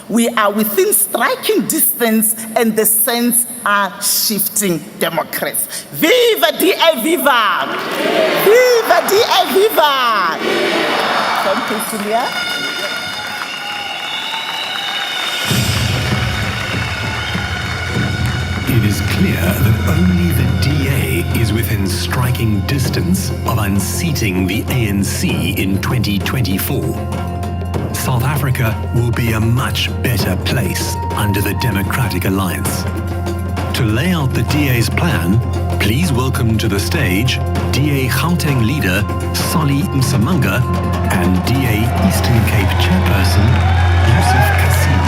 We are within striking distance and the sands are shifting, Democrats. Viva DA, viva! Viva DA, viva! Thank you, Julia. It is clear that only the DA is within striking distance of unseating the ANC in 2024. South Africa will be a much better place under the Democratic Alliance. To lay out the DA's plan, please welcome to the stage DA Gauteng leader Solly Msamanga and DA Eastern Cape chairperson Yusuf Kassim.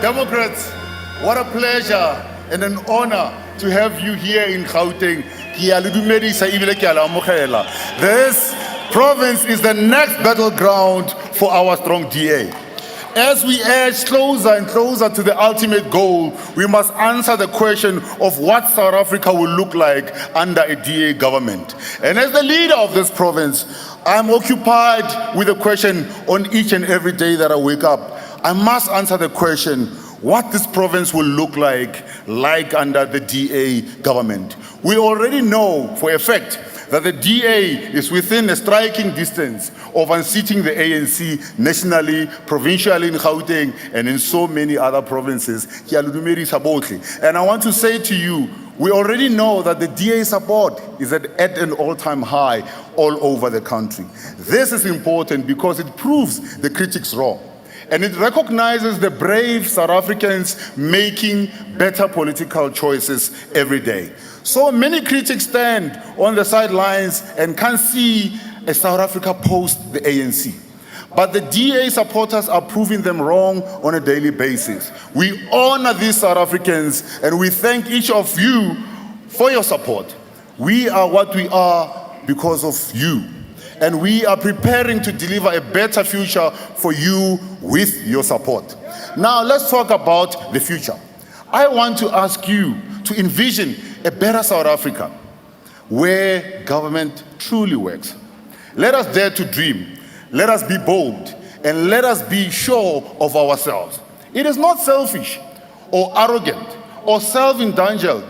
Democrats, what a pleasure and an honor to have you here in Gauteng. This province is the next battleground for our strong DA. As we edge closer and closer to the ultimate goal, we must answer the question of what South Africa will look like under a DA government. And as the leader of this province, I'm occupied with a question on each and every day that I wake up. I must answer the question, what this province will look like under the DA government. We already know for a fact that the DA is within a striking distance of unseating the ANC nationally, provincially in Gauteng, and in so many other provinces. And I want to say to you, we already know that the DA support is at an all-time high all over the country. This is important because it proves the critics wrong. And it recognizes the brave South Africans making better political choices every day. So many critics stand on the sidelines and can't see a South Africa post the ANC. But the DA supporters are proving them wrong on a daily basis. We honor these South Africans and we thank each of you for your support. We are what we are because of you. And we are preparing to deliver a better future for you with your support. Now let's talk about the future. I want to ask you to envision a better South Africa where government truly works. Let us dare to dream. Let us be bold and let us be sure of ourselves. It is not selfish or arrogant or self-indulgent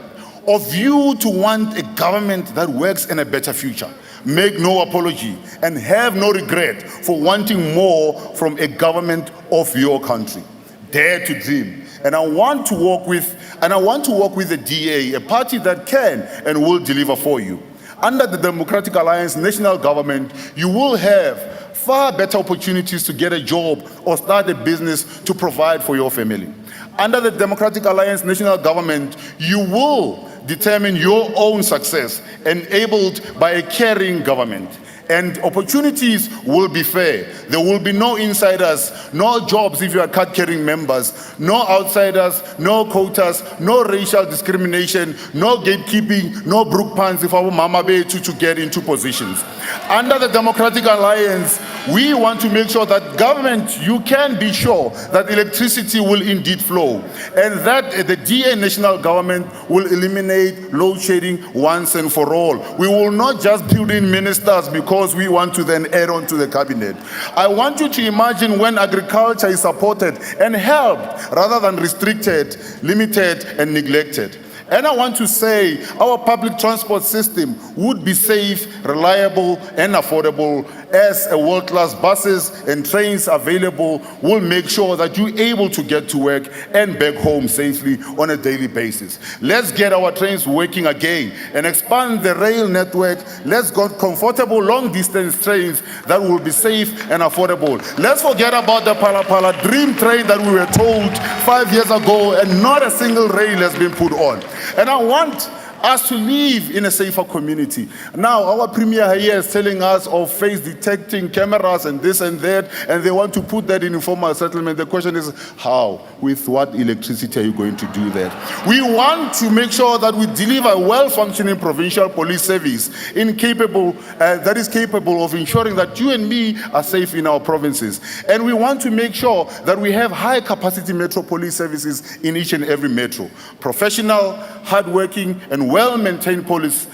of you to want a government that works in a better future. Make no apology and have no regret for wanting more from a government of your country. Dare to dream. And I want to work with the DA, a party that can and will deliver for you. Under the Democratic Alliance national government, you will have far better opportunities to get a job or start a business to provide for your family. Under the Democratic Alliance national government, you will determine your own success, enabled by a caring government. And opportunities will be fair. There will be no insiders, no jobs if you are card-carrying members, no outsiders, no quotas, no racial discrimination, no gatekeeping, no brook pants if our mama be to get into positions. Under the Democratic Alliance, we want to make sure that government, you can be sure that electricity will indeed flow and that the DA national government will eliminate load shedding once and for all. We will not just build in ministers because we want to then add on to the cabinet. I want you to imagine when agriculture is supported and helped rather than restricted, limited and neglected. And I want to say our public transport system would be safe, reliable and affordable as a world-class buses and trains available will make sure that you're able to get to work and back home safely on a daily basis. Let's get our trains working again and expand the rail network. Let's get comfortable long-distance trains that will be safe and affordable. Let's forget about the Pala dream train that we were told 5 years ago and not a single rail has been put on. And I want us to live in a safer community. Now, our premier here is telling us of face detecting cameras and this and that, and they want to put that in informal settlement. The question is, how? With what electricity are you going to do that? We want to make sure that we deliver a well-functioning provincial police service that is capable of ensuring that you and me are safe in our provinces. And we want to make sure that we have high-capacity metro police services in each and every metro. Professional, hardworking, and well-maintained police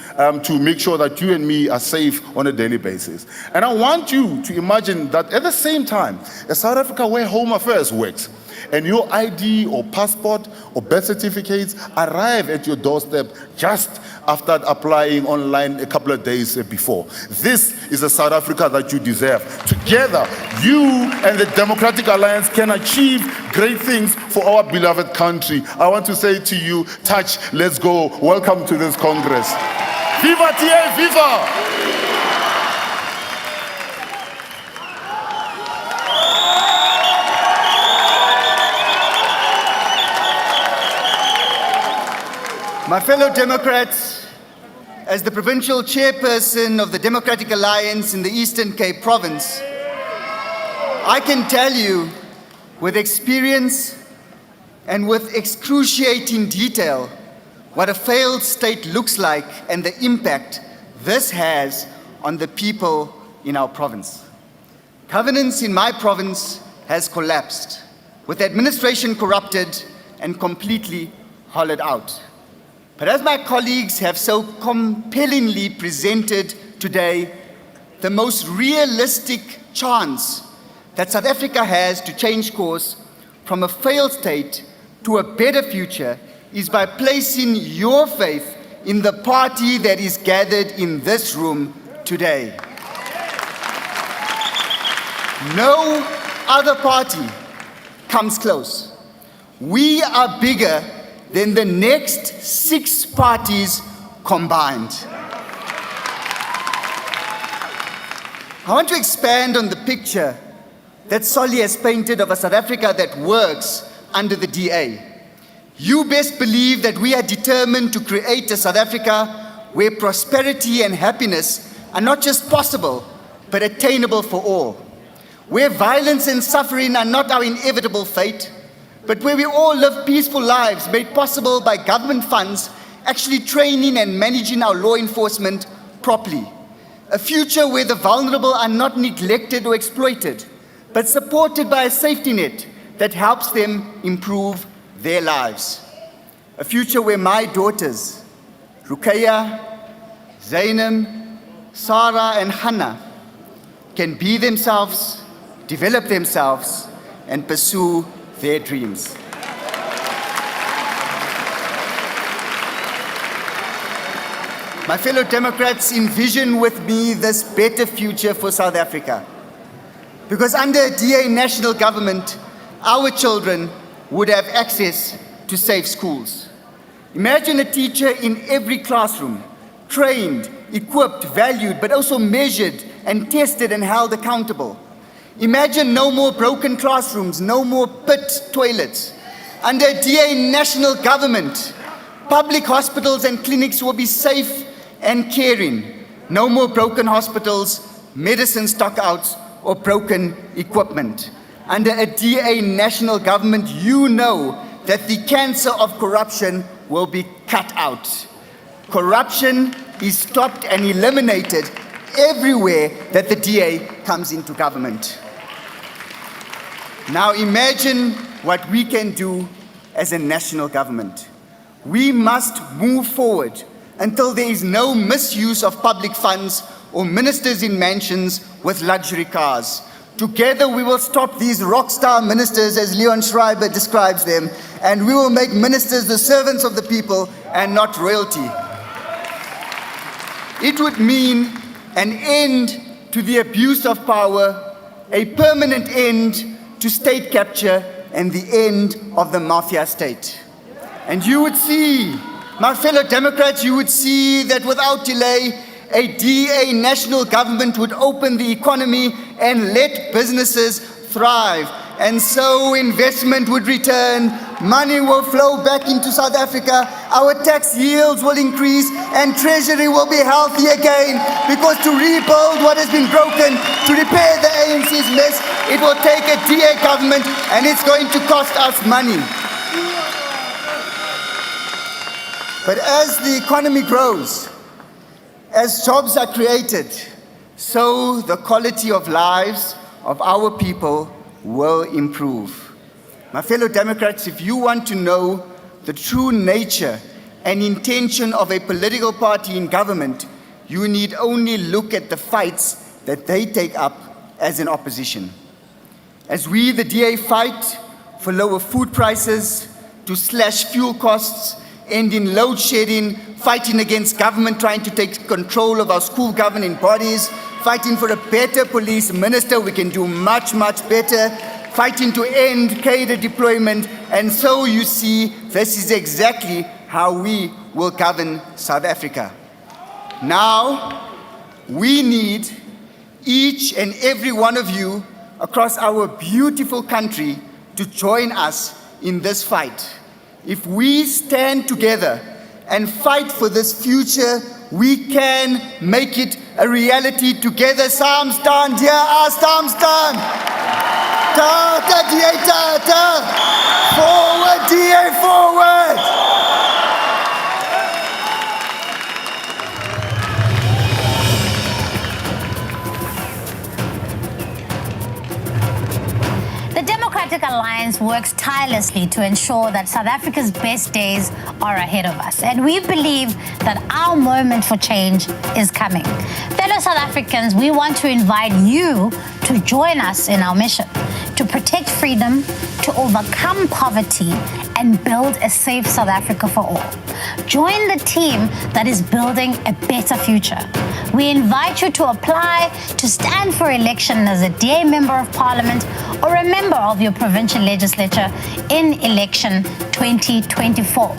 to make sure that you and me are safe on a daily basis. And I want you to imagine that at the same time, a South Africa where Home Affairs works, and your ID or passport or birth certificates arrive at your doorstep just after applying online a couple of days before. This is a South Africa that you deserve. Together, you and the Democratic Alliance can achieve great things for our beloved country. I want to say to you, touch, let's go. Welcome to this Congress. Viva TA, viva! My fellow Democrats, as the provincial chairperson of the Democratic Alliance in the Eastern Cape Province, I can tell you with experience and with excruciating detail what a failed state looks like and the impact this has on the people in our province. Governance in my province has collapsed, with administration corrupted and completely hollowed out. But as my colleagues have so compellingly presented today, the most realistic chance that South Africa has to change course from a failed state to a better future is by placing your faith in the party that is gathered in this room today. No other party comes close. We are bigger than the next 6 parties combined. I want to expand on the picture that Solly has painted of a South Africa that works under the DA. You best believe that we are determined to create a South Africa where prosperity and happiness are not just possible, but attainable for all. Where violence and suffering are not our inevitable fate, but where we all live peaceful lives made possible by government funds actually training and managing our law enforcement properly. A future where the vulnerable are not neglected or exploited, but supported by a safety net that helps them improve their lives. A future where my daughters, Ruqayya, Zainab, Sarah, and Hannah, can be themselves, develop themselves, and pursue their dreams. My fellow Democrats, envision with me this better future for South Africa. Because under a DA national government, our children would have access to safe schools. Imagine a teacher in every classroom, trained, equipped, valued, but also measured and tested and held accountable. Imagine no more broken classrooms, no more pit toilets. Under a DA national government, public hospitals and clinics will be safe and caring. No more broken hospitals, medicine stockouts, or broken equipment. Under a DA national government, you know that the cancer of corruption will be cut out. Corruption is stopped and eliminated everywhere that the DA comes into government. Now imagine what we can do as a national government. We must move forward until there is no misuse of public funds or ministers in mansions with luxury cars. Together we will stop these rock star ministers, as Leon Schreiber describes them, and we will make ministers the servants of the people and not royalty. It would mean an end to the abuse of power, a permanent end to state capture, and the end of the mafia state. And you would see, my fellow Democrats, you would see that without delay, a DA national government would open the economy and let businesses thrive. And so investment would return, money will flow back into South Africa, our tax yields will increase, and treasury will be healthy again. Because to rebuild what has been broken, to repair the ANC's mess, it will take a DA government, and it's going to cost us money. But as the economy grows, as jobs are created, so the quality of lives of our people will improve. My fellow Democrats, if you want to know the true nature and intention of a political party in government, you need only look at the fights that they take up as an opposition. As we, the DA, fight for lower food prices, to slash fuel costs, end in load shedding, fighting against government trying to take control of our school governing bodies, fighting for a better police minister, we can do much, much better, fighting to end cadre deployment, and so you see, this is exactly how we will govern South Africa. Now, we need each and every one of you across our beautiful country to join us in this fight. If we stand together and fight for this future, we can make it a reality together. Saam staan, dear, saam staan. Ta, ta, DA, ta, ta. Forward, DA, forward. The Democratic Alliance works tirelessly to ensure that South Africa's best days are ahead of us. And we believe that our moment for change is coming. Fellow South Africans, we want to invite you to join us in our mission to protect freedom, to overcome poverty, and build a safe South Africa for all. Join the team that is building a better future. We invite you to apply to stand for election as a DA Member of Parliament or a member of your provincial legislature in election 2024.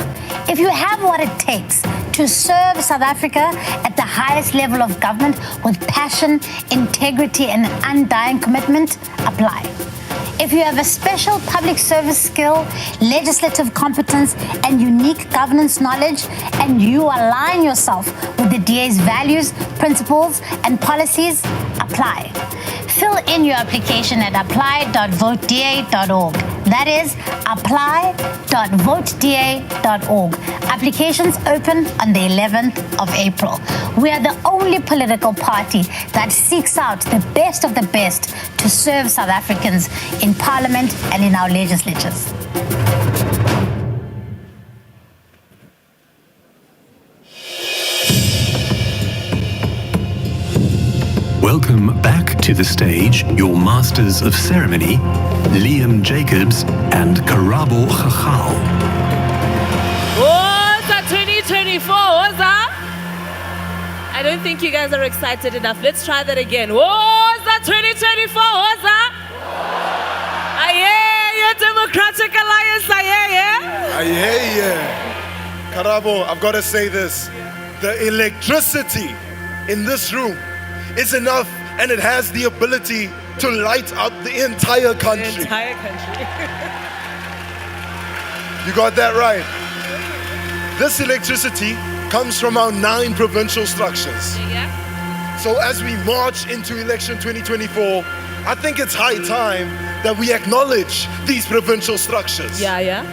If you have what it takes to serve South Africa at the highest level of government with passion, integrity, and an undying commitment, apply. If you have a special public service skill, legislative competence, and unique governance knowledge, and you align yourself with the DA's values, principles, and policies, apply. Fill in your application at apply.voteda.org. That is apply.voteda.org. Applications open on the 11th of April. We are the only political party that seeks out the best of the best to serve South Africans in Parliament and in our legislatures. Welcome back to the stage your Masters of Ceremony, Liam Jacobs and Karabo Chachal. Woza 2024, Woza! I don't think you guys are excited enough. Let's try that again. Woza 2024, Woza! Aye, your Democratic Alliance, aye, Yeah. Karabo, I've got to say this. The electricity in this room is enough, and it has the ability to light up the entire country. The entire country. You got that right. This electricity comes from our 9 provincial structures. Yeah. So as we march into election 2024, I think it's high time that we acknowledge these provincial structures. Yeah.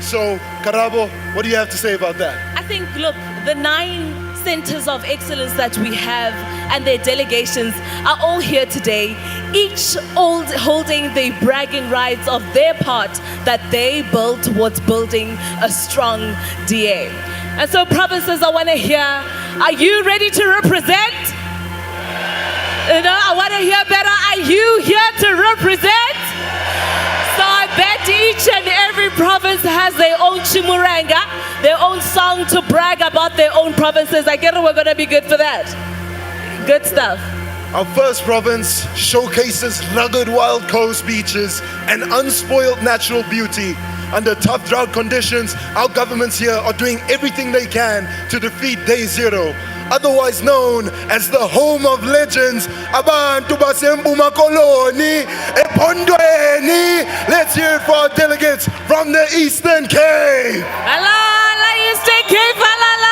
So, Karabo, what do you have to say about that? I think, look, the 9 centers of excellence that we have and their delegations are all here today, each holding the bragging rights of their part that they built towards building a strong DA. And so provinces, I want to hear, are you ready to represent? I want to hear better, are you here to represent? So I bet each and every province has their own chimuranga, their own song to brag about their own provinces. I get it, we're going to be good for that. Good stuff. Our first province showcases rugged wild coast beaches and unspoiled natural beauty. Under tough drought conditions, our governments here are doing everything they can to defeat Day Zero, otherwise known as the home of legends. Abantu basempuma koloni, epondweni. Let's hear it for our delegates from the Eastern Cape. Alala, Eastern Cape, alala.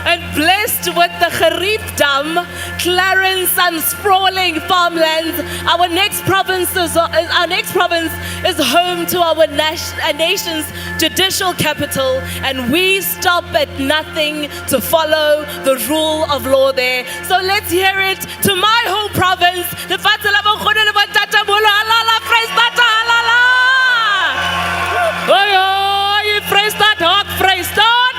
And blessed with the Gerriep Dam, Clarence and sprawling farmlands, our next province is home to our nation's judicial capital, and we stop at nothing to follow the rule of law there. So let's hear it to my home province, the Fatala Bokhono le Batata Bolo, alala, Freistata, alala. Oi, Freistat, hot Freistat.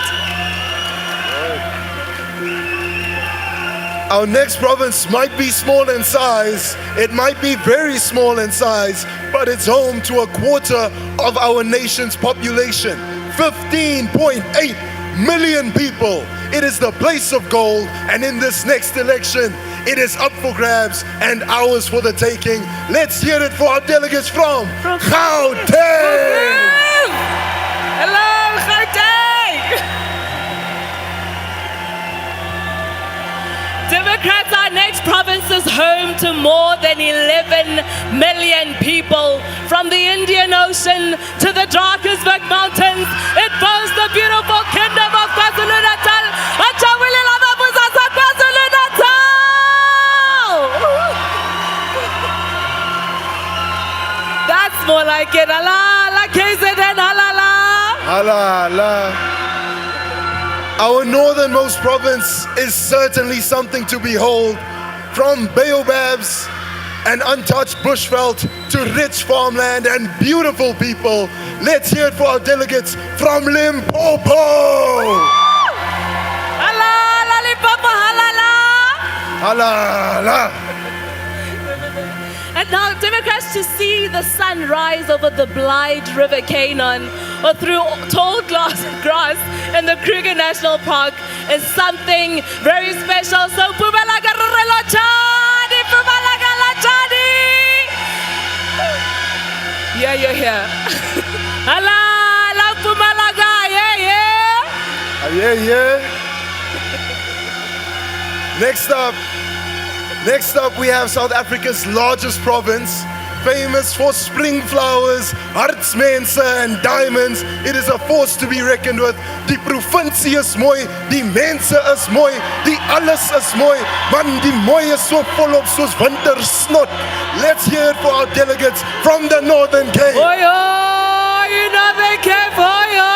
Our next province might be small in size, it might be very small in size, but it's home to a quarter of our nation's population, 15.8 million people. It is the place of gold, and in this next election, it is up for grabs and ours for the taking. Let's hear it for our delegates from Gauteng. Hello, Gauteng. Democrats, our next province is home to more than 11 million people. From the Indian Ocean to the Drakensberg Mountains, it boasts the beautiful kingdom of KwaZulu-Natal. That's more like it. Halala, KZN, halala. Halala. Our northernmost province is certainly something to behold. From baobabs and untouched bushveld to rich farmland and beautiful people. Let's hear it for our delegates from Limpopo. Halala, Limpopo, halala. Halala. And now, Democrats, to see the sun rise over the Blythe River Canaan or through tall grass in the Kruger National Park is something very special. So, Pumalaga Relachani, Pumalaga Lachani. Yeah, you're here. Hala, Pumalaga, yeah. Yeah. Next up, Next up, we have South Africa's largest province, famous for spring flowers, hartsmense and diamonds. It is a force to be reckoned with. Die provinsie is mooi, die mense is mooi, die alles is mooi, man die mooi is so volop soos wintersnot. Let's hear it for our delegates from the Northern Cape. Oi, oi, Northern Cape, oi, oi.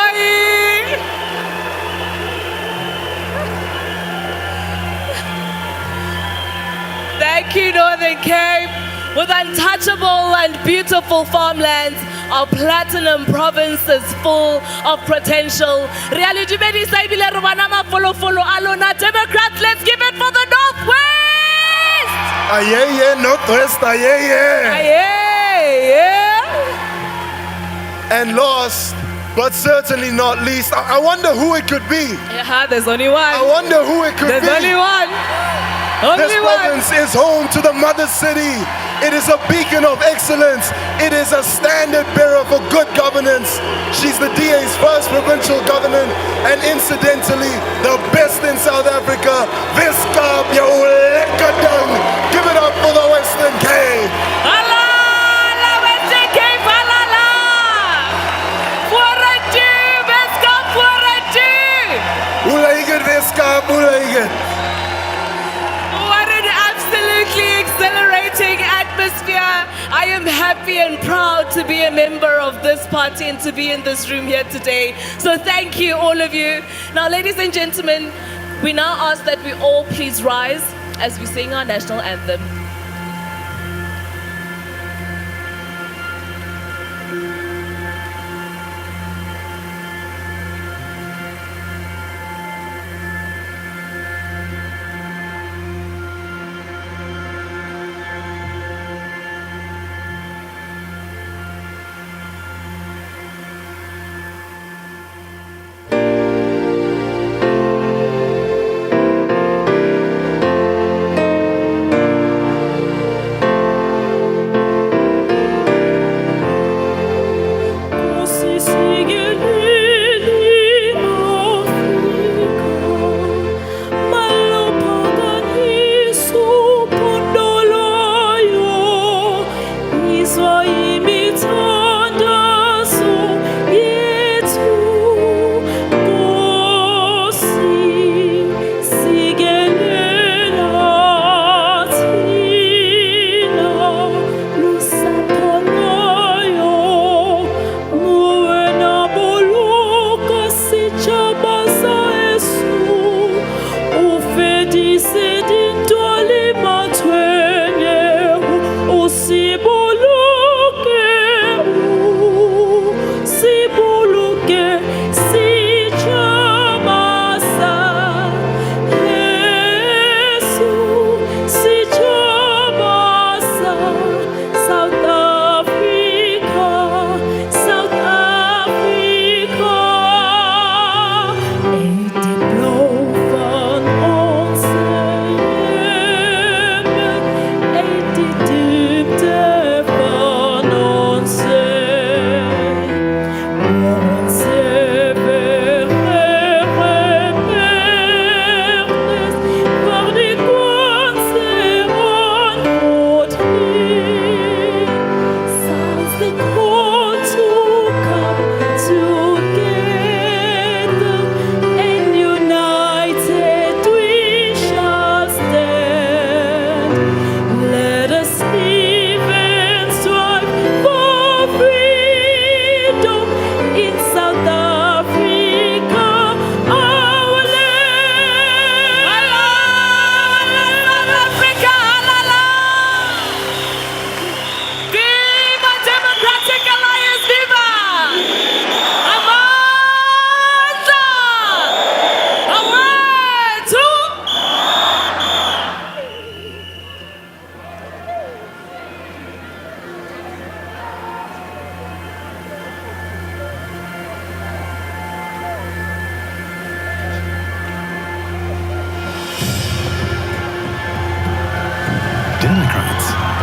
Thank you, Northern Cape. With untouchable and beautiful farmlands, our platinum province is full of potential. Reality Democrats, let's give it for the Northwest! Aye, Northwest, aye. And last, but certainly not least, I wonder who it could be. Yeah, there's only one. I wonder who it could be. There's only one. This province is home to the mother city. It is a beacon of excellence. It is a standard bearer for good governance. She's the DA's first provincial governor and incidentally, the best in South Africa. Weskaap, jou lekker ding. Give it up for the Western Cape. Allah, Western Cape, Allah. Vooruitjie, Weskaap, vooruitjie. Hoe lyk het, Weskaap? Hoe lyk het? Exhilarating atmosphere. I am happy and proud to be a member of this party and to be in this room here today. So thank you, all of you. Now, ladies and gentlemen, we now ask that we all please rise as we sing our national anthem.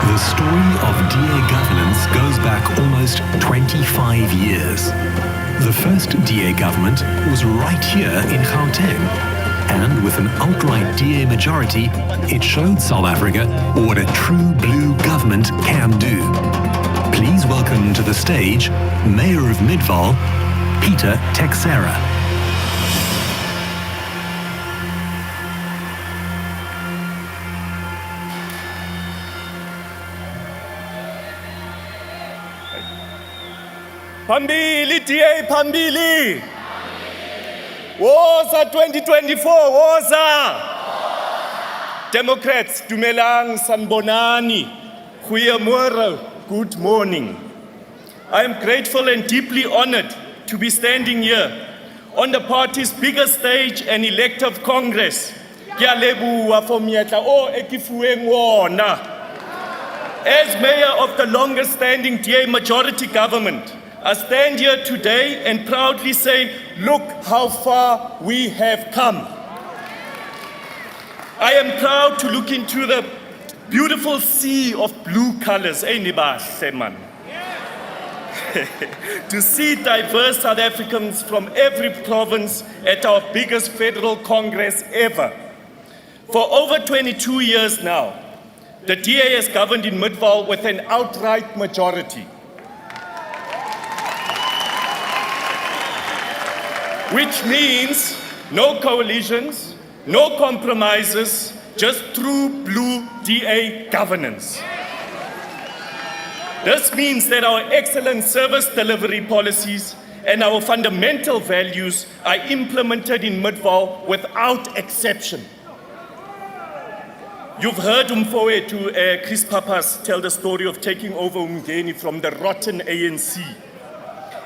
The story of DA governance goes back almost 25 years. The first DA government was right here in Gauteng, And with an outright DA majority, it showed South Africa what a true blue government can do. Please welcome to the stage Mayor of Midvaal, Peter Texera. Phambili DA phambili. Woza 2024 woza. Democrats dumelang sanbonani. Goeiemôre. Good morning. I am grateful and deeply honored to be standing here on the party's biggest stage and elective Congress. Ke a leboha for menyetla o e ke fuweng wona. As mayor of the longest standing DA majority government, I stand here today and proudly say, look how far we have come. I am proud to look into the beautiful sea of blue colors, to see diverse South Africans from every province at our biggest federal Congress ever. For over 22 years now, the DA has governed in Midvaal with an outright majority, which means no coalitions, no compromises, just true blue DA governance. This means that our excellent service delivery policies and our fundamental values are implemented in Midvaal without exception. You've heard Umfowethu Chris Papas tell the story of taking over Umgeni from the rotten ANC.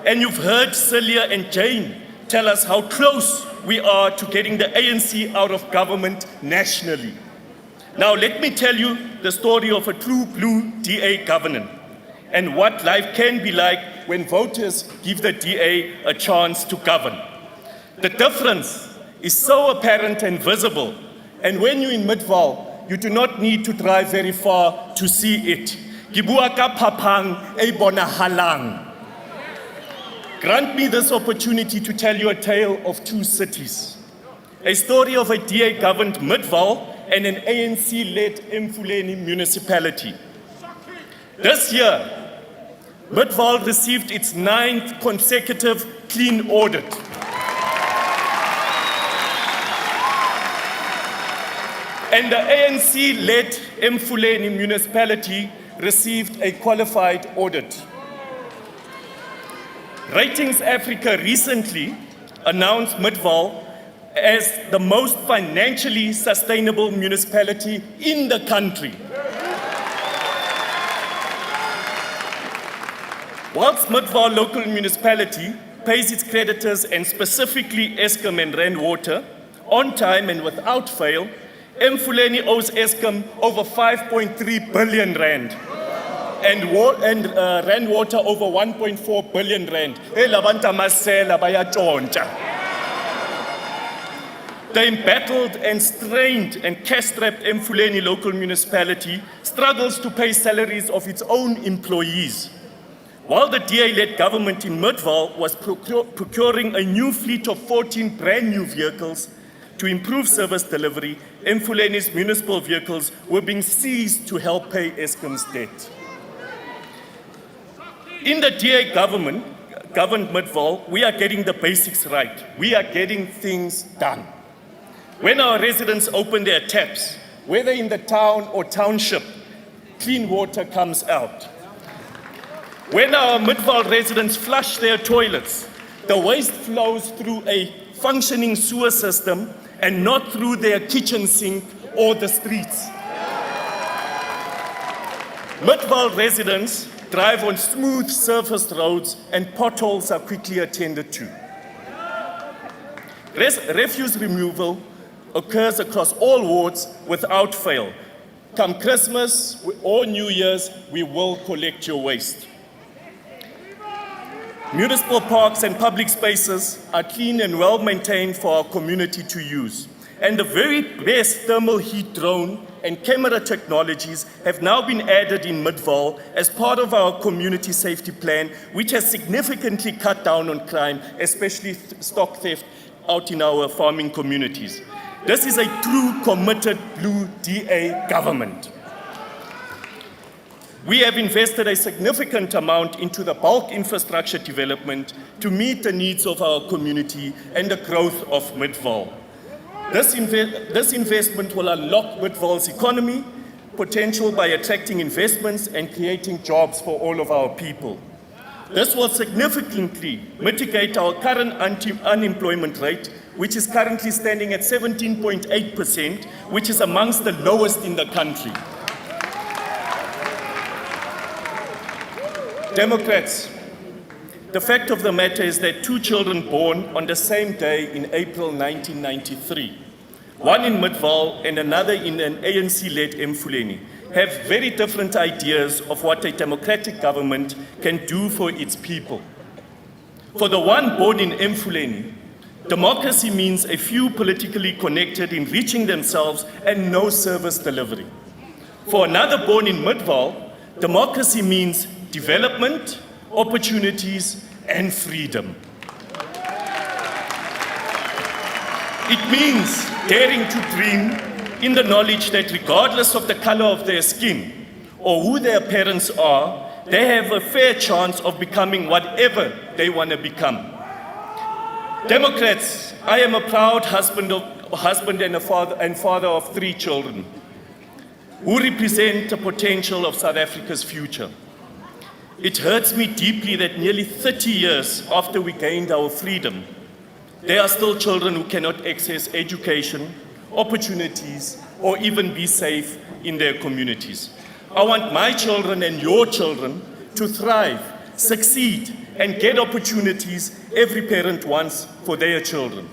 And you've heard Celia and Jane tell us how close we are to getting the ANC out of government nationally. Now let me tell you the story of a true blue DA government and what life can be like when voters give the DA a chance to govern. The difference is so apparent and visible, and when you're in Midvaal, you do not need to drive very far to see it. Ke bua ka phapang e bonahalang. Grant me this opportunity to tell you a tale of two cities. A story of a DA-governed Midvaal and an ANC-led Emfuleni municipality. This year, Midvaal received its 9th consecutive clean audit. And the ANC-led Emfuleni municipality received a qualified audit. Ratings Africa recently announced Midvaal as the most financially sustainable municipality in the country. Whilst Midvaal local municipality pays its creditors and specifically Eskom and Rand Water on time and without fail, Emfuleni owes Eskom over 5.3 billion rand. And Rand Water over 1.4 billion rand. The embattled and strained and cash-strapped Emfuleni local municipality struggles to pay salaries of its own employees. While the DA-led government in Midvaal was procuring a new fleet of 14 brand new vehicles to improve service delivery, Emfuleni's municipal vehicles were being seized to help pay Eskom's debt. In the DA government, governed Midvaal, we are getting the basics right. We are getting things done. When our residents open their taps, whether in the town or township, clean water comes out. When our Midvaal residents flush their toilets, the waste flows through a functioning sewer system and not through their kitchen sink or the streets. Midvaal residents drive on smooth surfaced roads and potholes are quickly attended to. Refuse removal occurs across all wards without fail. Come Christmas or New Year's, we will collect your waste. Municipal parks and public spaces are clean and well maintained for our community to use. And the very best thermal heat drone and camera technologies have now been added in Midvaal as part of our community safety plan, which has significantly cut down on crime, especially stock theft out in our farming communities. This is a true committed blue DA government. We have invested a significant amount into the bulk infrastructure development to meet the needs of our community and the growth of Midvaal. This investment will unlock Midvaal's economy potential by attracting investments and creating jobs for all of our people. This will significantly mitigate our current unemployment rate, which is currently standing at 17.8%, which is amongst the lowest in the country. Democrats, the fact of the matter is that 2 children born on the same day in April 1993, one in Midvaal and another in an ANC-led Emfuleni, have very different ideas of what a democratic government can do for its people. For the one born in Emfuleni, democracy means a few politically connected enriching themselves and no service delivery. For another born in Midvaal, democracy means development, opportunities, and freedom. It means daring to dream in the knowledge that regardless of the color of their skin or who their parents are, they have a fair chance of becoming whatever they want to become. Democrats, I am a proud husband and father of 3 children who represent the potential of South Africa's future. It hurts me deeply that nearly 30 years after we gained our freedom, there are still children who cannot access education, opportunities, or even be safe in their communities. I want my children and your children to thrive, succeed, and get opportunities every parent wants for their children.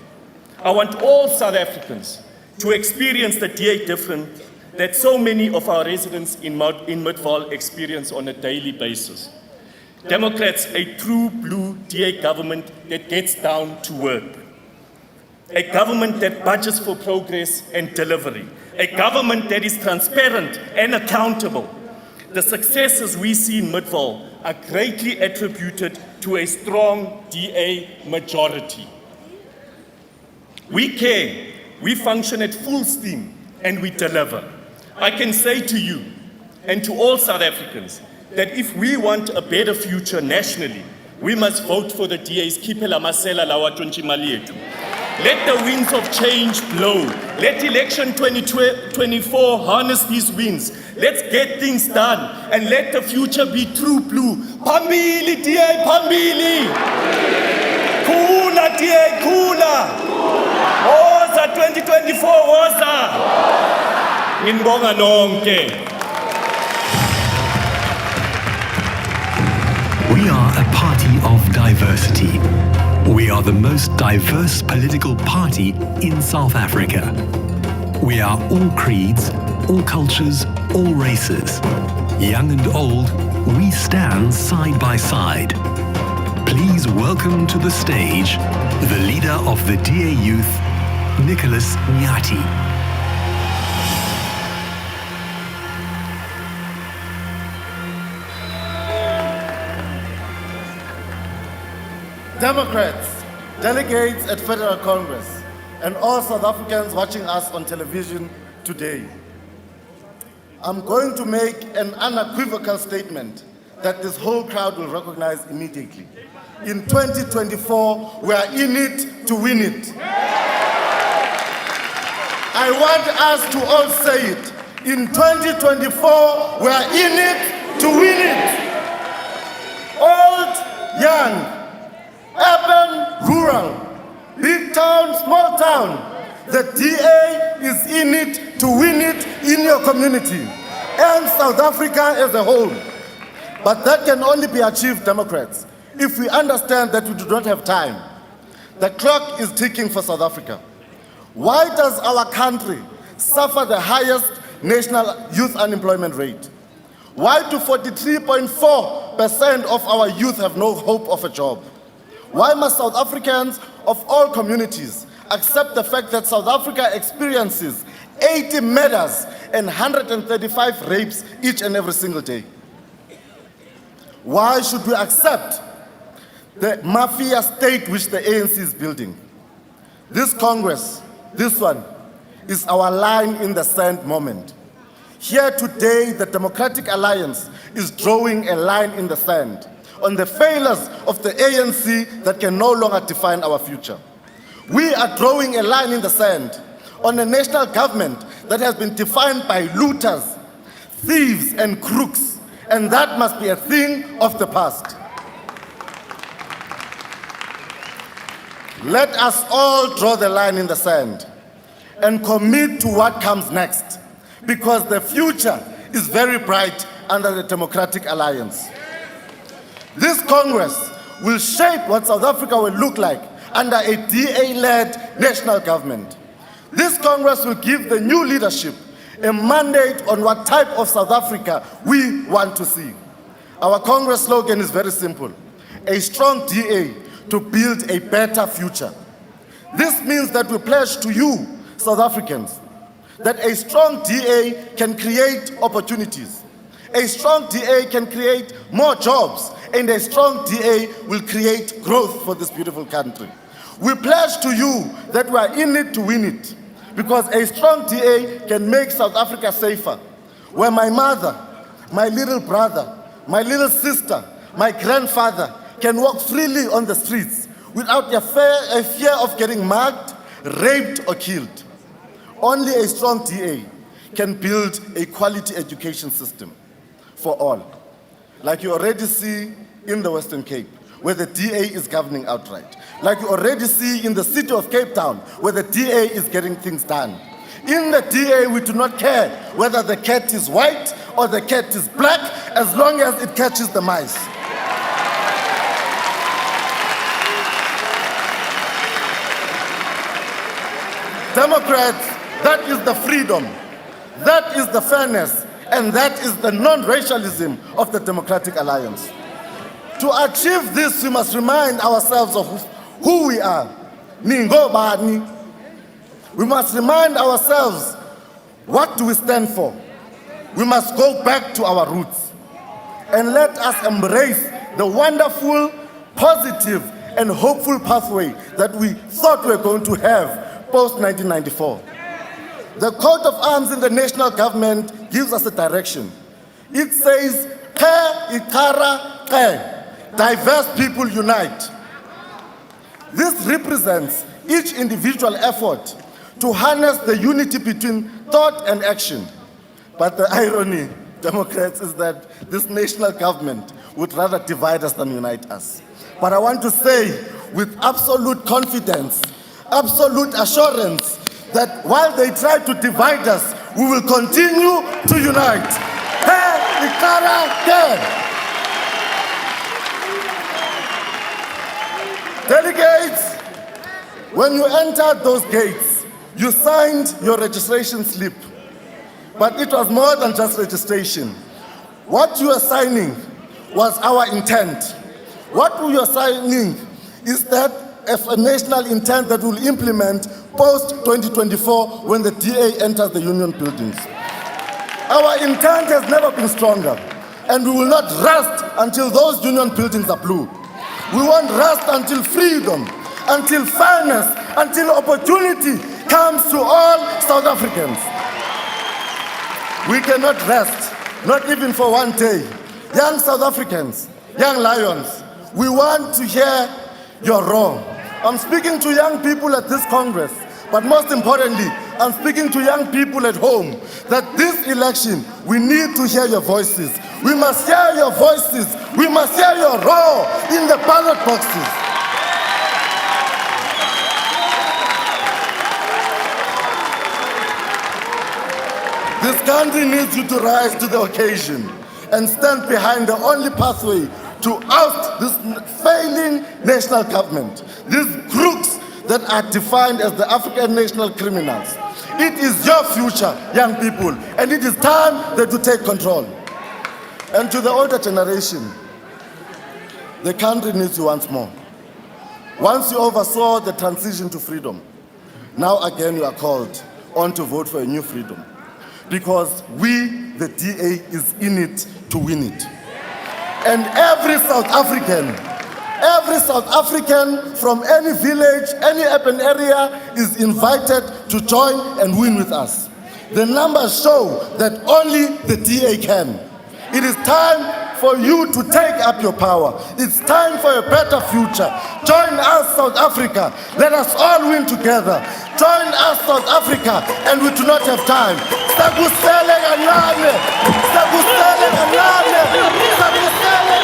I want all South Africans to experience the DA difference that so many of our residents in Midvaal experience on a daily basis. Democrats, a true blue DA government that gets down to work. A government that budgets for progress and delivery. A government that is transparent and accountable. The successes we see in Midvaal are greatly attributed to a strong DA majority. We care, we function at full steam, and we deliver. I can say to you and to all South Africans that if we want a better future nationally, we must vote for the DA's Kipela Masela Lawatunchi Malietu. Let the winds of change blow. Let election 2024 harness these winds. Let's get things done and let the future be true blue. Pambili DA, Pambili! Kula DA, Kula! Woza 2024, Woza! Inbonga nonke. We are a party of diversity. We are the most diverse political party in South Africa. We are all creeds, all cultures, all races. Young and old, we stand side by side. Please welcome to the stage the leader of the DA Youth, Nicholas Nyati. Democrats, delegates at Federal Congress, and all South Africans watching us on television today. I'm going to make an unequivocal statement that this whole crowd will recognize immediately. In 2024, we are in it to win it. I want us to all say it. In 2024, we are in it to win it. Old, young, urban, rural, big town, small town. The DA is in it to win it in your community and South Africa as a whole. But that can only be achieved, Democrats, if we understand that we do not have time. The clock is ticking for South Africa. Why does our country suffer the highest national youth unemployment rate? Why do 43.4% of our youth have no hope of a job? Why must South Africans of all communities accept the fact that South Africa experiences 80 murders and 135 rapes each and every single day? Why should we accept the mafia state which the ANC is building? This Congress, this one, is our line in the sand moment. Here today, the Democratic Alliance is drawing a line in the sand on the failures of the ANC that can no longer define our future. We are drawing a line in the sand on a national government that has been defined by looters, thieves, and crooks, and that must be a thing of the past. Let us all draw the line in the sand and commit to what comes next, because the future is very bright under the Democratic Alliance. This Congress will shape what South Africa will look like under a DA-led national government. This Congress will give the new leadership a mandate on what type of South Africa we want to see. Our Congress slogan is very simple: a strong DA to build a better future. This means that we pledge to you, South Africans, that a strong DA can create opportunities. A strong DA can create more jobs, and a strong DA will create growth for this beautiful country. We pledge to you that we are in it to win it, because a strong DA can make South Africa safer, where my mother, my little brother, my little sister, my grandfather can walk freely on the streets without a fear of getting mugged, raped, or killed. Only a strong DA can build a quality education system for all, like you already see in the Western Cape, where the DA is governing outright, like you already see in the city of Cape Town, where the DA is getting things done. In the DA, we do not care whether the cat is white or the cat is black, as long as it catches the mice. Democrats, that is the freedom, that is the fairness, and that is the non-racialism of the Democratic Alliance. To achieve this, we must remind ourselves of who we are. Ningo bani. We must remind ourselves, what do we stand for? We must go back to our roots and let us embrace the wonderful, positive, and hopeful pathway that we thought we were going to have post-1994. The coat of arms in the national government gives us a direction. It says, "Ke ikara ke," diverse people unite. This represents each individual effort to harness the unity between thought and action. But the irony, Democrats, is that this national government would rather divide us than unite us. But I want to say with absolute confidence, absolute assurance, that while they try to divide us, we will continue to unite. Hey, Ikara, hey. Delegates, when you entered those gates, you signed your registration slip. But it was more than just registration. What you are signing was our intent. What we are signing is that of a national intent that will implement post-2024 when the DA enters the union buildings. Our intent has never been stronger, and we will not rest until those union buildings are blue. We won't rest until freedom, until fairness, until opportunity comes to all South Africans. We cannot rest, not even for one day. Young South Africans, young lions, we want to hear your roar. I'm speaking to young people at this Congress, but most importantly, I'm speaking to young people at home, that this election, we need to hear your voices. We must hear your voices. We must hear your roar in the ballot boxes. This country needs you to rise to the occasion and stand behind the only pathway to oust this failing national government, these crooks that are defined as the African national criminals. It is your future, young people, and it is time that you take control. And to the older generation, the country needs you once more. Once you oversaw the transition to freedom, now again you are called on to vote for a new freedom. Because we, the DA, is in it to win it. And every South African from any village, any urban area is invited to join and win with us. The numbers show that only the DA can. It is time for you to take up your power. It's time for a better future. Join us, South Africa. Let us all win together. Join us, South Africa, and we do not have time. Sakusele kancane. Sakusele kancane. Sakusele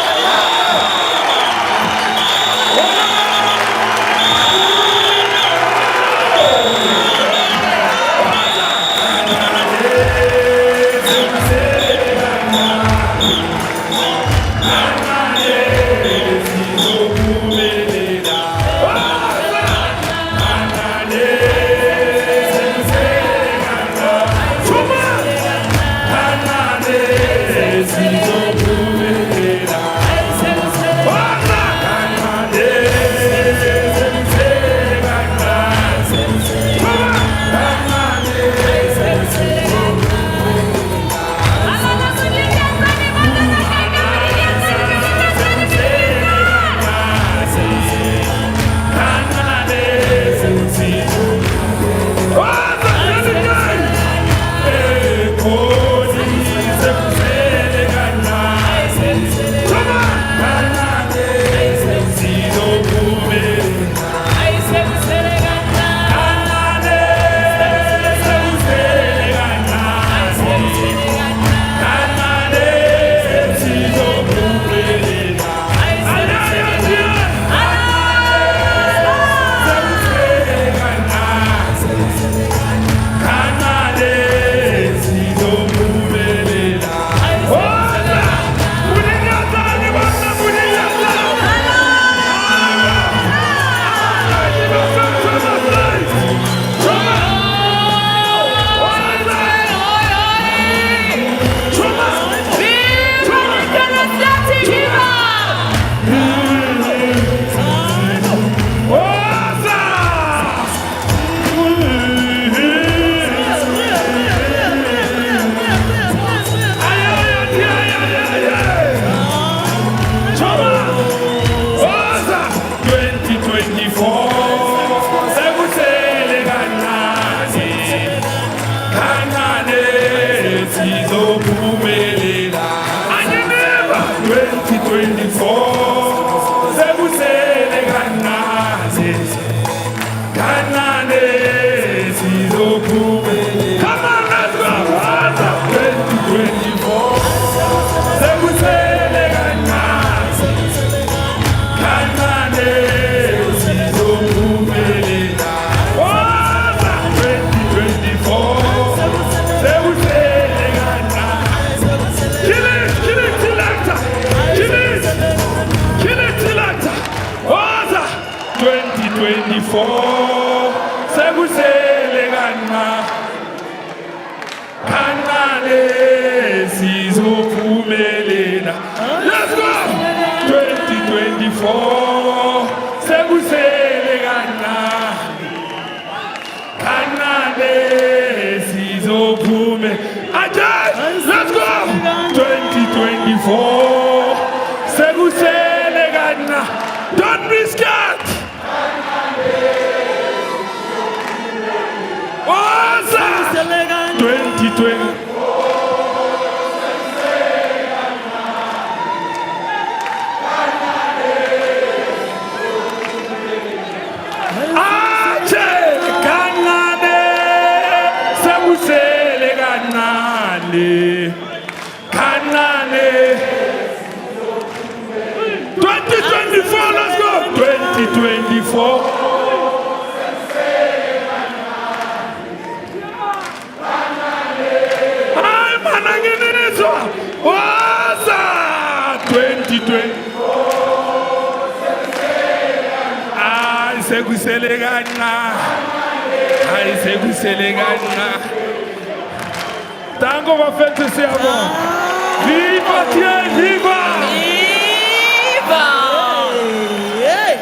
kancane. Don't be scared. Awesome. 2020. Kanane 2024, let's go 2024. Ay, manangenezo. Waza 2024. Ay, sekuselegana. Ay, sekuselegana. Tango va fête c'est avant. Viva Dieu, viva! Viva! Hey.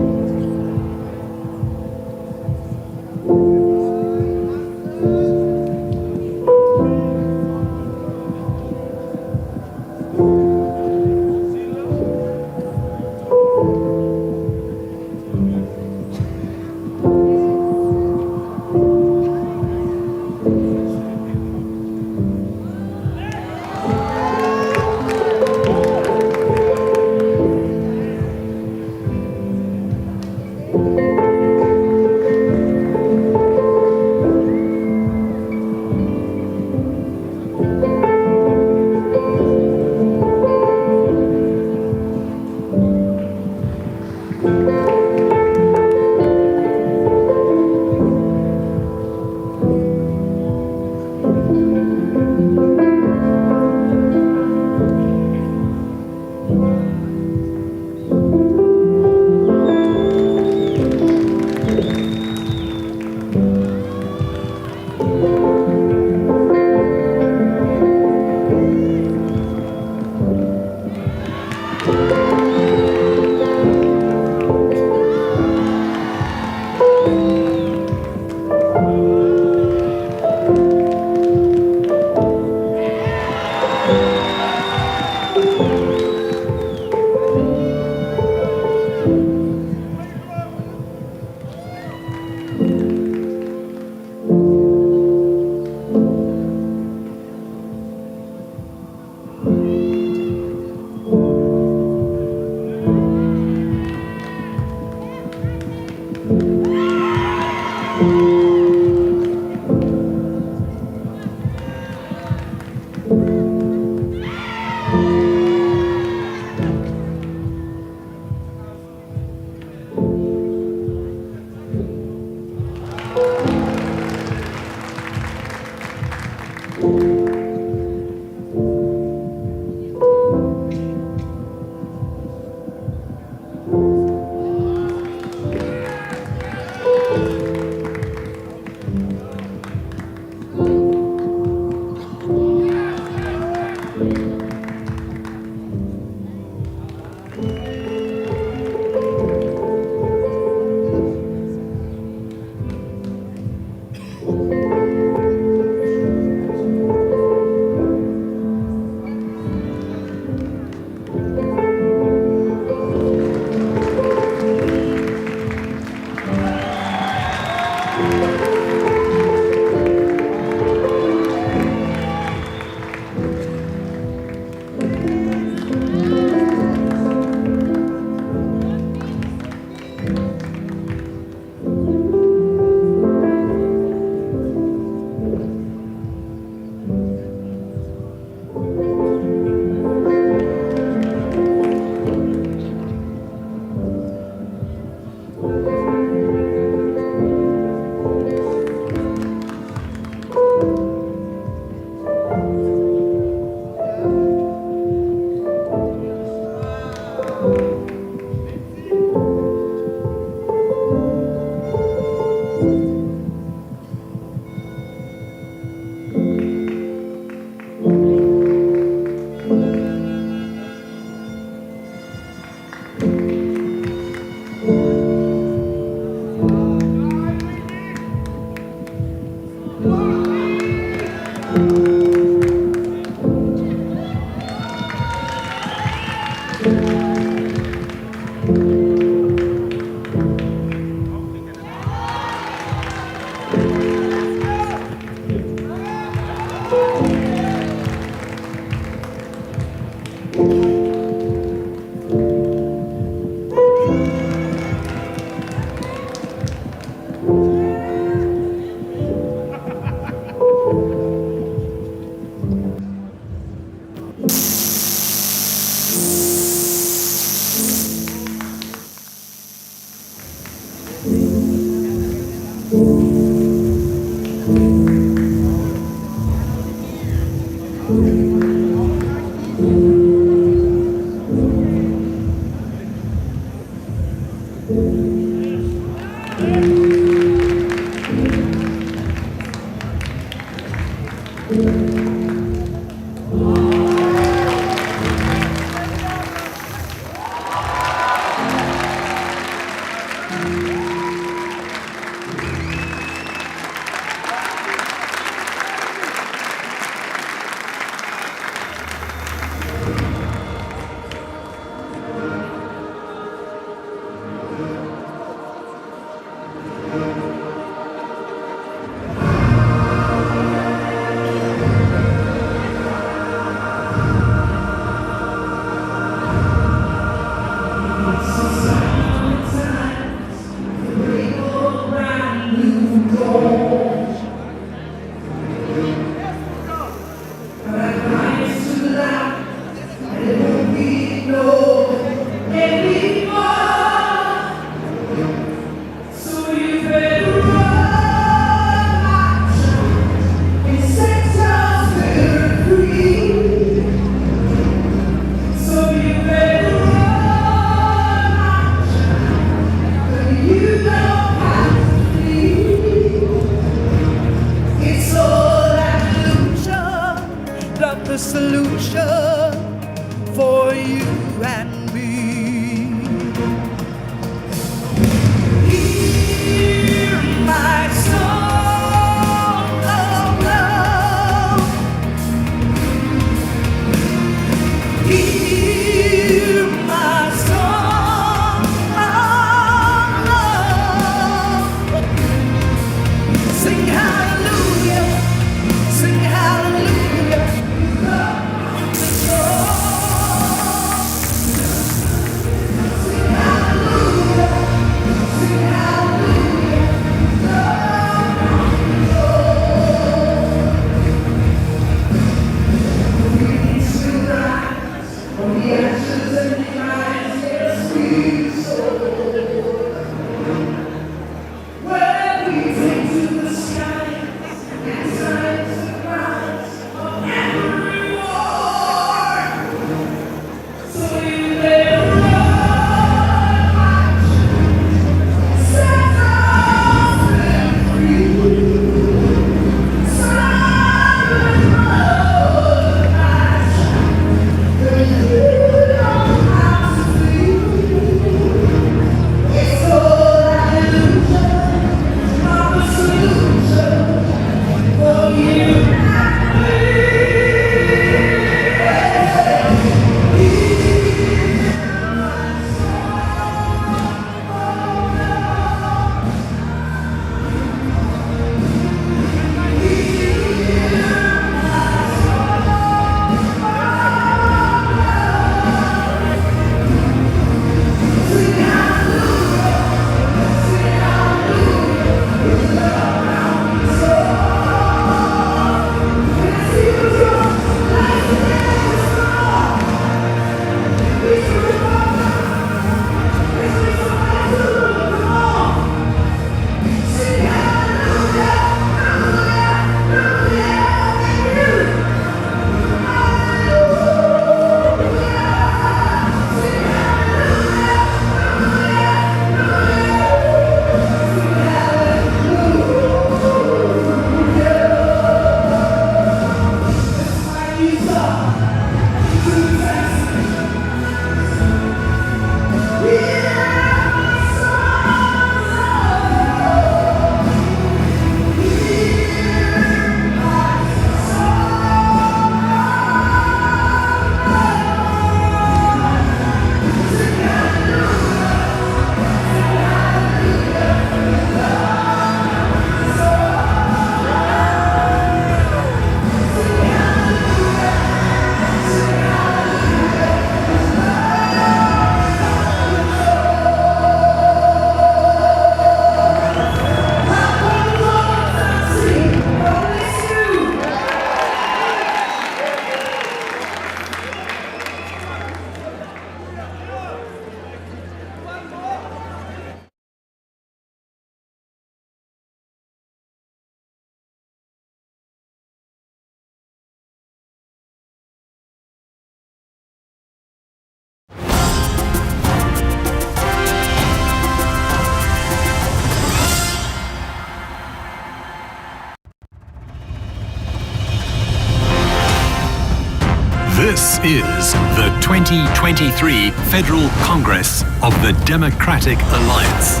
is the 2023 Federal Congress of the Democratic Alliance.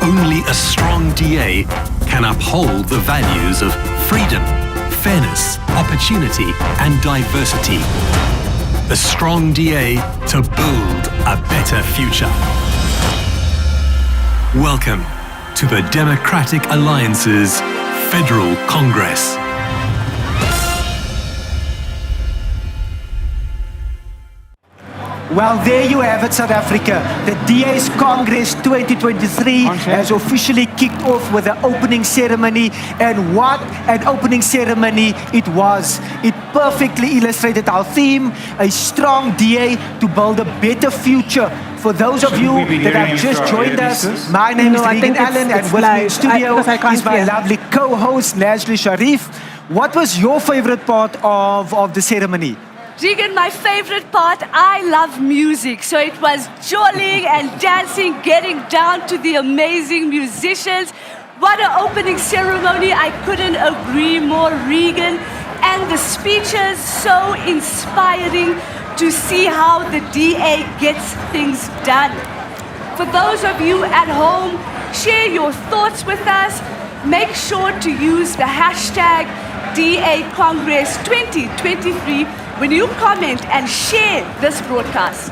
Only a strong DA can uphold the values of freedom, fairness, opportunity, and diversity. A strong DA to build a better future. Welcome to the Democratic Alliance's Federal Congress. Well, there you have it, South Africa. The DA's Congress 2023 has officially kicked off with the opening ceremony. And what an opening ceremony it was. It perfectly illustrated our theme, a strong DA to build a better future. For those of you that have just joined us, my name is Regan Allen, and with me in studio is my lovely co-host, Leslie Sharif. What was your favorite part of the ceremony? Regan, my favorite part, I love music. So it was jollying and dancing, getting down to the amazing musicians. What an opening ceremony. I couldn't agree more, Regan. And the speeches, so inspiring to see how the DA gets things done. For those of you at home, share your thoughts with us. Make sure to use the hashtag DA Congress 2023 when you comment and share this broadcast.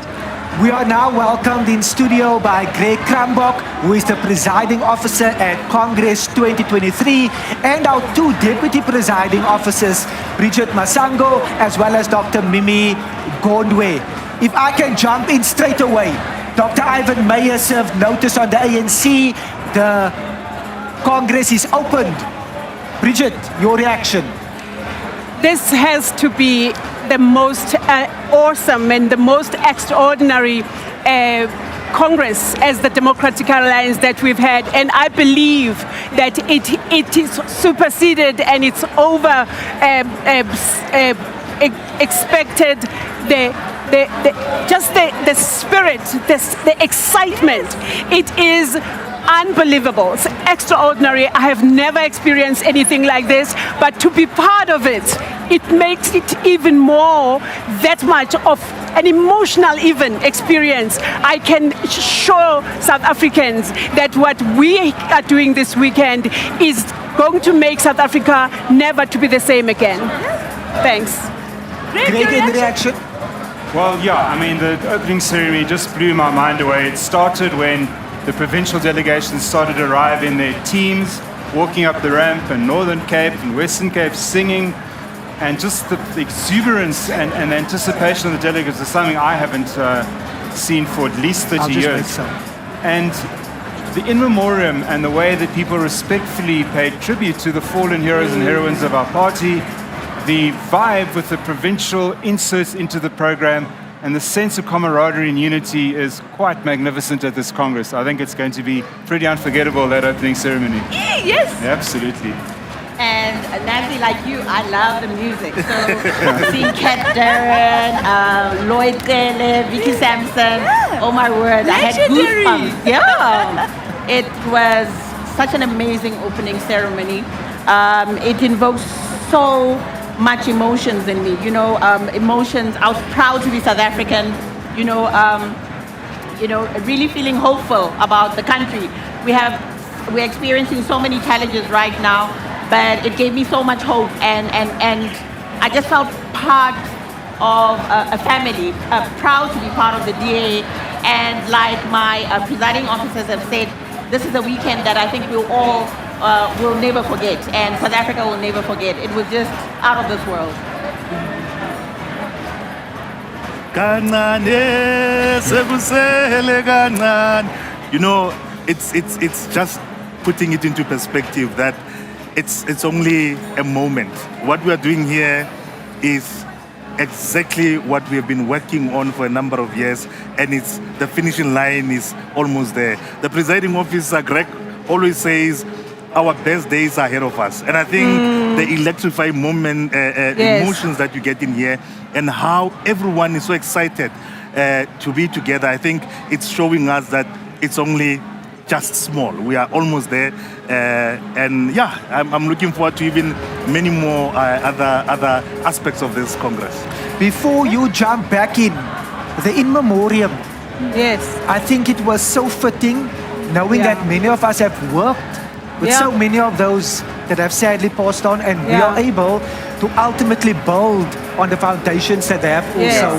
We are now welcomed in studio by Greg Krambok, who is the presiding officer at Congress 2023, and our two deputy presiding officers, Bridget Masango, as well as Dr. Mimi Gondwe. If I can jump in straight away, Dr. Ivan Meyer served notice on the ANC. The Congress is opened. Bridget, your reaction? This has to be the most awesome and the most extraordinary Congress as the Democratic Alliance that we've had, and I believe that it is superseded and it's over expected the spirit, the excitement. It is unbelievable. It's extraordinary. I have never experienced anything like this, but to be part of it, it makes it even more, that much of an emotional even experience. I can show South Africans that what we are doing this weekend is going to make South Africa never to be the same again. Thanks. Great reaction. Well, yeah, I mean, the opening ceremony just blew my mind away. It started when the provincial delegations started to arrive in their teams, walking up the ramp in Northern Cape and Western Cape singing, and just the exuberance and anticipation of the delegates is something I haven't seen for at least 30 years. And the in memoriam and the way that people respectfully paid tribute to the fallen heroes and heroines of our party, the vibe with the provincial inserts into the program, and the sense of camaraderie and unity is quite magnificent at this Congress. I think it's going to be pretty unforgettable, that opening ceremony. Yes! Absolutely. And Nancy, like you, I love the music. So seeing Kat Darren, Lloyd Tele, Vicky Sampson, oh my word, I had goosebumps. Yeah. It was such an amazing opening ceremony. It invokes so much emotions in me, emotions. I was proud to be South African, really feeling hopeful about the country. We're experiencing so many challenges right now, but it gave me so much hope, and I just felt part of a family, proud to be part of the DA, and like my presiding officers have said, this is a weekend that I think we'll all will never forget, and South Africa will never forget. It was just out of this world. It's just putting it into perspective that it's only a moment. What we are doing here is exactly what we have been working on for a number of years, and the finishing line is almost there. The presiding officer, Greg, always says our best days are ahead of us. And I think the electrifying moment, emotions that you get in here, and how everyone is so excited to be together, I think it's showing us that it's only just small. We are almost there. And yeah, I'm looking forward to even many more other aspects of this Congress. Before you jump back in, the in memoriam. Yes. I think it was so fitting, knowing that many of us have worked with so many of those that have sadly passed on, and we are able to ultimately build on the foundations that they have also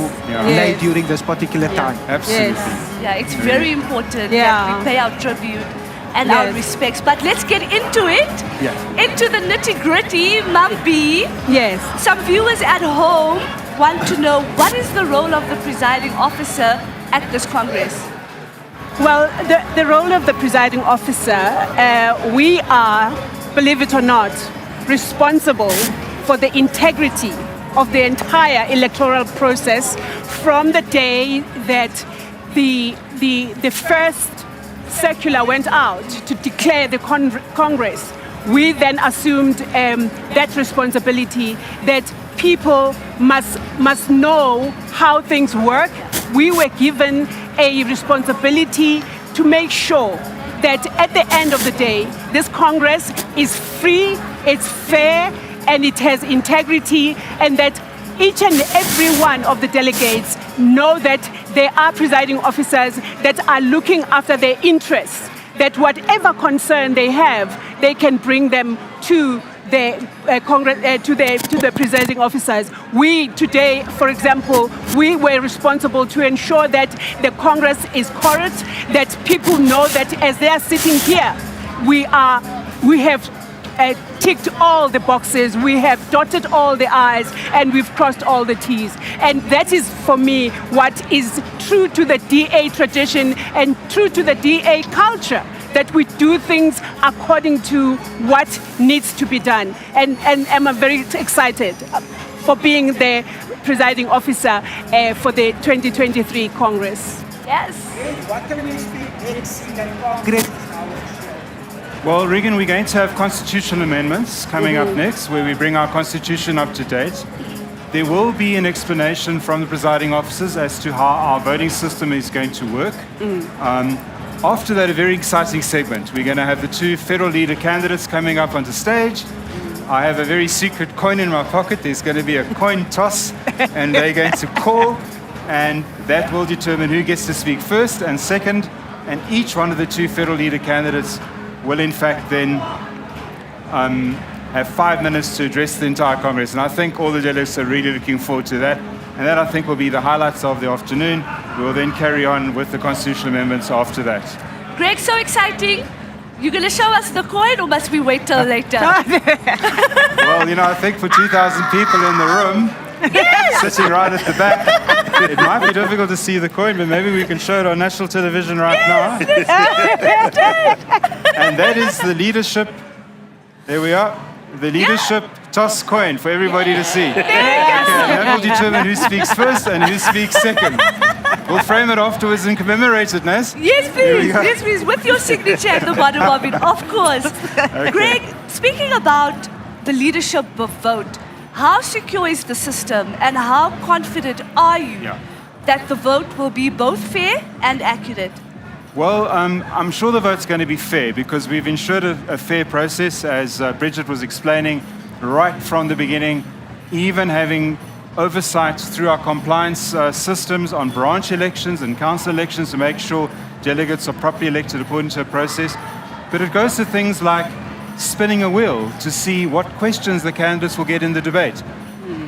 laid during this particular time. Absolutely. Yeah, it's very important that we pay our tribute and our respects. But let's get into it, into the nitty-gritty, Mambi. Yes. Some viewers at home want to know, what is the role of the presiding officer at this Congress? Well, the role of the presiding officer, we are, believe it or not, responsible for the integrity of the entire electoral process from the day that the first circular went out to declare the Congress. We then assumed that responsibility, that people must know how things work. We were given a responsibility to make sure that at the end of the day, this Congress is free, it's fair, and it has integrity, and that each and every one of the delegates know that there are presiding officers that are looking after their interests, that whatever concern they have, they can bring them to the to the presiding officers. We today, for example, we were responsible to ensure that the Congress is correct, that people know that as they are sitting here, we have ticked all the boxes, we have dotted all the I's, and we've crossed all the T's. And that is, for me, what is true to the DA tradition and true to the DA culture, that we do things according to what needs to be done. And I'm very excited for being the presiding officer for the 2023 Congress. Yes. What can we expect next in that Congress? Well, Regan, we're going to have constitutional amendments coming up next, where we bring our constitution up to date. There will be an explanation from the presiding officers as to how our voting system is going to work. After that, a very exciting segment. We're going to have the two federal leader candidates coming up onto stage. I have a very secret coin in my pocket. There's going to be a coin toss, and they're going to call, and that will determine who gets to speak first and second. And each one of the two federal leader candidates will, in fact, then have 5 minutes to address the entire Congress. And I think all the delegates are really looking forward to that. And that, I think, will be the highlights of the afternoon. We will then carry on with the constitutional amendments after that. Greg, so exciting. You're going to show us the coin, or must we wait till later? Well, you know, I think for 2,000 people in the room, sitting right at the back, it might be difficult to see the coin, but maybe we can show it on national television right now. And that is the leadership. There we are. The leadership toss coin for everybody to see. Okay, that will determine who speaks first and who speaks second. We'll frame it afterwards and commemorate it, Naz. Yes, please. Yes, please. With your signature at the bottom of it, of course. Okay. Greg, speaking about the leadership vote, how secure is the system, and how confident are you that the vote will be both fair and accurate? Well, I'm sure the vote's going to be fair, because we've ensured a fair process, as Bridget was explaining right from the beginning, even having oversight through our compliance systems on branch elections and council elections to make sure delegates are properly elected according to a process. But it goes to things like spinning a wheel to see what questions the candidates will get in the debate,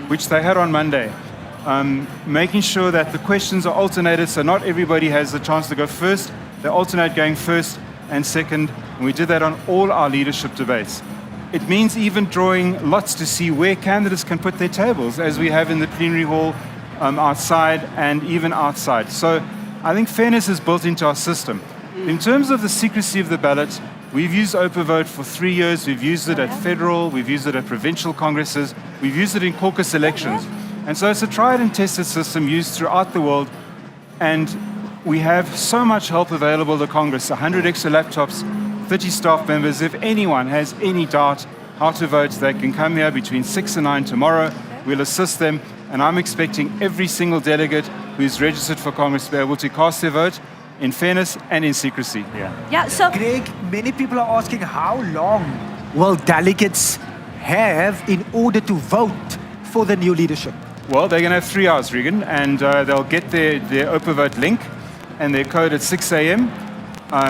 which they had on Monday. Making sure that the questions are alternated so not everybody has the chance to go first. They alternate going first and second, and we did that on all our leadership debates. It means even drawing lots to see where candidates can put their tables, as we have in the plenary hall, outside and even outside. So I think fairness is built into our system. In terms of the secrecy of the ballot, we've used Open Vote for 3 years. We've used it at federal, we've used it at provincial congresses, we've used it in caucus elections. And so it's a tried and tested system used throughout the world, and we have so much help available to Congress, 100 extra laptops, 30 staff members. If anyone has any doubt how to vote, they can come here between 6 and 9 tomorrow. We'll assist them, and I'm expecting every single delegate who's registered for Congress to be able to cast their vote. in fairness and in secrecy. Yeah, so Greg, many people are asking how long will delegates have in order to vote for the new leadership? Well, they're going to have 3 hours, Regan, and they'll get their Open Vote link and their code at 6 a.m.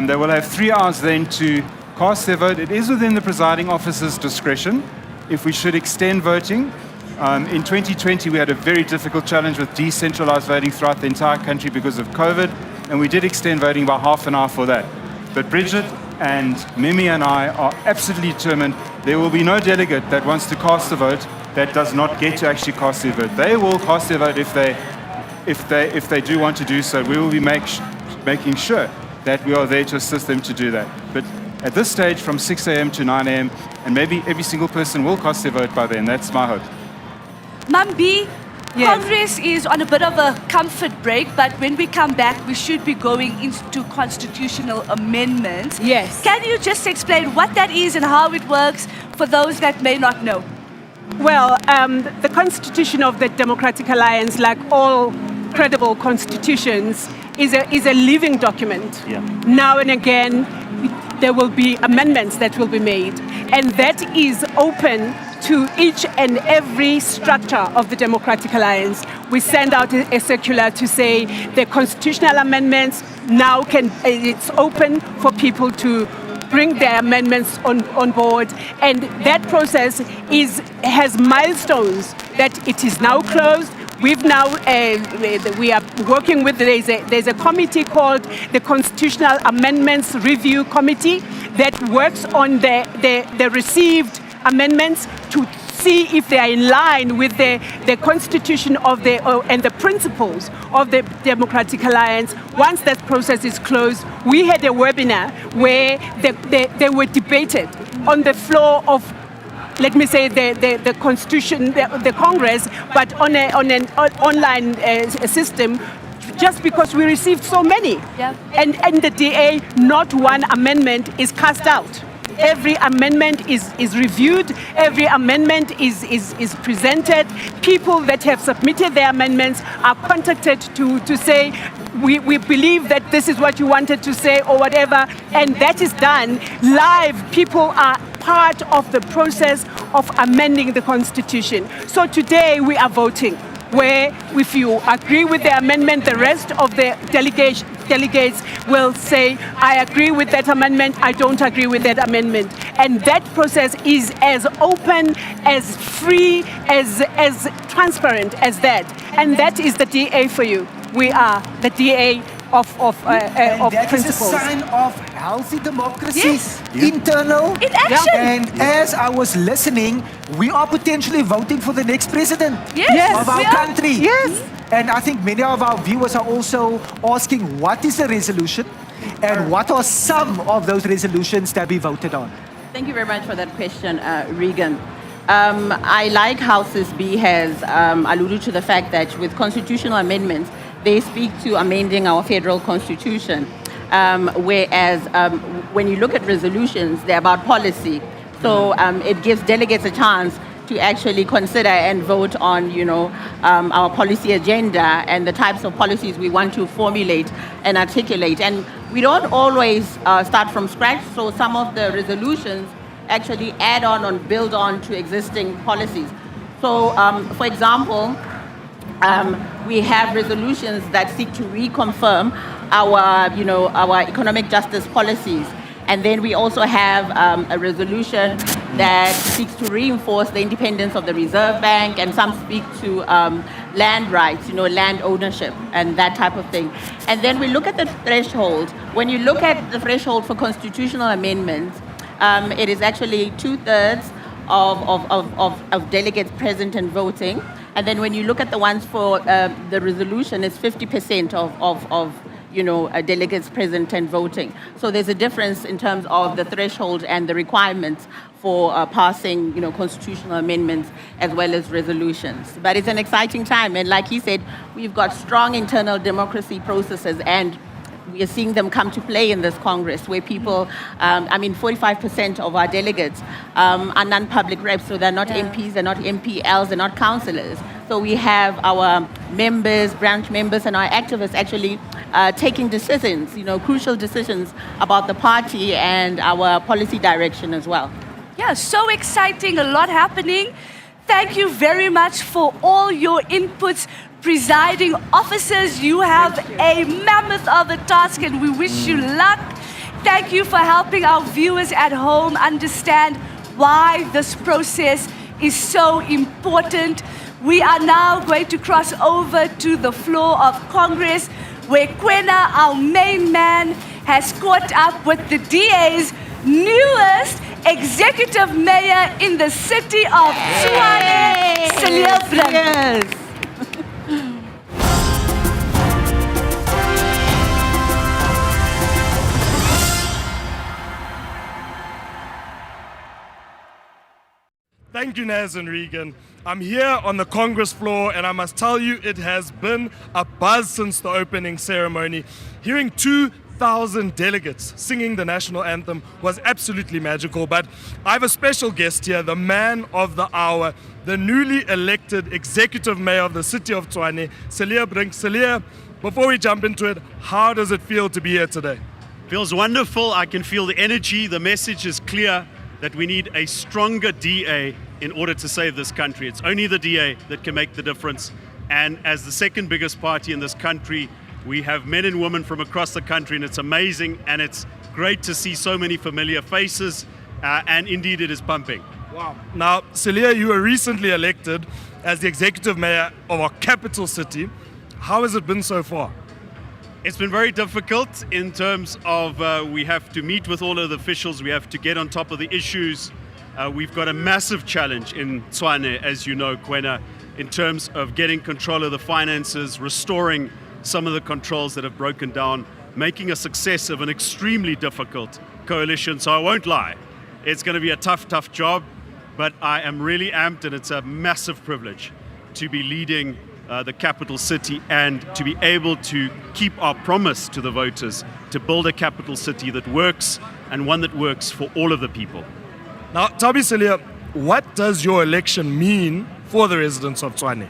They will have 3 hours then to cast their vote. It is within the presiding officer's discretion if we should extend voting. In 2020, we had a very difficult challenge with decentralized voting throughout the entire country because of COVID, and we did extend voting by half an hour for that. But Bridget and Mimi and I are absolutely determined there will be no delegate that wants to cast a vote that does not get to actually cast their vote. They will cast their vote if they do want to do so. We will be making sure that we are there to assist them to do that. But at this stage, from 6 a.m. to 9 a.m., and maybe every single person will cast their vote by then. That's my hope. Mambi, Congress is on a bit of a comfort break, but when we come back, we should be going into constitutional amendments. Yes. Can you just explain what that is and how it works for those that may not know? Well, the Constitution of the Democratic Alliance, like all credible constitutions, is a living document. Now and again, there will be amendments that will be made, and that is open to each and every structure of the Democratic Alliance. We send out a circular to say the constitutional amendments now it's open for people to bring their amendments on board, and that process has milestones that it is now closed. We've now, we are working with, there's a committee called the Constitutional Amendments Review Committee that works on the received amendments to see if they are in line with the constitution and the principles of the Democratic Alliance. Once that process is closed, we had a webinar where they were debated on the floor of, let me say, the Constitution, the Congress, but on an online system, just because we received so many. And the DA, not one amendment is cast out. Every amendment is reviewed, every amendment is presented. People that have submitted their amendments are contacted to say, we believe that this is what you wanted to say or whatever, and that is done live. People are part of the process of amending the Constitution. So today we are voting, where if you agree with the amendment, the rest of the delegates will say, I agree with that amendment, I don't agree with that amendment. And that process is as open, as free, as transparent as that. And that is the DA for you. We are the DA of that principles. Is a sign of healthy democracy, Yes. internal. In action. And as I was listening, we are potentially voting for the next president of our country. Yes. And I think many of our viewers are also asking, what is the resolution and what are some of those resolutions that we voted on? Thank you very much for that question, Regan. I like how CISB has alluded to the fact that with constitutional amendments, they speak to amending our federal constitution. Whereas when you look at resolutions, they're about policy. So it gives delegates a chance to actually consider and vote on, our policy agenda and the types of policies we want to formulate and articulate. And we don't always start from scratch, so some of the resolutions actually add on and build on to existing policies. So, for example, we have resolutions that seek to reconfirm our economic justice policies. And then we also have a resolution that seeks to reinforce the independence of the Reserve Bank, and some speak to land rights, land ownership and that type of thing. And then we look at the threshold. When you look at the threshold for constitutional amendments, it is actually 2/3 of delegates present and voting. And then when you look at the ones for the resolution, it's 50% of delegates present and voting. So there's a difference in terms of the threshold and the requirements for passing, constitutional amendments as well as resolutions. But it's an exciting time, and like he said, we've got strong internal democracy processes, and we are seeing them come to play in this Congress, where people, 45% of our delegates are non-public reps, so they're not MPs, they're not MPLs, they're not councillors. So we have our members, branch members, and our activists actually taking decisions, crucial decisions about the party and our policy direction as well. Yeah, so exciting, a lot happening. Thank you very much for all your inputs. Presiding officers, you have a mammoth of a task and we wish you luck. Thank you for helping our viewers at home understand why this process is so important. We are now going to cross over to the floor of Congress, where Kwena, our main man, has caught up with the DA's newest executive mayor in the city of Tshwane, Celia Brink. Thank you, Naz and Regan. I'm here on the Congress floor, and I must tell you, it has been a buzz since the opening ceremony. Hearing 2,000 delegates singing the national anthem was absolutely magical. But I have a special guest here, the man of the hour, the newly elected executive mayor of the city of Tshwane, Celia Brink. Celia, before we jump into it, how does it feel to be here today? Feels wonderful. I can feel the energy. The message is clear that we need a stronger DA in order to save this country. It's only the DA that can make the difference. And as the second biggest party in this country, we have men and women from across the country, and it's amazing, and it's great to see so many familiar faces, and indeed it is pumping. Wow. Now, Celia, you were recently elected as the executive mayor of our capital city. How has it been so far? It's been very difficult in terms of we have to meet with all of the officials, we have to get on top of the issues. We've got a massive challenge in Tshwane, as you know, Kwena, in terms of getting control of the finances, restoring some of the controls that have broken down, making a success of an extremely difficult coalition. So I won't lie, it's going to be a tough job, but I am really amped, and it's a massive privilege to be leading the capital city and to be able to keep our promise to the voters to build a capital city that works and one that works for all of the people. Now, tell me, Celia, what does your election mean for the residents of Tshwane?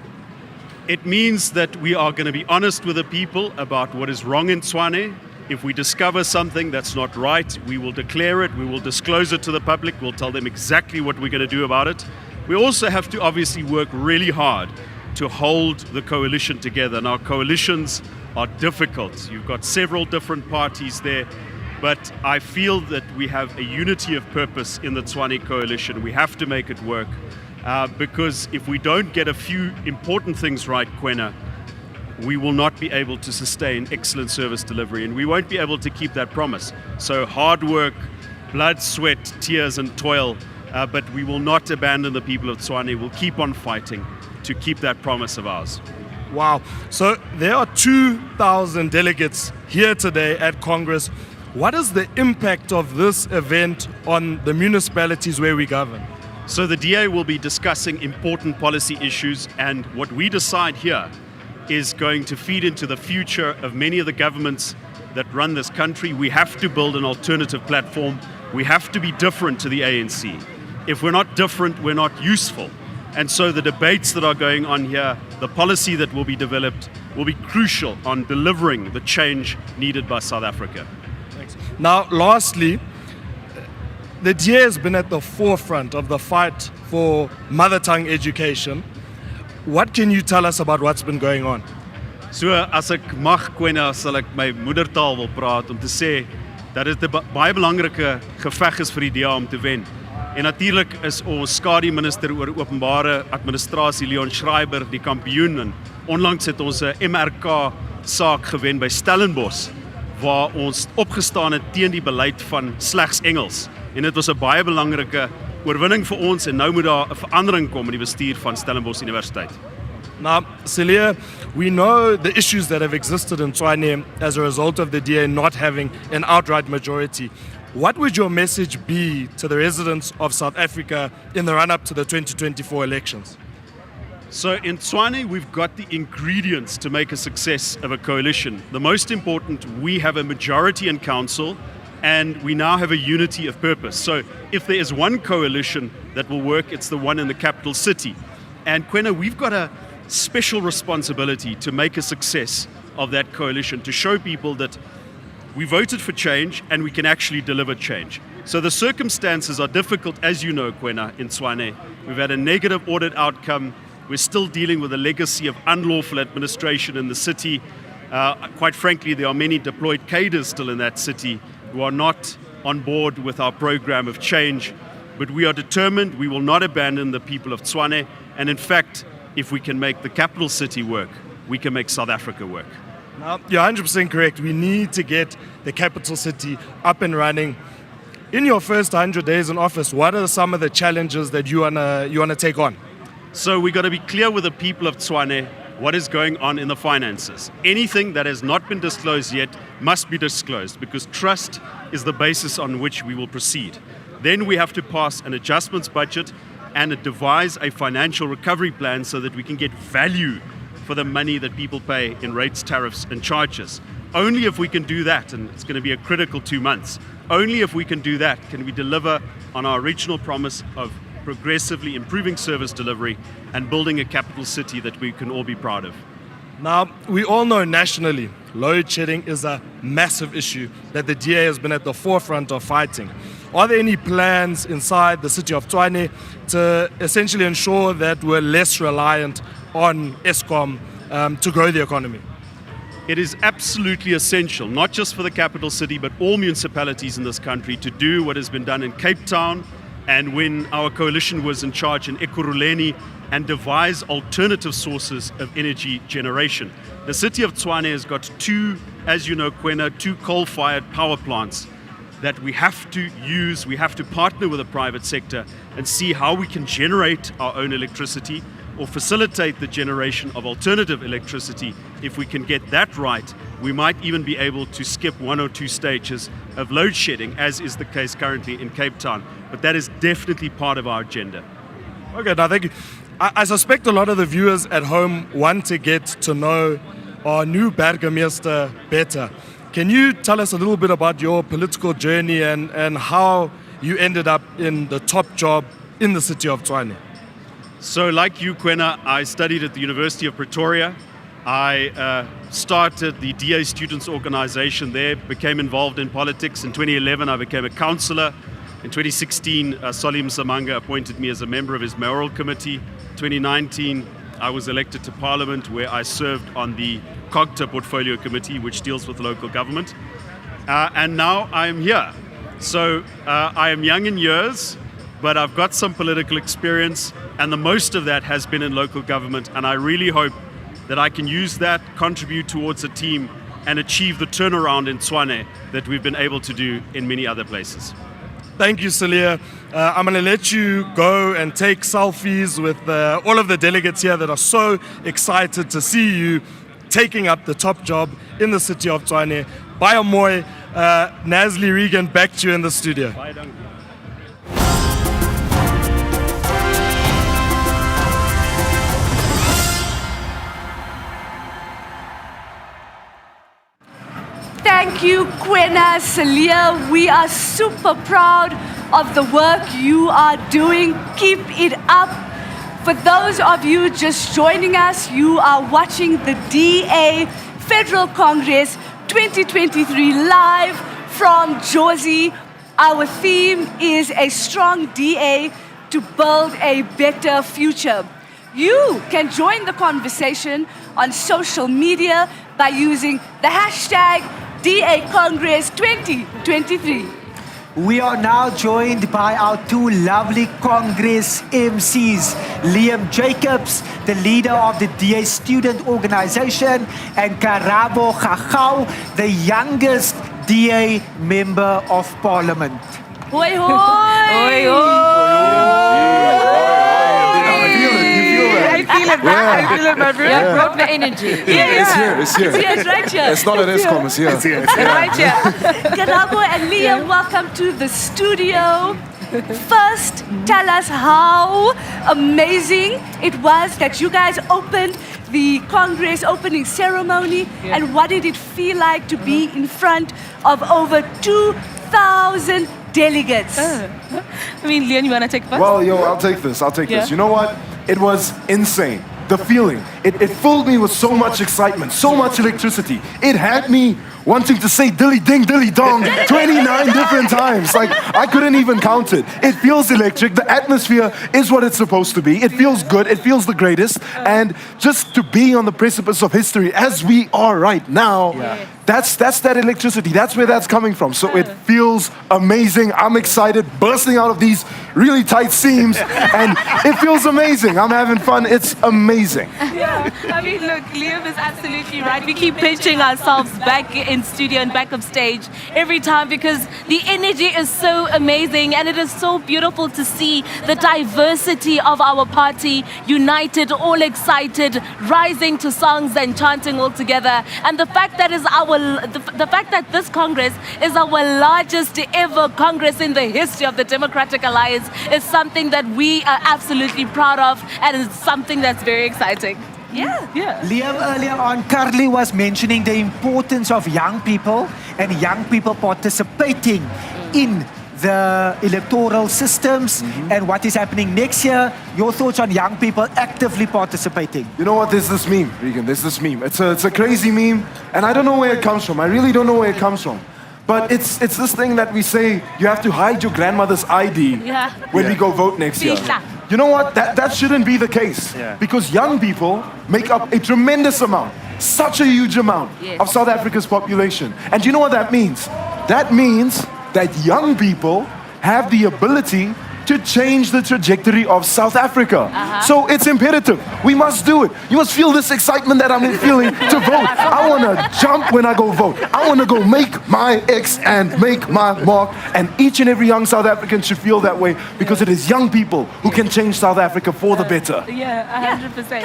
It means that we are going to be honest with the people about what is wrong in Tshwane. If we discover something that's not right, we will declare it, we will disclose it to the public, we'll tell them exactly what we're going to do about it. We also have to obviously work really hard to hold the coalition together. Now, coalitions are difficult. You've got several different parties there, but I feel that we have a unity of purpose in the Tshwane coalition. We have to make it work, because if we don't get a few important things right, Kwena, we will not be able to sustain excellent service delivery, and we won't be able to keep that promise. So hard work, blood, sweat, tears and toil, but we will not abandon the people of Tshwane. We'll keep on fighting to keep that promise of ours. Wow. So there are 2,000 delegates here today at Congress. What is the impact of this event on the municipalities where we govern? So the DA will be discussing important policy issues, and what we decide here is going to feed into the future of many of the governments that run this country. We have to build an alternative platform. We have to be different to the ANC. If we're not different, we're not useful. And so the debates that are going on here, the policy that will be developed, will be crucial on delivering the change needed by South Africa. Thanks. Now, lastly, the DA has been at the forefront of the fight for mother tongue education. What can you tell us about what's been going on? So, as ek mag, Kwena, sal ek my moedertaal wil praat om te sê dat dit 'n baie belangrike geveg is vir die DA om te wen. En natuurlik is ons skademinister oor openbare administrasie, Leon Schreiber, die kampioen, en onlangs het ons 'n MRK saak gewen by Stellenbosch, waar ons opgestaan het teen die beleid van slegs Engels. En dit was 'n baie belangrike oorwinning vir ons, en nou moet daar 'n verandering kom in die bestuur van Stellenbosch Universiteit. Now, Celia, we know the issues that have existed in Tshwane as a result of the DA not having an outright majority. What would your message be to the residents of South Africa in the run-up to the 2024 elections? So in Tshwane, we've got the ingredients to make a success of a coalition. The most important, we have a majority in council, and we now have a unity of purpose. So if there is one coalition that will work, it's the one in the capital city. And Kwena, we've got a special responsibility to make a success of that coalition, to show people that we voted for change and we can actually deliver change. So the circumstances are difficult, as you know, Kwena, in Tshwane. We've had a negative audit outcome. We're still dealing with a legacy of unlawful administration in the city. Quite frankly, there are many deployed cadres still in that city who are not on board with our program of change. But we are determined, we will not abandon the people of Tshwane. And in fact, if we can make the capital city work, we can make South Africa work. Now, you're 100% correct. We need to get the capital city up and running. In your first 100 days in office, what are some of the challenges that you wanna take on? So we got to be clear with the people of Tshwane what is going on in the finances. Anything that has not been disclosed yet must be disclosed, because trust is the basis on which we will proceed. Then we have to pass an adjustments budget and devise a financial recovery plan so that we can get value for the money that people pay in rates, tariffs, and charges. Only if we can do that, and it's going to be a critical 2 months, only if we can do that can we deliver on our original promise of progressively improving service delivery and building a capital city that we can all be proud of. Now, we all know nationally, load shedding is a massive issue that the DA has been at the forefront of fighting. Are there any plans inside the city of Tshwane to essentially ensure that we're less reliant on Eskom to grow the economy? It is absolutely essential, not just for the capital city, but all municipalities in this country, to do what has been done in Cape Town and when our coalition was in charge in Ekurhuleni, and devise alternative sources of energy generation. The city of Tshwane has got two, as you know, Kwena, two coal-fired power plants that we have to use. We have to partner with the private sector and see how we can generate our own electricity or facilitate the generation of alternative electricity. If we can get that right, we might even be able to skip 1 or 2 stages of load shedding, as is the case currently in Cape Town. But that is definitely part of our agenda. Okay, now thank you. I suspect a lot of the viewers at home want to get to know our new Burgemeester better. Can you tell us a little bit about your political journey and how you ended up in the top job in the city of Tshwane? So like you, Kwena, I studied at the University of Pretoria. I started the DA Students Organization there, became involved in politics. In 2011, I became a councillor. In 2016, Salim Samanga appointed me as a member of his mayoral committee. 2019, I was elected to Parliament, where I served on the COGTA Portfolio Committee, which deals with local government. And now I am here. So I am young in years, but I've got some political experience, and the most of that has been in local government. And I really hope that I can use that, contribute towards a team, and achieve the turnaround in Tshwane that we've been able to do in many other places. Thank you, Celia. I'm going to let you go and take selfies with all of the delegates here that are so excited to see you taking up the top job in the city of Tshwane. Bye, Amoy. Nazli Regan, back to you in the studio. Bye, Duncan. Thank you, Kwena, Celia. We are super proud of the work you are doing. Keep it up. For those of you just joining us, you are watching the DA Federal Congress 2023 live from Jozi. Our theme is a strong DA to build a better future. You can join the conversation on social media by using the hashtag DA Congress 2023. We are now joined by our two lovely Congress MCs, Liam Jacobs, the leader of the DA Student Organization, and Karabo Gagau, the youngest DA Member of Parliament. Hoi hoi! Hoi hoi! I feel it, my friend. Yeah, brought the energy. It's here. It's right here. It's not an Eskom, it's here. It's right here. Karabo and Liam, welcome to the studio. First, tell us how amazing it was that you guys opened the Congress opening ceremony, and what did it feel like to be in front of over 2,000 delegates? I mean, Leon, you want to take first? Well, I'll take this. You know what? It was insane. the feeling. It filled me with so much excitement, so much electricity. It had me wanting to say dilly ding, dilly dong 29 different times. Like, I couldn't even count it. It feels electric. The atmosphere is what it's supposed to be. It feels good. It feels the greatest. And just to be on the precipice of history as we are right now, that's that electricity. That's where that's coming from. So it feels amazing. I'm excited, bursting out of these really tight seams, and it feels amazing. I'm having fun. It's amazing. Yeah, I mean, look, Liam is absolutely right. We keep pinching ourselves back in studio and back of stage every time because the energy is so amazing and it is so beautiful to see the diversity of our party united, all excited, rising to songs and chanting all together. And the fact that the fact that this Congress is our largest ever Congress in the history of the Democratic Alliance is something that we are absolutely proud of, and it's something that's very exciting. Yeah. Liam, earlier on, Carly was mentioning the importance of young people and young people participating in the electoral systems and what is happening next year. Your thoughts on young people actively participating? You know what? There's this meme, Regan. There's this meme. It's a crazy meme, and I don't know where it comes from. I really don't know where it comes from. But it's this thing that we say you have to hide your grandmother's ID when we go vote next year. You know what? That shouldn't be the case. Because young people make up a tremendous amount, such a huge amount of South Africa's population. And you know what that means? That means that young people have the ability to change the trajectory of South Africa. So it's imperative. We must do it. You must feel this excitement that I'm feeling to vote. I want to jump when I go vote. I want to go make my X and make my mark. And each and every young South African should feel that way because it is young people who can change South Africa for the better. Yeah, 100%.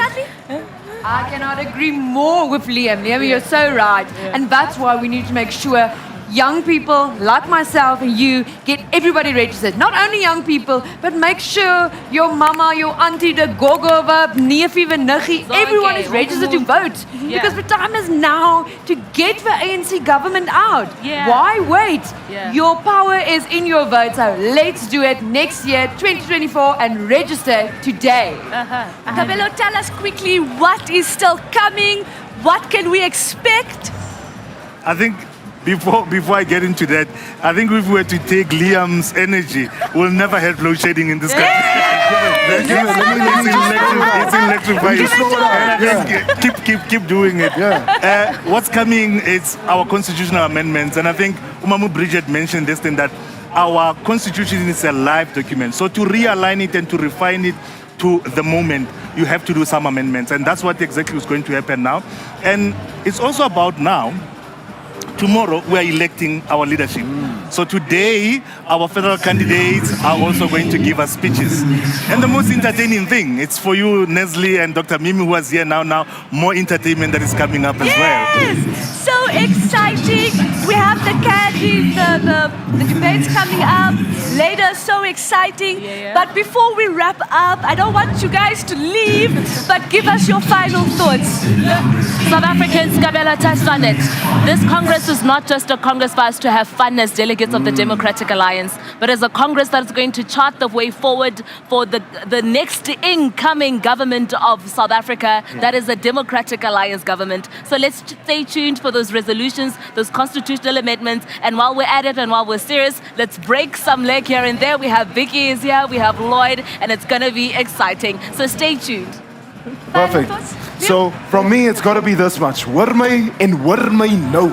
I cannot agree more with Liam. Liam, you're so right. And that's why we need to make sure young people like myself and you get everybody registered. Not only young people, but make sure your mama, your auntie, the gogova, neefie, niggie, everyone is registered to vote. Because the time is now to get the ANC government out. Why wait? Your power is in your vote, so let's do it next year, 2024, and register today. Kabelo, tell us quickly what is still coming. What can we expect? I think before I get into that, I think if we were to take Liam's energy, we'll never have load shedding in this country. It's electrifying. And I think keep doing it. What's coming is our constitutional amendments, and I think Umamu Bridget mentioned this thing that our constitution is a live document. So to realign it and to refine it to the moment, you have to do some amendments, and that's what exactly is going to happen now. And it's also about now. Tomorrow, we are electing our leadership. So today, our federal candidates are also going to give us speeches. And the most entertaining thing, it's for you, Nestle and Dr. Mimi, who is here now, more entertainment that is coming up as well. So exciting. We have the candy, the debates coming up later, so exciting. But before we wrap up, I don't want you guys to leave, but give us your final thoughts. South Africans, Kabela touched on it. This Congress is not just a Congress for us to have fun as delegates of the Democratic Alliance, but as a Congress that is going to chart the way forward for the next incoming government of South Africa. That is a Democratic Alliance government. So let's stay tuned for those resolutions, those constitutional amendments, and while we're at it and while we're serious, let's break some leg here and there. We have Vicky is here, we have Lloyd, and it's going to be exciting. So stay tuned. Perfect. So from me, it's got to be this much. Wurmy and wurmy no.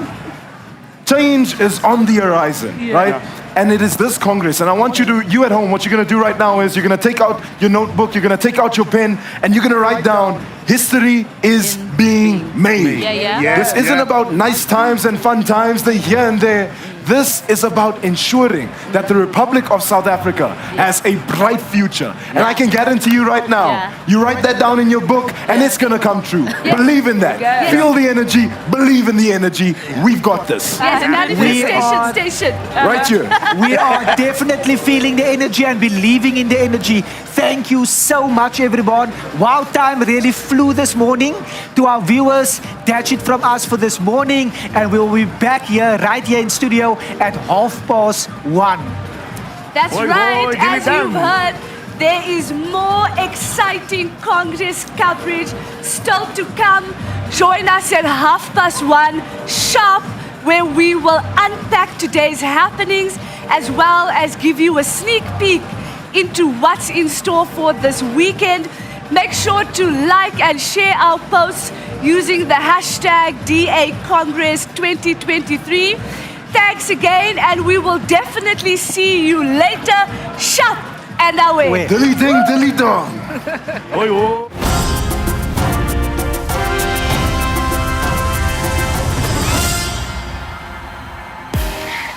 Change is on the horizon, right? And it is this Congress. And I want you at home, what you're going to do right now is you're going to take out your notebook, you're going to take out your pen, and you're going to write down, history is being made. This isn't about nice times and fun times, the here and there. This is about ensuring that the Republic of South Africa has a bright future. And I can guarantee you right now, you write that down in your book and it's going to come true. Believe in that. Feel the energy. Believe in the energy. We've got this. Manifestation. Right here. We are definitely feeling the energy and believing in the energy. Thank you so much, everyone. Wow, time really flew this morning. To our viewers, that's it from us for this morning. And we'll be back here, right here in studio at 1:30. That's right. As you've heard, There is more exciting Congress coverage still to come. Join us at 1:30 sharp, where we will unpack today's happenings as well as give you a sneak peek into what's in store for this weekend. Make sure to like and share our posts using the hashtag DA Congress 2023. Thanks again, and we will definitely see you later. Sharp and away. Deleting, delete on.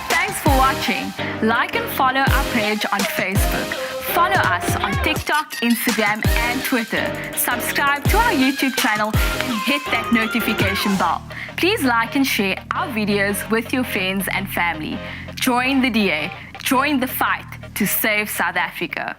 Thanks for watching. Like and follow our page on Facebook. Follow us on TikTok, Instagram, and Twitter. Subscribe to our YouTube channel and hit that notification bell. Please like and share our videos with your friends and family. Join the DA. Join the fight to save South Africa.